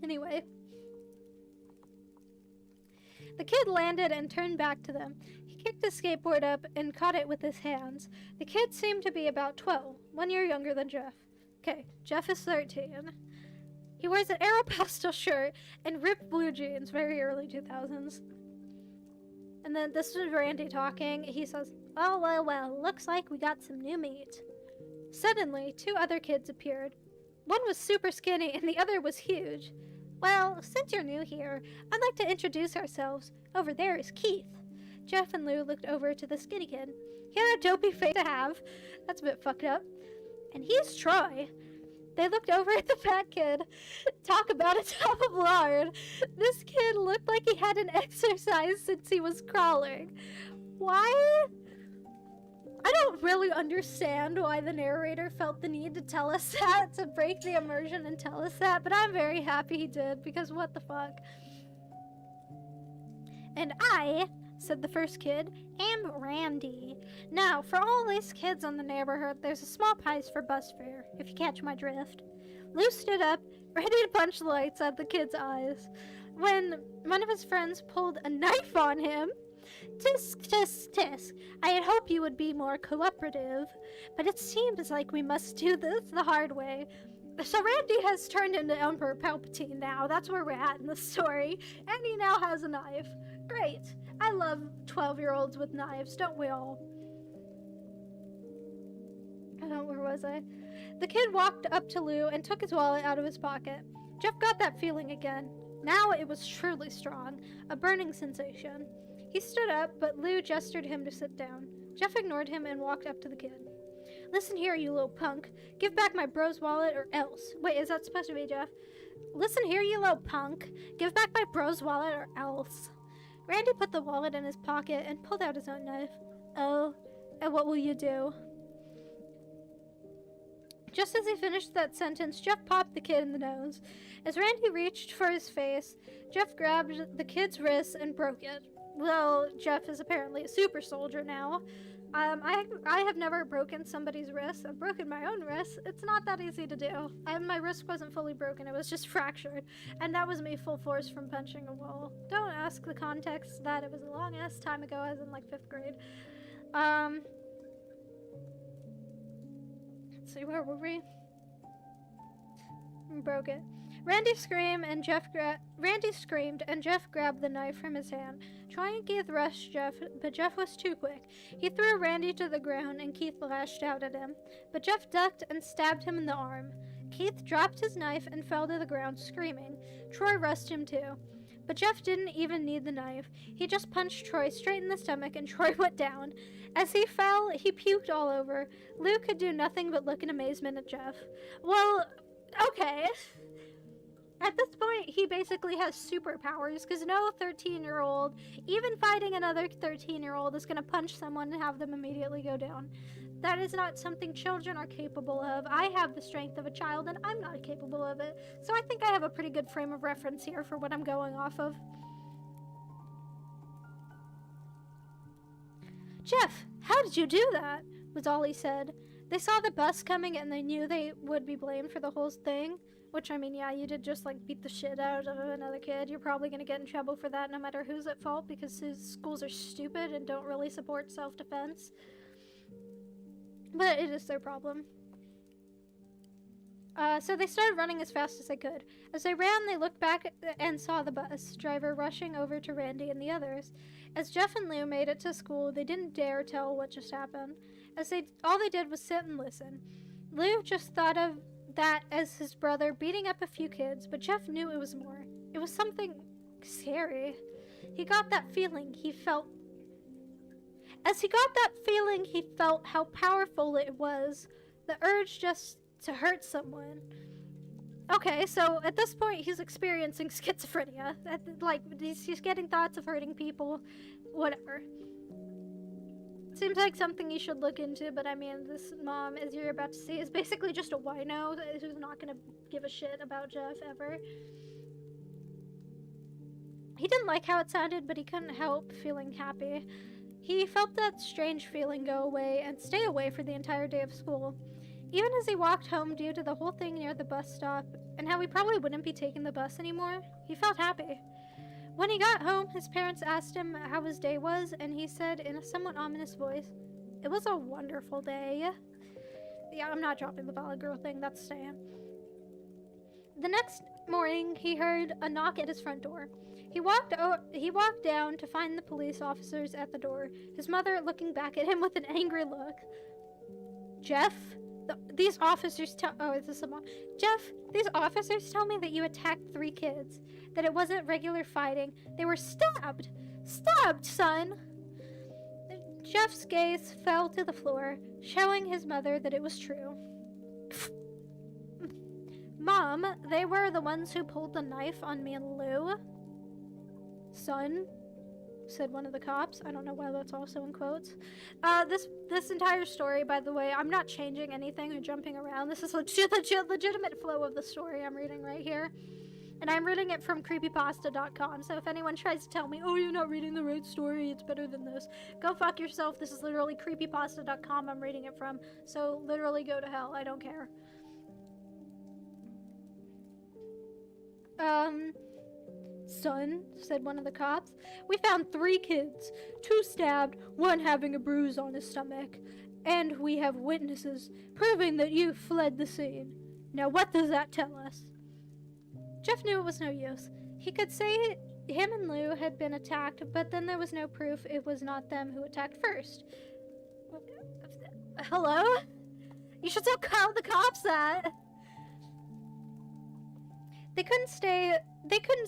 Anyway. The kid landed and turned back to them. He kicked his skateboard up and caught it with his hands. The kid seemed to be about 12, 1 year younger than Jeff. Okay, Jeff is 13. He wears an Aeropostale shirt and ripped blue jeans, very early 2000s. And then this is Randy talking. He says, "Oh, well, looks like we got some new meat." Suddenly, 2 other kids appeared. One was super skinny and the other was huge. "Well, since you're new here, I'd like to introduce ourselves. Over there is Keith." Jeff and Lou looked over to the skinny kid. He had a dopey face to have. That's a bit fucked up. "And he's Troy." They looked over at the fat kid. Talk about a tub of lard. This kid looked like he hadn't exercised since he was crawling. Why? I don't really understand why the narrator felt the need to tell us that, to break the immersion and tell us that, but I'm very happy he did, because what the fuck. "And I," said the first kid, "am Randy. Now, for all these kids in the neighborhood, there's a small price for bus fare, if you catch my drift." Lou stood up, ready to punch the lights out of the kid's eyes, when one of his friends pulled a knife on him. "Tisk, tisk, tisk. I had hoped you would be more cooperative, but it seems like we must do this the hard way." So Randy has turned into Emperor Palpatine now. That's where we're at in the story. And he now has a knife. Great. I love 12-year-olds with knives, don't we all? Where was I? The kid walked up to Lou and took his wallet out of his pocket. Jeff got that feeling again. Now it was truly strong, a burning sensation. He stood up, but Lou gestured him to sit down. Jeff ignored him and walked up to the kid. "Listen here, you little punk. Give back my bro's wallet or else." Wait, is that supposed to be Jeff? "Listen here, you little punk. Give back my bro's wallet or else." Randy put the wallet in his pocket and pulled out his own knife. "Oh, and what will you do?" Just as he finished that sentence, Jeff popped the kid in the nose. As Randy reached for his face, Jeff grabbed the kid's wrist and broke it. Well, Jeff is apparently a super soldier now. I have never broken somebody's wrist. I've broken my own wrist. It's not that easy to do. My wrist wasn't fully broken. It was just fractured. And that was me full force from punching a wall. Don't ask the context that it was a long ass time ago. I was in like 5th grade. Let's see, where were we? Broke it. Randy screamed and Jeff grabbed the knife from his hand. Troy and Keith rushed Jeff, but Jeff was too quick. He threw Randy to the ground and Keith lashed out at him, but Jeff ducked and stabbed him in the arm. Keith dropped his knife and fell to the ground screaming. Troy rushed him too, but Jeff didn't even need the knife. He just punched Troy straight in the stomach and Troy went down. As he fell, he puked all over. Lou could do nothing but look in amazement at Jeff. Well, okay. At this point, he basically has superpowers, because no 13-year-old, even fighting another 13-year-old, is going to punch someone and have them immediately go down. That is not something children are capable of. I have the strength of a child, and I'm not capable of it. So I think I have a pretty good frame of reference here for what I'm going off of. "Jeff, how did you do that?" was all he said. They saw the bus coming, and they knew they would be blamed for the whole thing. Which, I mean, yeah, you did just, like, beat the shit out of another kid. You're probably gonna get in trouble for that no matter who's at fault, because his schools are stupid and don't really support self-defense. But it is their problem. So they started running as fast as they could. As they ran, they looked back and saw the bus driver rushing over to Randy and the others. As Jeff and Lou made it to school, they didn't dare tell what just happened. All they did was sit and listen. Lou just thought of that as his brother beating up a few kids, but Jeff knew it was more. It was something scary. He got that feeling. As he got that feeling, he felt how powerful it was. The urge just to hurt someone. Okay, so at this point, he's experiencing schizophrenia. He's getting thoughts of hurting people. Whatever. Seems like something you should look into, but I mean, this mom, as you're about to see, is basically just a wino who's not gonna give a shit about Jeff ever. He didn't like how it sounded, but he couldn't help feeling happy. He felt that strange feeling go away and stay away for the entire day of school. Even as he walked home due to the whole thing near the bus stop, and how he probably wouldn't be taking the bus anymore, he felt happy. When he got home, his parents asked him how his day was, and he said in a somewhat ominous voice, "It was a wonderful day." Yeah, I'm not dropping the Valley Girl thing, that's staying. The next morning, he heard a knock at his front door. He walked down to find the police officers at the door, his mother looking back at him with an angry look. Jeff, these officers tell me that you attacked 3 kids, that it wasn't regular fighting. They were stabbed, son. Jeff's gaze fell to the floor, showing his mother that it was true. Mom, they were the ones who pulled the knife on me and Lou. Son, said one of the cops. I don't know why that's also in quotes. This entire story, by the way, I'm not changing anything or jumping around. This is legitimate flow of the story I'm reading right here. And I'm reading it from creepypasta.com, so if anyone tries to tell me, oh, you're not reading the right story, it's better than this, go fuck yourself. This is literally creepypasta.com I'm reading it from, so literally go to hell. I don't care. Son, said one of the cops, we found 3 kids, 2 stabbed, 1 having a bruise on his stomach, and we have witnesses proving that you fled the scene. Now what does that tell us? Jeff knew it was no use. He could say him and Lou had been attacked, but then there was no proof it was not them who attacked first. Hello? You should still call the cops that. They couldn't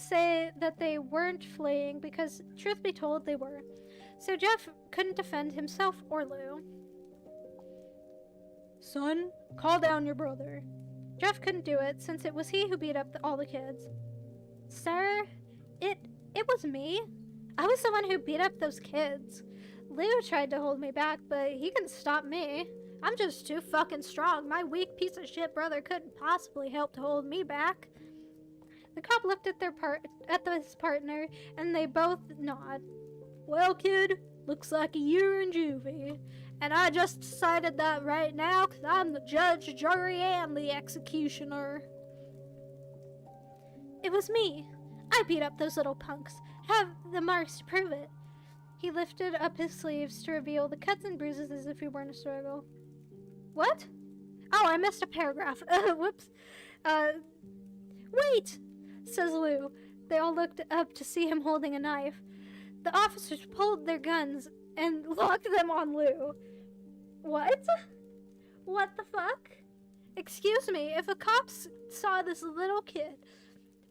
say that they weren't fleeing because, truth be told, they were. So Jeff couldn't defend himself or Lou. Son, call down your brother. Jeff couldn't do it since it was he who beat up all the kids. Sir, it was me. I was the one who beat up those kids. Lou tried to hold me back, but he couldn't stop me. I'm just too fucking strong. My weak piece of shit brother couldn't possibly help to hold me back. The cop looked at his partner, and they both nod. Well, kid, looks like you're in juvie. And I just decided that right now, because I'm the judge, jury, and the executioner. It was me. I beat up those little punks. Have the marks to prove it. He lifted up his sleeves to reveal the cuts and bruises as if he were in a struggle. What? Oh, I missed a paragraph. Whoops. Wait, says Lou. They all looked up to see him holding a knife. The officers pulled their guns and locked them on Lou. What? What the fuck? Excuse me, if a cop saw this little kid,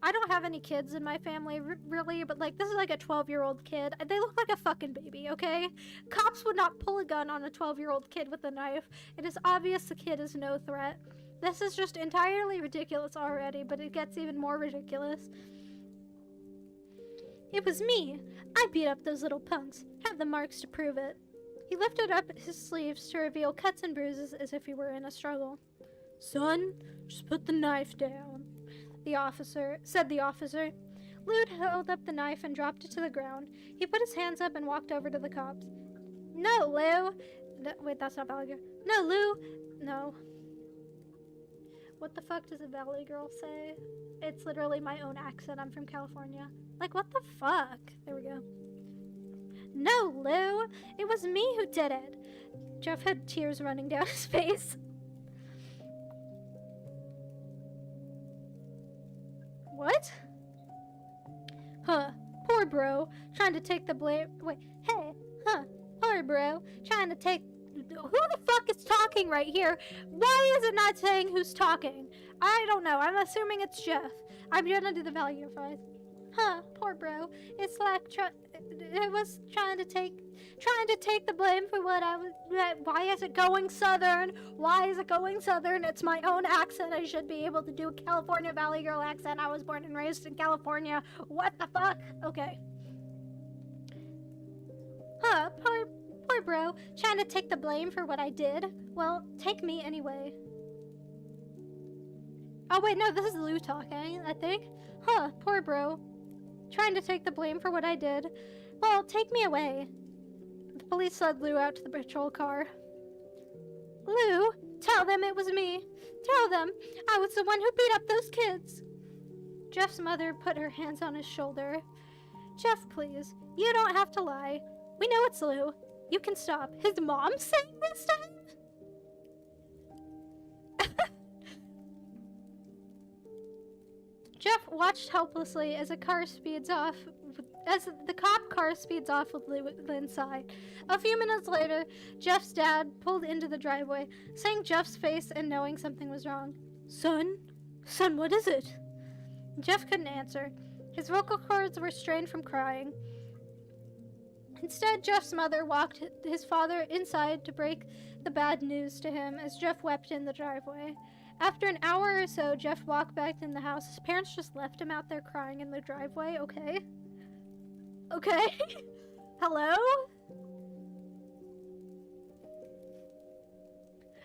I don't have any kids in my family, really, but, like, this is like a 12-year-old kid. They look like a fucking baby, okay? Cops would not pull a gun on a 12-year-old kid with a knife. It is obvious the kid is no threat. This is just entirely ridiculous already, but it gets even more ridiculous. It was me. I beat up those little punks. Have the marks to prove it. He lifted up his sleeves to reveal cuts and bruises as if he were in a struggle. Son, just put the knife down. Said the officer. Lou held up the knife and dropped it to the ground. He put his hands up and walked over to the cops. No, Lou. Wait, that's not Valley Girl. No, Lou. No. What the fuck does a Valley Girl say? It's literally my own accent. I'm from California. Like, what the fuck? There we go. No, Lou. It was me who did it. Jeff had tears running down his face. What? Huh. Poor bro. Trying to take the blame. Wait. Hey. Huh. Poor bro. Trying to take. Who the fuck is talking right here? Why is it not saying who's talking? I don't know. I'm assuming it's Jeff. I'm gonna do the value voice. Huh. Poor bro. It's like it was trying to take the blame for what I was. Why is it going southern? Why is it going southern? It's my own accent. I should be able to do a California Valley Girl accent. I was born and raised in California. What the fuck? Okay. Huh, poor bro. Trying to take the blame for what I did. Well, take me anyway. Oh wait, no, this is Lou talking, I think. Huh, poor bro. Trying to take the blame for what I did. Well, take me away. The police led Lou out to the patrol car. Lou, tell them it was me. Tell them I was the one who beat up those kids. Jeff's mother put her hands on his shoulder. Jeff, please. You don't have to lie. We know it's Lou. You can stop. His mom saying this to him? Jeff watched helplessly as the cop car speeds off with Lou inside. A few minutes later, Jeff's dad pulled into the driveway, seeing Jeff's face and knowing something was wrong. Son? Son, what is it? Jeff couldn't answer. His vocal cords were strained from crying. Instead, Jeff's mother walked his father inside to break the bad news to him as Jeff wept in the driveway. After an hour or so, Jeff walked back in the house. His parents just left him out there crying in the driveway. Okay. Okay. Hello?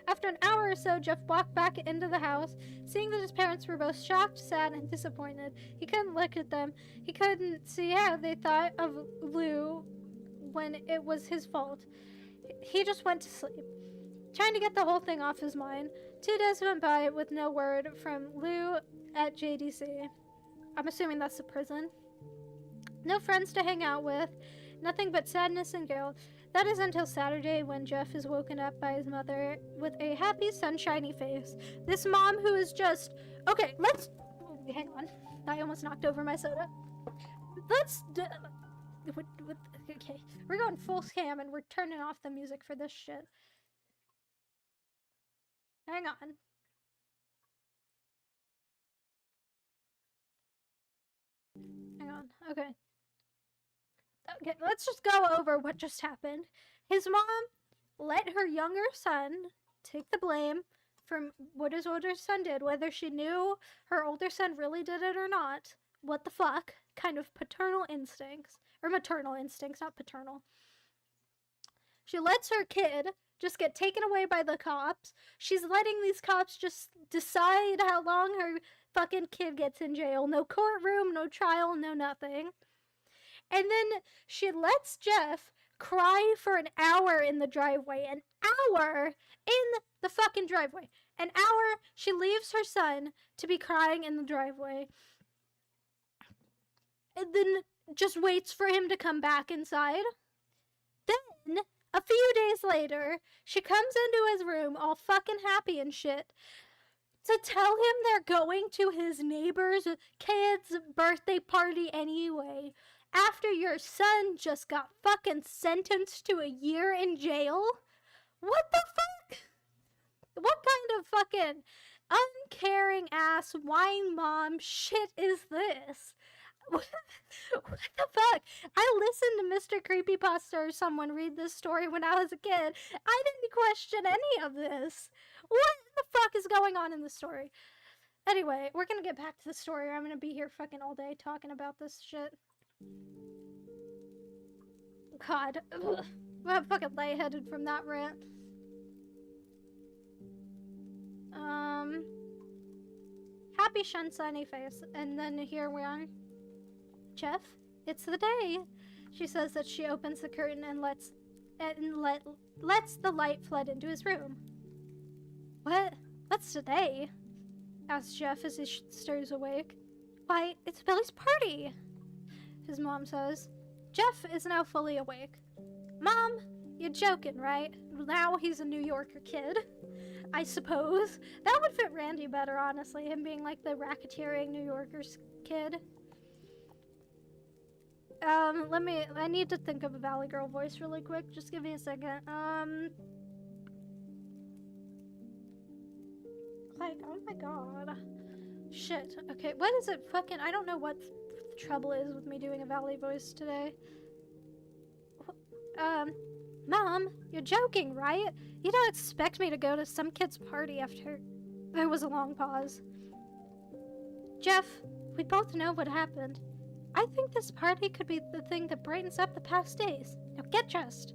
After an hour or so, Jeff walked back into the house, seeing that his parents were both shocked, sad, and disappointed. He couldn't look at them. He couldn't see how they thought of Lou when it was his fault. He just went to sleep, trying to get the whole thing off his mind. 2 days went by with no word from Lou at JDC. I'm assuming that's the prison. No friends to hang out with, nothing but sadness and guilt. That is until Saturday when Jeff is woken up by his mother with a happy, sunshiny face. This mom who is just... Okay, let's... Hang on. I almost knocked over my soda. Okay, we're going full scam and we're turning off the music for this shit. Hang on. Hang on. Okay. Okay, let's just go over what just happened. His mom let her younger son take the blame for what his older son did, whether she knew her older son really did it or not. What the fuck? Kind of paternal instincts. Or maternal instincts, not paternal. She lets her kid just get taken away by the cops. She's letting these cops just decide how long her fucking kid gets in jail. No courtroom, no trial, no nothing. And then she lets Jeff cry for an hour in the driveway. An hour in the fucking driveway. An hour she leaves her son to be crying in the driveway. And then just waits for him to come back inside. Then, a few days later, she comes into his room all fucking happy and shit to tell him they're going to his neighbor's kid's birthday party anyway. After your son just got fucking sentenced to a year in jail? What the fuck? What kind of fucking uncaring ass wine mom shit is this? What the fuck? I listened to Mr. Creepypasta or someone read this story when I was a kid. I didn't question any of this. What the fuck is going on in the story? Anyway, we're gonna get back to the story or I'm gonna be here fucking all day talking about this shit. God. Ugh. I'm fucking lightheaded from that rant. Happy sunny face. And then here we are. Jeff, it's the day. She says that she opens the curtain and lets the light flood into his room. What's today? Asks Jeff as he stirs awake. Why, it's Billy's party, his mom says. Jeff is now fully awake. Mom, you're joking, right? Now he's a New Yorker kid, I suppose. That would fit Randy better, honestly, him being like the racketeering New Yorker's kid. I need to think of a Valley Girl voice really quick. Just give me a second. Like, oh my god. Shit. Okay, what is it fucking... I don't know what the trouble is with me doing a Valley voice today. Mom, you're joking, right? You don't expect me to go to some kid's party after... There was a long pause. Jeff, we both know what happened. I think this party could be the thing that brightens up the past days. Now get dressed.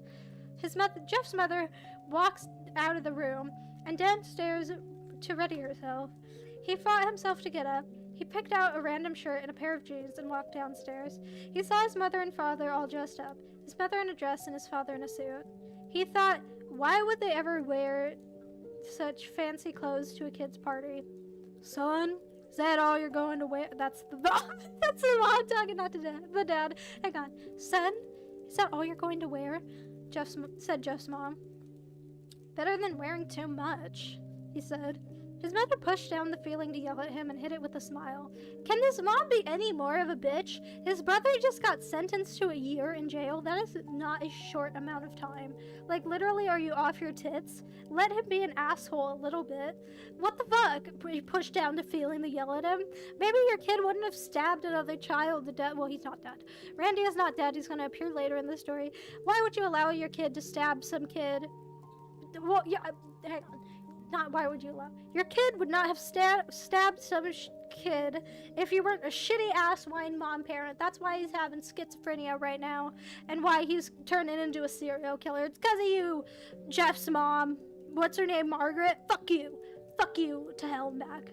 Jeff's mother walks out of the room and downstairs to ready herself. He fought himself to get up. He picked out a random shirt and a pair of jeans and walked downstairs. He saw his mother and father all dressed up, his mother in a dress and his father in a suit. He thought, why would they ever wear such fancy clothes to a kid's party? Son, Is that all you're going to wear? That's the mom. That's the mom talking, not the dad. Hang on. Son, is that all you're going to wear? Said Jeff's mom. Better than wearing too much, he said. His mother pushed down the feeling to yell at him and hit it with a smile. Can this mom be any more of a bitch? His brother just got sentenced to a year in jail. That is not a short amount of time. Like, literally, are you off your tits? Let him be an asshole a little bit. What the fuck? He pushed down the feeling to yell at him. Maybe your kid wouldn't have stabbed another child to death. Well, he's not dead. Randy is not dead. He's going to appear later in the story. Why would you allow your kid to stab some kid? Well, yeah, hang on. Not why would you allow? Your kid would not have stabbed some kid if you weren't a shitty ass wine mom parent. That's why he's having schizophrenia right now, and why he's turning into a serial killer. It's because of you, Jeff's mom. What's her name? Margaret? Fuck you. Fuck you to hell and back.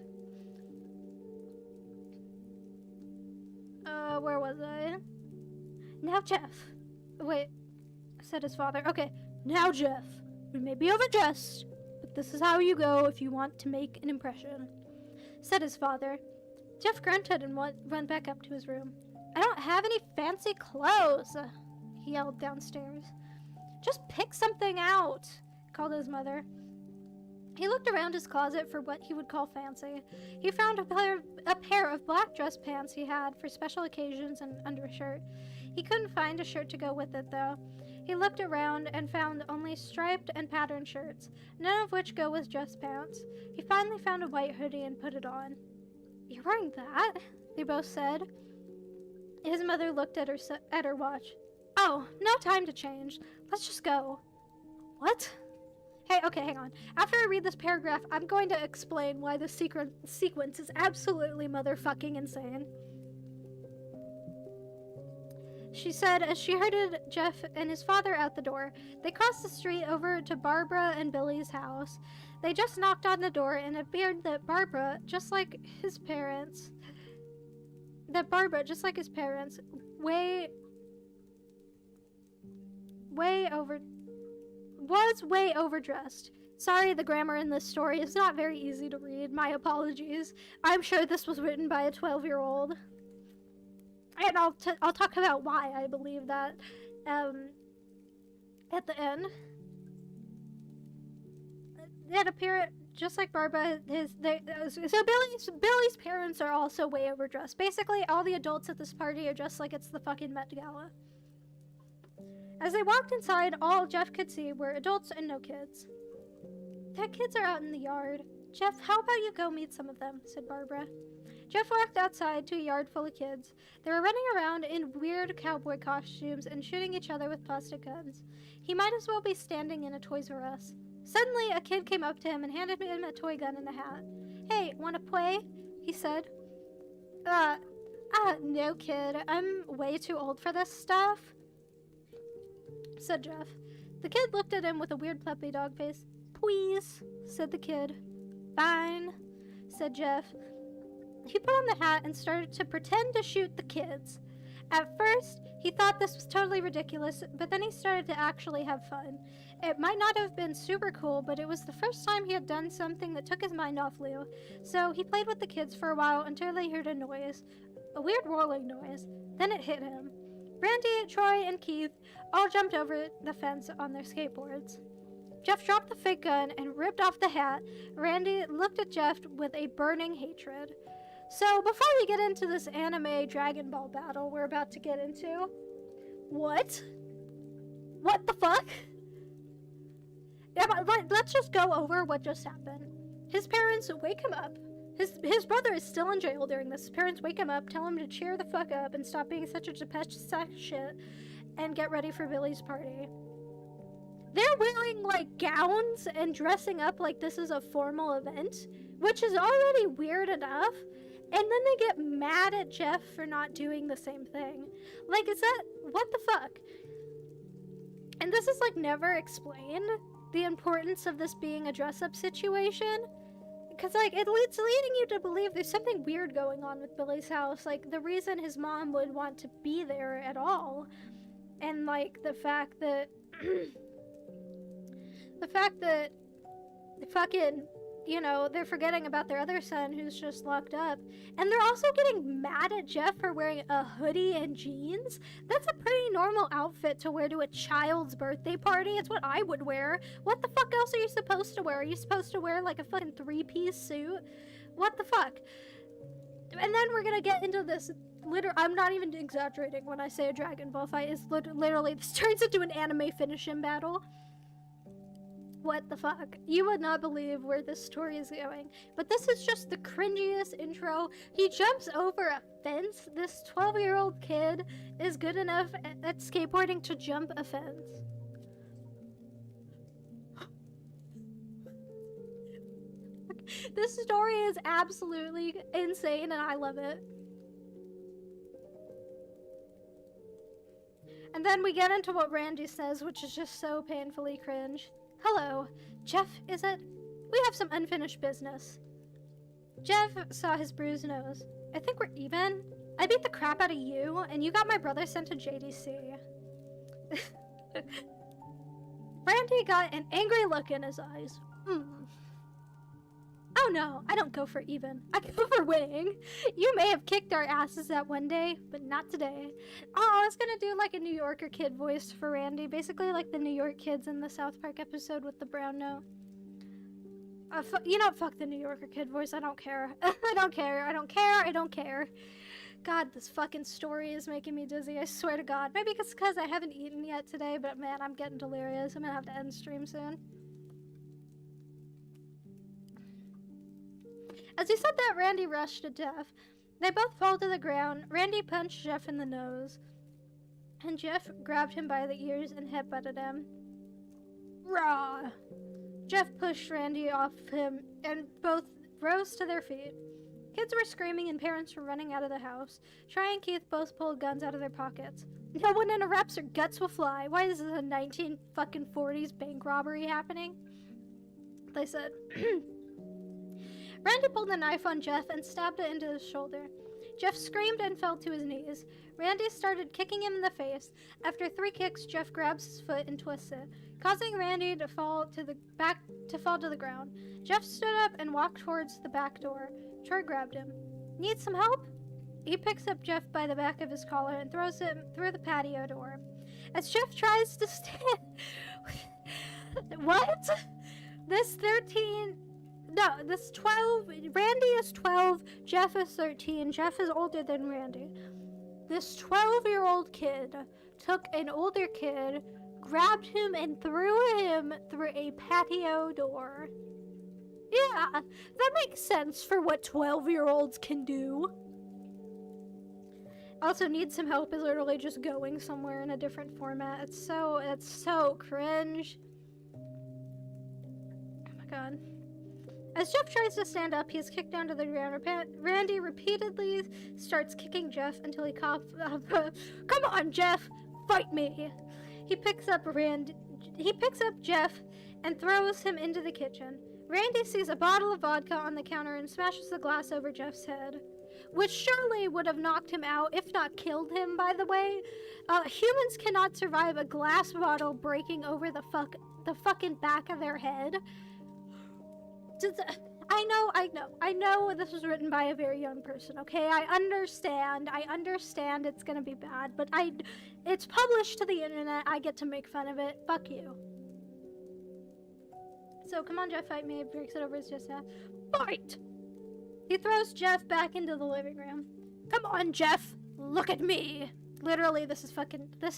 Where was I? Now Jeff. Wait, said his father. Okay, now Jeff. We may be overdressed, but this is how you go if you want to make an impression, said his father. Jeff grunted and went back up to his room. I don't have any fancy clothes, he yelled downstairs. Just pick something out, called his mother. He looked around his closet for what he would call fancy. He found a pair of black dress pants he had for special occasions and undershirt. He couldn't find a shirt to go with it, though. He looked around and found only striped and patterned shirts, none of which go with dress pants. He finally found a white hoodie and put it on. You're wearing that? They both said. His mother looked at her watch. Oh, no time to change. Let's just go. What? Hey, okay, hang on. After I read this paragraph, I'm going to explain why this sequence is absolutely motherfucking insane. She said as she herded Jeff and his father out the door. They crossed the street over to Barbara and Billy's house. They just knocked on the door and it appeared that Barbara, just like his parents, was way overdressed. Sorry, the grammar in this story is not very easy to read. My apologies. I'm sure this was written by a 12-year-old. And I'll talk about why I believe that at the end. It appeared just like Barbara. So Billy's parents are also way overdressed. Basically, all the adults at this party are dressed like it's the fucking Met Gala. As they walked inside, all Jeff could see were adults and no kids. The kids are out in the yard. Jeff, how about you go meet some of them? Said Barbara. Jeff walked outside to a yard full of kids. They were running around in weird cowboy costumes and shooting each other with plastic guns. He might as well be standing in a Toys R Us. Suddenly, a kid came up to him and handed him a toy gun and a hat. Hey, wanna play? He said. No, kid. I'm way too old for this stuff, said Jeff. The kid looked at him with a weird puppy dog face. Please, said the kid. Fine, said Jeff. He put on the hat and started to pretend to shoot the kids. At first, he thought this was totally ridiculous, but then he started to actually have fun. It might not have been super cool, but it was the first time he had done something that took his mind off Lou. So he played with the kids for a while until they heard a noise. A weird rolling noise. Then it hit him. Randy, Troy, and Keith all jumped over the fence on their skateboards. Jeff dropped the fake gun and ripped off the hat. Randy looked at Jeff with a burning hatred. So, before we get into this anime Dragon Ball battle we're about to get into... What? What the fuck? Let's just go over what just happened. His parents wake him up. His brother is still in jail during this. His parents wake him up, tell him to cheer the fuck up and stop being such a depressed sack of shit, and get ready for Billy's party. They're wearing, like, gowns and dressing up like this is a formal event, which is already weird enough. And then they get mad at Jeff for not doing the same thing. Like, is that... What the fuck? And this is, like, never explained, the importance of this being a dress-up situation. Because, like, it's leading you to believe there's something weird going on with Billy's house. Like, the reason his mom would want to be there at all. And, like, the fact that... the fact that fucking you know, they're forgetting about their other son who's just locked up. And they're also getting mad at Jeff for wearing a hoodie and jeans. That's a pretty normal outfit to wear to a child's birthday party. It's what I would wear. What the fuck else are you supposed to wear? Are you supposed to wear like a fucking three-piece suit? What the fuck? And then we're gonna get into this. I'm not even exaggerating when I say a Dragon Ball fight. It's literally, this turns into an anime finish-in battle. What the fuck? You would not believe where this story is going. But this is just the cringiest intro. He jumps over a fence. This 12-year-old kid is good enough at skateboarding to jump a fence. This story is absolutely insane and I love it. And then we get into what Randy says, which is just so painfully cringe. Hello, Jeff, is it? We have some unfinished business. Jeff saw his bruised nose. I think we're even. I beat the crap out of you, and you got my brother sent to JDC. Randy got an angry look in his eyes. Oh no, I don't go for even. I go for winning. You may have kicked our asses that one day, but not today. Oh, I was gonna do like a New Yorker kid voice for Randy. Basically like the New York kids in the South Park episode with the brown note. You know, fuck the New Yorker kid voice. I don't care. I don't care. I don't care. I don't care. God, this fucking story is making me dizzy. I swear to God. Maybe it's because I haven't eaten yet today, but man, I'm getting delirious. I'm gonna have to end stream soon. As he said that, Randy rushed at Jeff. They both fall to the ground. Randy punched Jeff in the nose, and Jeff grabbed him by the ears and headbutted him. Rah! Jeff pushed Randy off him, and both rose to their feet. Kids were screaming and parents were running out of the house. Trey and Keith both pulled guns out of their pockets. No one interrupts or guts will fly. Why is this a 1940s bank robbery happening? They said. Randy pulled a knife on Jeff and stabbed it into his shoulder. Jeff screamed and fell to his knees. Randy started kicking him in the face. After 3 kicks, Jeff grabs his foot and twists it, causing Randy to fall to the ground. Jeff stood up and walked towards the back door. Troy grabbed him. Need some help? He picks up Jeff by the back of his collar and throws him through the patio door. As Jeff tries to stand... What? This 12, Randy is 12, Jeff is 13, Jeff is older than Randy. This 12-year-old kid took an older kid, grabbed him, and threw him through a patio door. Yeah, that makes sense for what 12-year-olds can do. Also, Need Some Help is literally just going somewhere in a different format. It's so cringe. Oh my god. As Jeff tries to stand up, he is kicked down to the ground. Randy repeatedly starts kicking Jeff until he coughs up. Come on, Jeff! Fight me! He picks up Jeff and throws him into the kitchen. Randy sees a bottle of vodka on the counter and smashes the glass over Jeff's head. Which surely would have knocked him out, if not killed him, by the way. Humans cannot survive a glass bottle breaking over the fucking back of their head. I know this was written by a very young person, okay? I understand it's gonna be bad, but it's published to the internet, I get to make fun of it. Fuck you. So, come on, Jeff, fight me. Breaks it over his chest. Fight! He throws Jeff back into the living room. Come on, Jeff! Look at me! Literally, this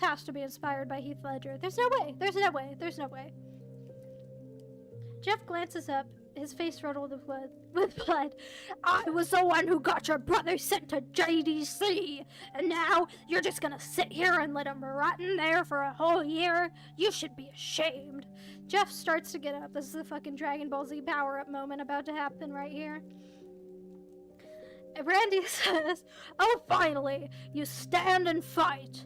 has to be inspired by Heath Ledger. There's no way. Jeff glances up, his face riddled with blood. I was the one who got your brother sent to JDC, and now you're just gonna sit here and let him rot in there for a whole year? You should be ashamed. Jeff starts to get up. This is the fucking Dragon Ball Z power-up moment about to happen right here. Randy says, oh, finally, you stand and fight.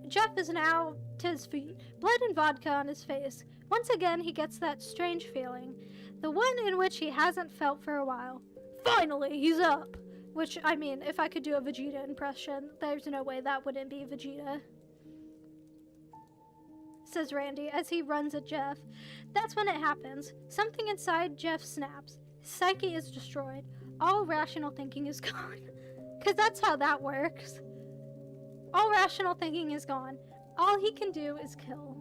Jeff is now to his feet, blood and vodka on his face. Once again, he gets that strange feeling, the one in which he hasn't felt for a while. Finally, he's up! Which, I mean, if I could do a Vegeta impression, there's no way that wouldn't be Vegeta. says Randy as he runs at Jeff. That's when it happens. Something inside Jeff snaps. His psyche is destroyed. All rational thinking is gone. Because that's how that works. All rational thinking is gone. All he can do is kill.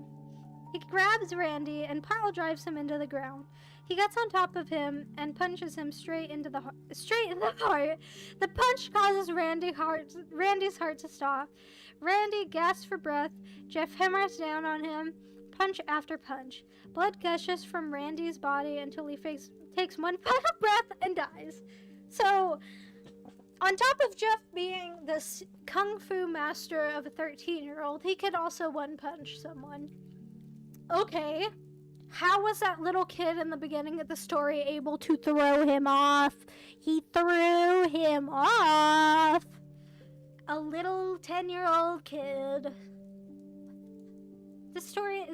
He grabs Randy and pile drives him into the ground. He gets on top of him and punches him straight in the heart. The punch causes Randy's heart to stop. Randy gasps for breath. Jeff hammers down on him, punch after punch. Blood gushes from Randy's body until he takes one final breath and dies. So, on top of Jeff being this kung fu master of a 13-year-old, he could also one-punch someone. Okay, how was that little kid in the beginning of the story able to throw him off? He threw him off! A little 10-year-old kid. This story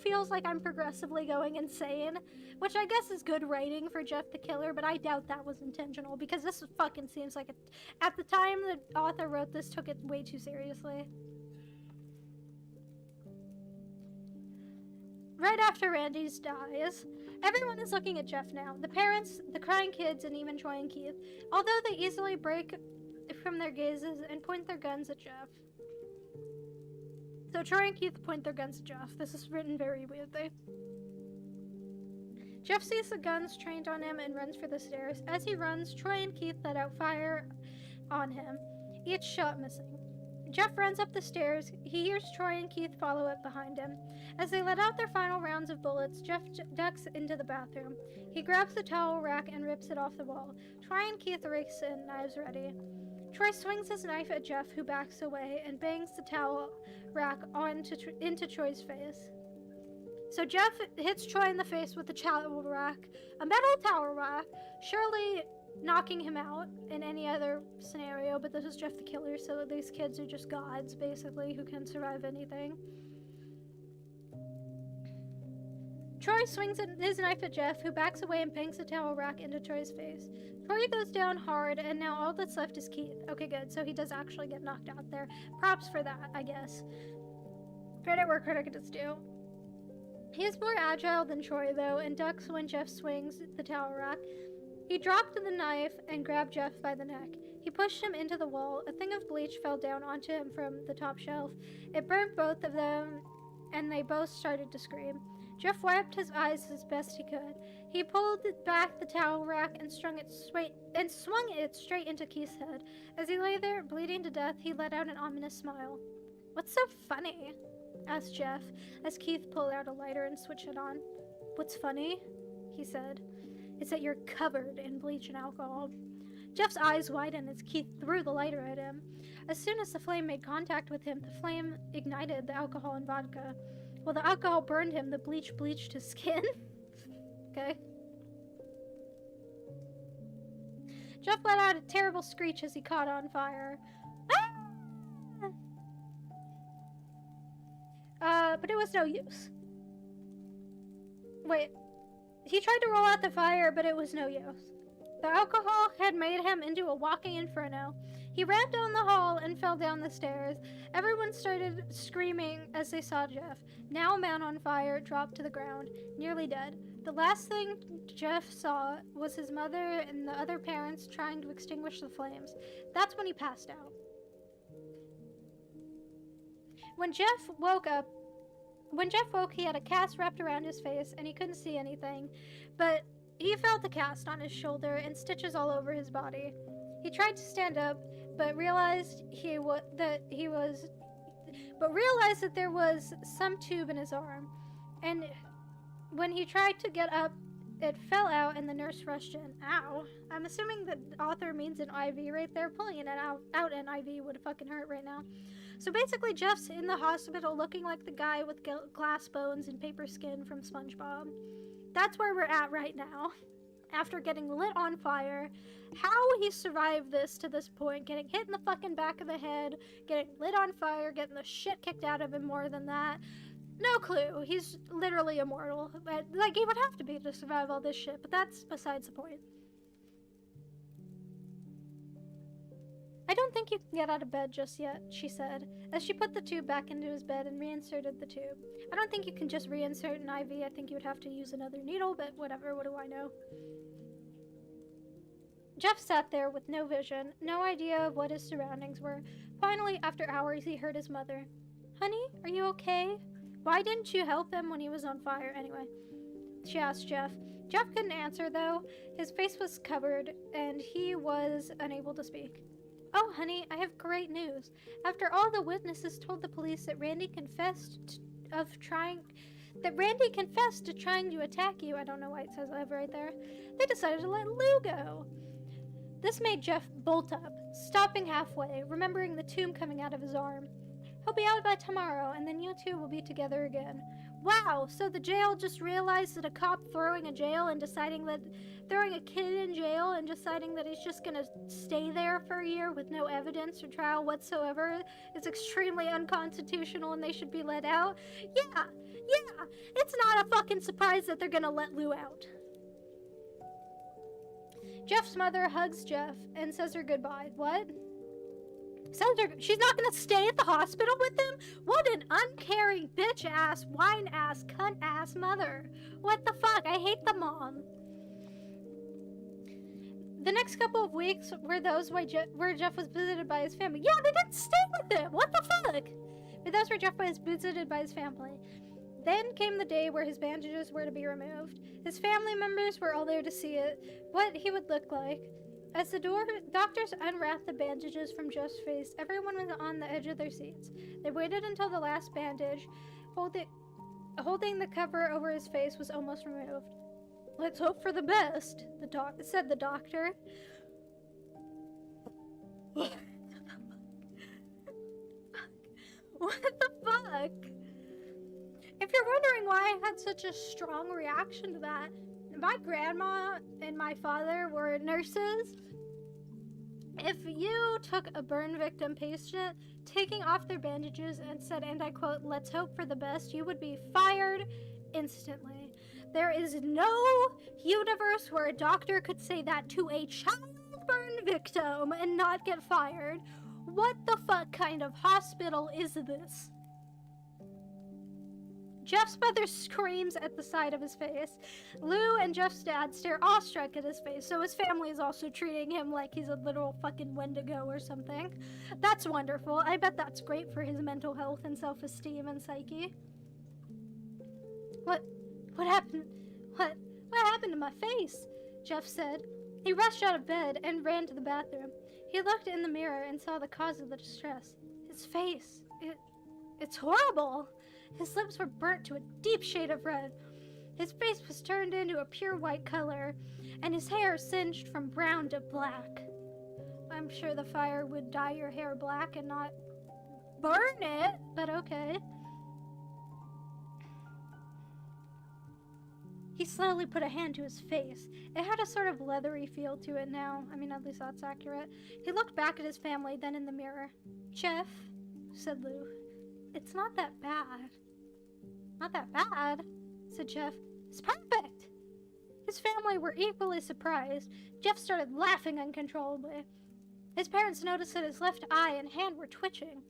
feels like I'm progressively going insane, which I guess is good writing for Jeff the Killer, but I doubt that was intentional, because this fucking seems like at the time the author wrote this, took it way too seriously. Right after Randy's dies, everyone is looking at Jeff now. The parents, the crying kids, and even Troy and Keith, although they easily break from their gazes and point their guns at Jeff. So Troy and Keith point their guns at Jeff. This is written very weirdly. Jeff sees the guns trained on him and runs for the stairs. As he runs, Troy and Keith let out fire on him, each shot missing. Jeff runs up the stairs. He hears Troy and Keith follow up behind him. As they let out their final rounds of bullets, Jeff ducks into the bathroom. He grabs the towel rack and rips it off the wall. Troy and Keith race in, knives ready. Troy swings his knife at Jeff, who backs away, and bangs the towel rack into Troy's face. So Jeff hits Troy in the face with the towel rack, a metal towel rack, surely knocking him out in any other scenario, but this is Jeff the Killer, so these kids are just gods, basically, who can survive anything. Troy swings his knife at Jeff, who backs away and bangs the towel rack into Troy's face. Troy goes down hard, and now all that's left is Keith. Okay, good, so he does actually get knocked out there. Props for that, I guess. Credit where credit is due. He is more agile than Troy, though, and ducks when Jeff swings the towel rack. He dropped the knife and grabbed Jeff by the neck. He pushed him into the wall. A thing of bleach fell down onto him from the top shelf. It burned both of them, and they both started to scream. Jeff wiped his eyes as best he could. He pulled back the towel rack and swung it straight into Keith's head. As he lay there, bleeding to death, he let out an ominous smile. "What's so funny?" asked Jeff, as Keith pulled out a lighter and switched it on. "What's funny?" he said. "It's that you're covered in bleach and alcohol." Jeff's eyes widened as Keith threw the lighter at him. As soon as the flame made contact with him, the flame ignited the alcohol and vodka. While the alcohol burned him, the bleach bleached his skin. Okay. Jeff let out a terrible screech as he caught on fire. But it was no use. Wait. He tried to roll out the fire, but it was no use. The alcohol had made him into a walking inferno. He ran down the hall and fell down the stairs. Everyone started screaming as they saw Jeff, now a man on fire, dropped to the ground, nearly dead. The last thing Jeff saw was his mother and the other parents trying to extinguish the flames. That's when he passed out. When Jeff woke, he had a cast wrapped around his face and he couldn't see anything, but he felt the cast on his shoulder and stitches all over his body. He tried to stand up, but realized that there was some tube in his arm. And when he tried to get up, it fell out and the nurse rushed in. Ow. I'm assuming the author means an IV right there. Pulling it out an IV would fucking hurt right now. So basically, Jeff's in the hospital looking like the guy with glass bones and paper skin from SpongeBob. That's where we're at right now. After getting lit on fire, how he survived this to this point, getting hit in the fucking back of the head, getting lit on fire, getting the shit kicked out of him more than that. No clue. He's literally immortal. Like, he would have to be to survive all this shit, but that's besides the point. I don't think you can get out of bed just yet, she said, as she put the tube back into his bed and reinserted the tube. I don't think you can just reinsert an IV. I think you would have to use another needle, but whatever, what do I know? Jeff sat there with no vision, no idea of what his surroundings were. Finally, after hours, he heard his mother. Honey, are you okay? Why didn't you help him when he was on fire anyway? She asked Jeff. Jeff couldn't answer, though. His face was covered, and he was unable to speak. Oh, honey, I have great news. After all the witnesses told the police that Randy confessed to trying to attack you, I don't know why it says that right there, they decided to let Lou go. This made Jeff bolt up, stopping halfway, remembering the tube coming out of his arm. He'll be out by tomorrow, and then you two will be together again. Wow, so the jail just realized that a cop throwing a kid in jail and deciding that he's just gonna stay there for a year with no evidence or trial whatsoever is extremely unconstitutional and they should be let out? Yeah, it's not a fucking surprise that they're gonna let Lou out. Jeff's mother hugs Jeff and says her goodbye. What? She's not gonna stay at the hospital with him? What an uncaring bitch-ass, whine-ass, cunt-ass mother. What the fuck? I hate the mom. The next couple of weeks were those where Jeff was visited by his family. Yeah, they didn't stay with him! What the fuck? But those where Jeff was visited by his family. Then came the day where his bandages were to be removed. His family members were all there to see what he would look like. As the doctors unwrapped the bandages from Jeff's face, everyone was on the edge of their seats. They waited until the last bandage, holding the cover over his face, was almost removed. Let's hope for the best, said the doctor. What the fuck? If you're wondering why I had such a strong reaction to that, my grandma and my father were nurses. If you took a burn victim patient, taking off their bandages and said, and I quote, let's hope for the best, you would be fired instantly. There is no universe where a doctor could say that to a child burn victim and not get fired. What the fuck kind of hospital is this? Jeff's mother screams at the side of his face. Lou and Jeff's dad stare awestruck at his face, so his family is also treating him like he's a literal fucking Wendigo or something. That's wonderful. I bet that's great for his mental health and self-esteem and psyche. What happened? What happened to my face? Jeff said. He rushed out of bed and ran to the bathroom. He looked in the mirror and saw the cause of the distress. His face. It's horrible. His lips were burnt to a deep shade of red. His face was turned into a pure white color, and his hair singed from brown to black. I'm sure the fire would dye your hair black and not burn it, but okay. He slowly put a hand to his face. It had a sort of leathery feel to it now. I mean, at least that's accurate. He looked back at his family, then in the mirror. Jeff, said Lou, it's not that bad. Not that bad, said Jeff. It's perfect. His family were equally surprised. Jeff started laughing uncontrollably. His parents noticed that his left eye and hand were twitching.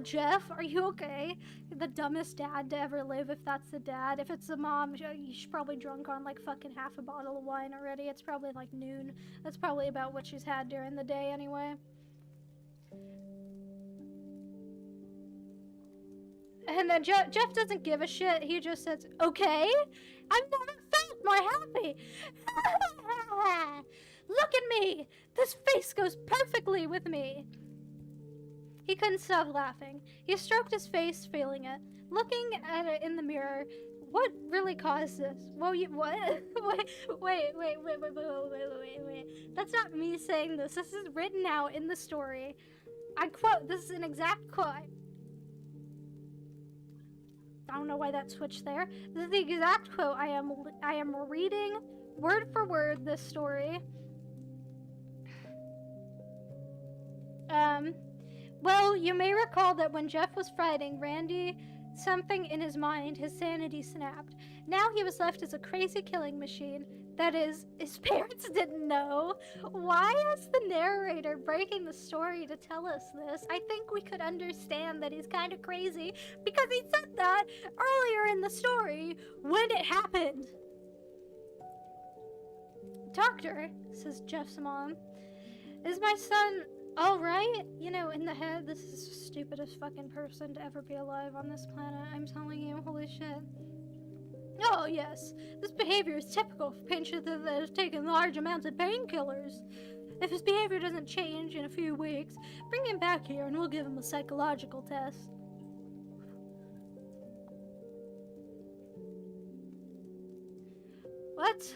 Jeff, are you okay? You're the dumbest dad to ever live, if that's the dad. If it's the mom, she's probably drunk on like fucking half a bottle of wine already. It's probably like noon. That's probably about what she's had during the day anyway. And then Jeff doesn't give a shit. He just says, okay? I've never felt more happy. Look at me. This face goes perfectly with me. He couldn't stop laughing. He stroked his face, feeling it. Looking at it in the mirror, what really caused this? Well, what? Wait. That's not me saying this. This is written out in the story. I quote, this is an exact quote. I don't know why that switched there. This is the exact quote. I am reading word for word this story. Well, you may recall that when Jeff was fighting Randy, something in his mind, his sanity snapped. Now he was left as a crazy killing machine. That is, his parents didn't know. Why is the narrator breaking the story to tell us this? I think we could understand that he's kind of crazy because he said that earlier in the story when it happened. Doctor, says Jeff's mom, is my son alright? You know, in the head, this is the stupidest fucking person to ever be alive on this planet. I'm telling you, holy shit. Oh, yes. This behavior is typical for patients that have taken large amounts of painkillers. If his behavior doesn't change in a few weeks, bring him back here and we'll give him a psychological test. What?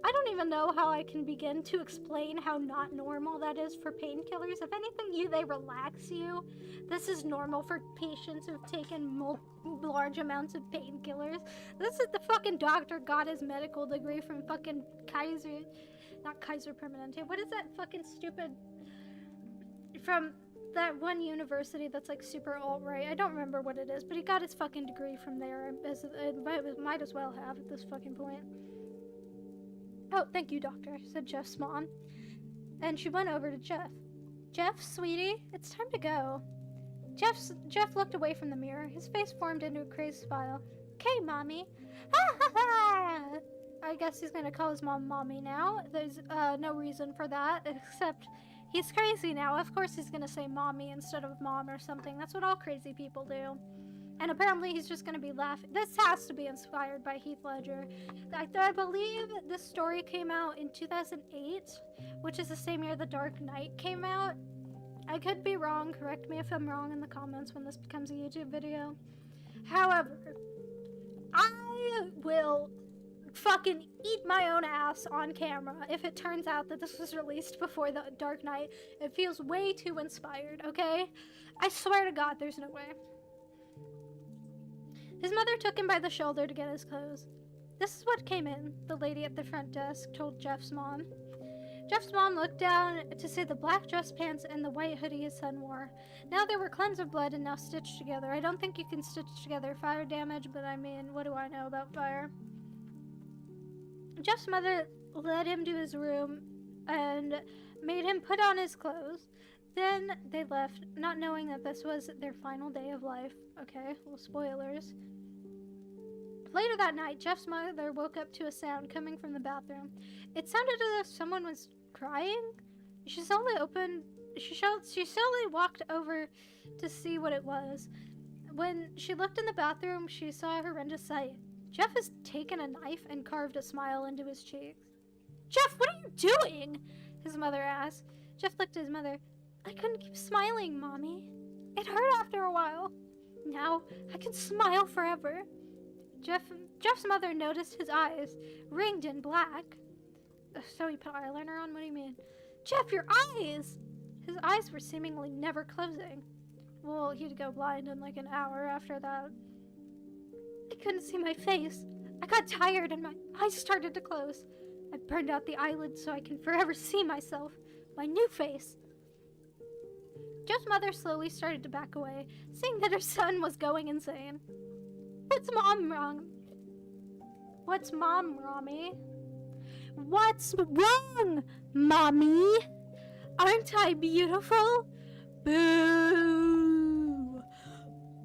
I don't even know how I can begin to explain how not normal that is for painkillers. If anything, they relax you. This is normal for patients who've taken large amounts of painkillers. This is the fucking doctor got his medical degree from fucking Kaiser, not Kaiser Permanente. What is that fucking stupid, from that one university that's like super alt-right. I don't remember what it is, but he got his fucking degree from there. Might as well have at this fucking point. Oh, thank you, doctor, said Jeff's mom. And she went over to Jeff. Jeff, sweetie, it's time to go. Jeff looked away from the mirror. His face formed into a crazed smile. Okay, mommy. Ha ha ha! I guess he's gonna call his mom mommy now. There's no reason for that, except he's crazy now. Of course he's gonna say mommy instead of mom or something. That's what all crazy people do. And apparently he's just going to be laughing. This has to be inspired by Heath Ledger. I believe this story came out in 2008, which is the same year The Dark Knight came out. I could be wrong. Correct me if I'm wrong in the comments when this becomes a YouTube video. However, I will fucking eat my own ass on camera if it turns out that this was released before The Dark Knight. It feels way too inspired, okay? I swear to God, there's no way. His mother took him by the shoulder to get his clothes. This is what came in, the lady at the front desk told Jeff's mom. Jeff's mom looked down to see the black dress pants and the white hoodie his son wore. Now they were cleansed of blood and now stitched together. I don't think you can stitch together fire damage, but I mean, what do I know about fire? Jeff's mother led him to his room and made him put on his clothes. Then they left, not knowing that this was their final day of life. Okay, well, spoilers. Later that night, Jeff's mother woke up to a sound coming from the bathroom. It sounded as if someone was crying. She slowly walked over to see what it was. When she looked in the bathroom, she saw a horrendous sight. Jeff has taken a knife and carved a smile into his cheeks. Jeff, what are you doing? His mother asked. Jeff looked at his mother. I couldn't keep smiling, Mommy. It hurt after a while. Now I can smile forever. Jeff's mother noticed his eyes, ringed in black. So he put eyeliner on? What do you mean? Jeff, your eyes! His eyes were seemingly never closing. Well, he'd go blind in like an hour after that. I couldn't see my face. I got tired and my eyes started to close. I burned out the eyelids so I can forever see myself, my new face. Jeff's mother slowly started to back away, seeing that her son was going insane. What's Mom wrong? What's Mom, Mommy? What's wrong, Mommy? Aren't I beautiful? Boo!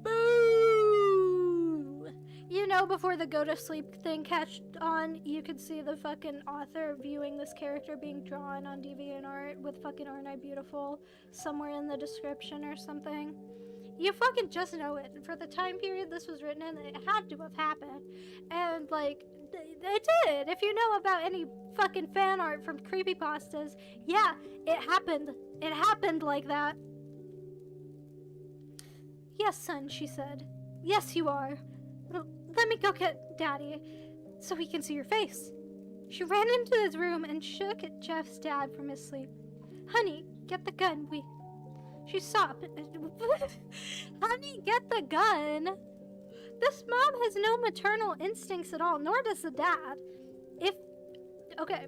Boo! You know, before the go to sleep thing catched on, you could see the fucking author viewing this character being drawn on DeviantArt with fucking Aren't I Beautiful somewhere in the description or something. You fucking just know it. For the time period this was written in, it had to have happened. And, like, it did. If you know about any fucking fan art from creepypastas, yeah, it happened. It happened like that. Yes, son, she said. Yes, you are. Let me go get Daddy so he can see your face. She ran into his room and shook at Jeff's dad from his sleep. Honey, get the gun. She stopped. Honey, get the gun. This mom has no maternal instincts at all, nor does the dad. Okay,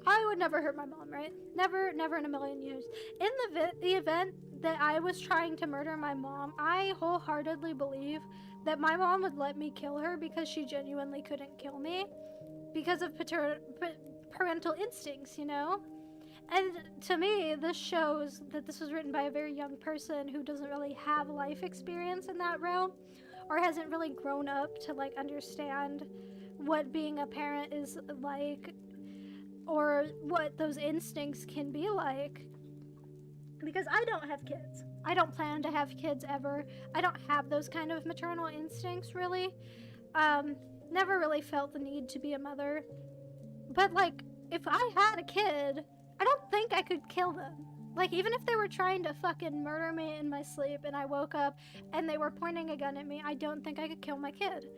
I would never hurt my mom, right? Never in a million years. In the event that I was trying to murder my mom, I wholeheartedly believe that my mom would let me kill her because she genuinely couldn't kill me because of parental instincts, you know? And to me, this shows that this was written by a very young person who doesn't really have life experience in that realm, or hasn't really grown up to, like, understand what being a parent is like, or what those instincts can be like. Because I don't have kids. I don't plan to have kids ever. I don't have those kind of maternal instincts, really. Never really felt the need to be a mother. But, like, if I had a kid, I don't think I could kill them. Like, even if they were trying to fucking murder me in my sleep and I woke up and they were pointing a gun at me, I don't think I could kill my kid.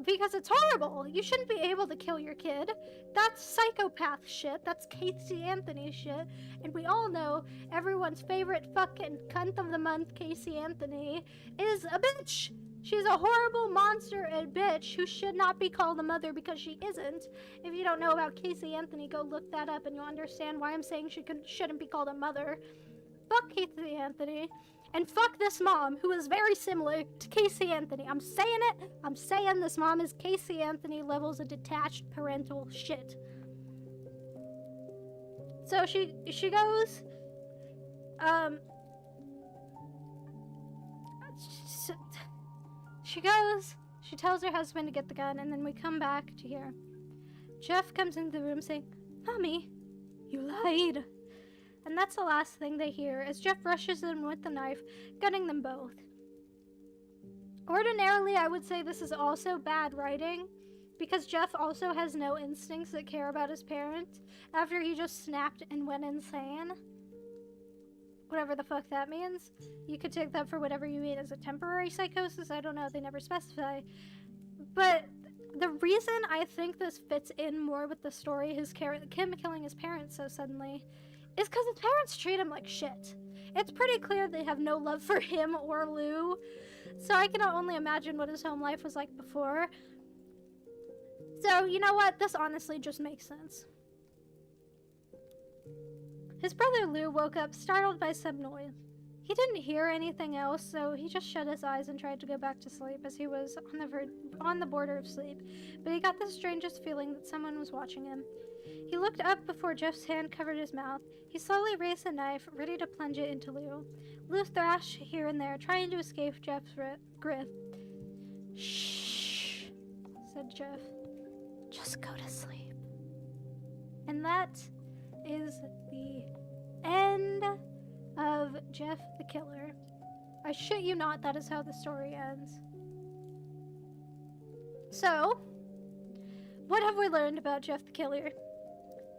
Because it's horrible. You shouldn't be able to kill your kid. That's psychopath shit. That's Casey Anthony shit. And we all know everyone's favorite fucking cunt of the month, Casey Anthony, is a bitch. She's a horrible monster and bitch who should not be called a mother because she isn't. If you don't know about Casey Anthony, go look that up and you'll understand why I'm saying she shouldn't be called a mother. Fuck Casey Anthony. And fuck this mom, who is very similar to Casey Anthony. I'm saying it. I'm saying this mom is Casey Anthony levels of detached parental shit. So she goes, she tells her husband to get the gun, and then we come back to here. Jeff comes into the room saying, "Mommy, you lied." And that's the last thing they hear as Jeff rushes in with the knife, gunning them both. Ordinarily, I would say this is also bad writing, because Jeff also has no instincts that care about his parents after he just snapped and went insane. Whatever the fuck that means. You could take that for whatever you mean as a temporary psychosis. I don't know. They never specify. But the reason I think this fits in more with the story, Kim killing his parents so suddenly, is because his parents treat him like shit. It's pretty clear they have no love for him or Lou, so I can only imagine what his home life was like before. So, you know what? This honestly just makes sense. His brother Lou woke up startled by some noise. He didn't hear anything else, so he just shut his eyes and tried to go back to sleep as he was on the border of sleep, but he got the strangest feeling that someone was watching him. He looked up before Jeff's hand covered his mouth. He slowly raised the knife, ready to plunge it into Lou. Lou thrashed here and there, trying to escape Jeff's grip. "Shh," said Jeff. "Just go to sleep." And that is the end of Jeff the Killer. I shit you not, that is how the story ends. So, what have we learned about Jeff the Killer?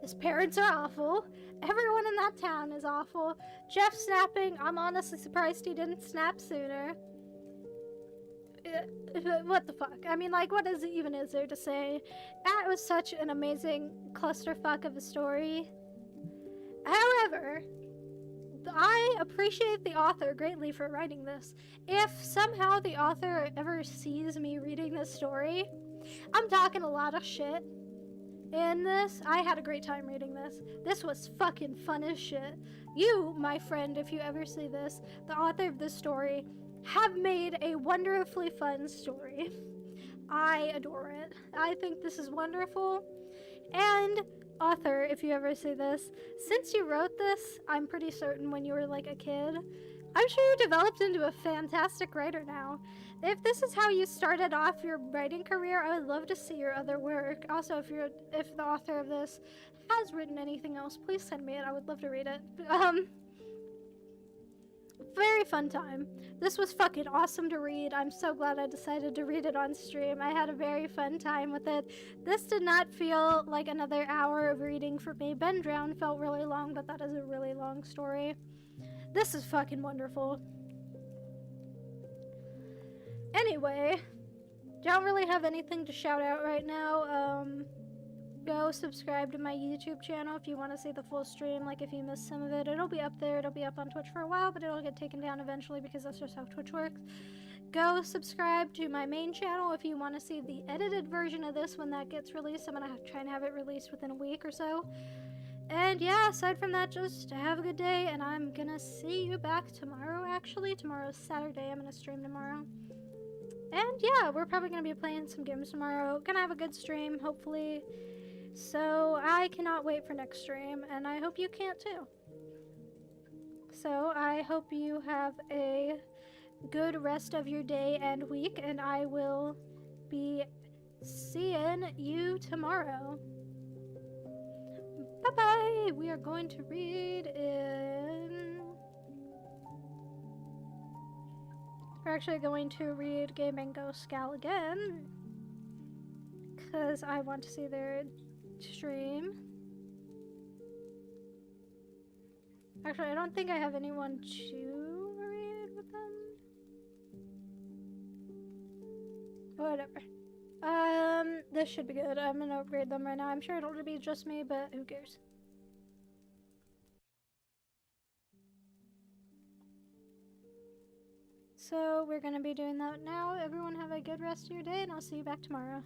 His parents are awful. Everyone in that town is awful. Jeff snapping, I'm honestly surprised he didn't snap sooner. What the fuck? I mean, like, what is there to say? That was such an amazing clusterfuck of a story. However, I appreciate the author greatly for writing this. If somehow the author ever sees me reading this story, I'm talking a lot of shit in this. I had a great time reading this. This was fucking fun as shit. You, my friend, if you ever see this, the author of this story, have made a wonderfully fun story. I adore it. I think this is wonderful. And author, if you ever see this, since you wrote this, I'm pretty certain when you were like a kid, I'm sure you developed into a fantastic writer now. If this is how you started off your writing career, I would love to see your other work. Also, if the author of this has written anything else, please send me it. I would love to read it. Very fun time. This was fucking awesome to read. I'm so glad I decided to read it on stream. I had a very fun time with it. This did not feel like another hour of reading for me. Ben Drown felt really long, but that is a really long story. This is fucking wonderful. Anyway, don't really have anything to shout out right now. Go subscribe to my YouTube channel if you want to see the full stream. Like, if you missed some of it, it'll be up there. It'll be up on Twitch for a while, but it'll get taken down eventually because that's just how Twitch works. Go subscribe to my main channel if you want to see the edited version of this when that gets released. I'm going to try and have it released within a week or so. And yeah, aside from that, just have a good day, and I'm going to see you back tomorrow, actually. Tomorrow's Saturday. I'm going to stream tomorrow. And yeah, we're probably going to be playing some games tomorrow. Gonna have a good stream, hopefully. So I cannot wait for next stream, and I hope you can't too. So I hope you have a good rest of your day and week, and I will be seeing you tomorrow. Bye bye! We are going to read in. We're actually going to read Game and Go Scal again, because I want to see their stream. Actually, I don't think I have anyone to read with them. Whatever. This should be good. I'm gonna upgrade them right now. I'm sure it'll be just me, but who cares? So we're gonna be doing that now. Everyone have a good rest of your day, and I'll see you back tomorrow.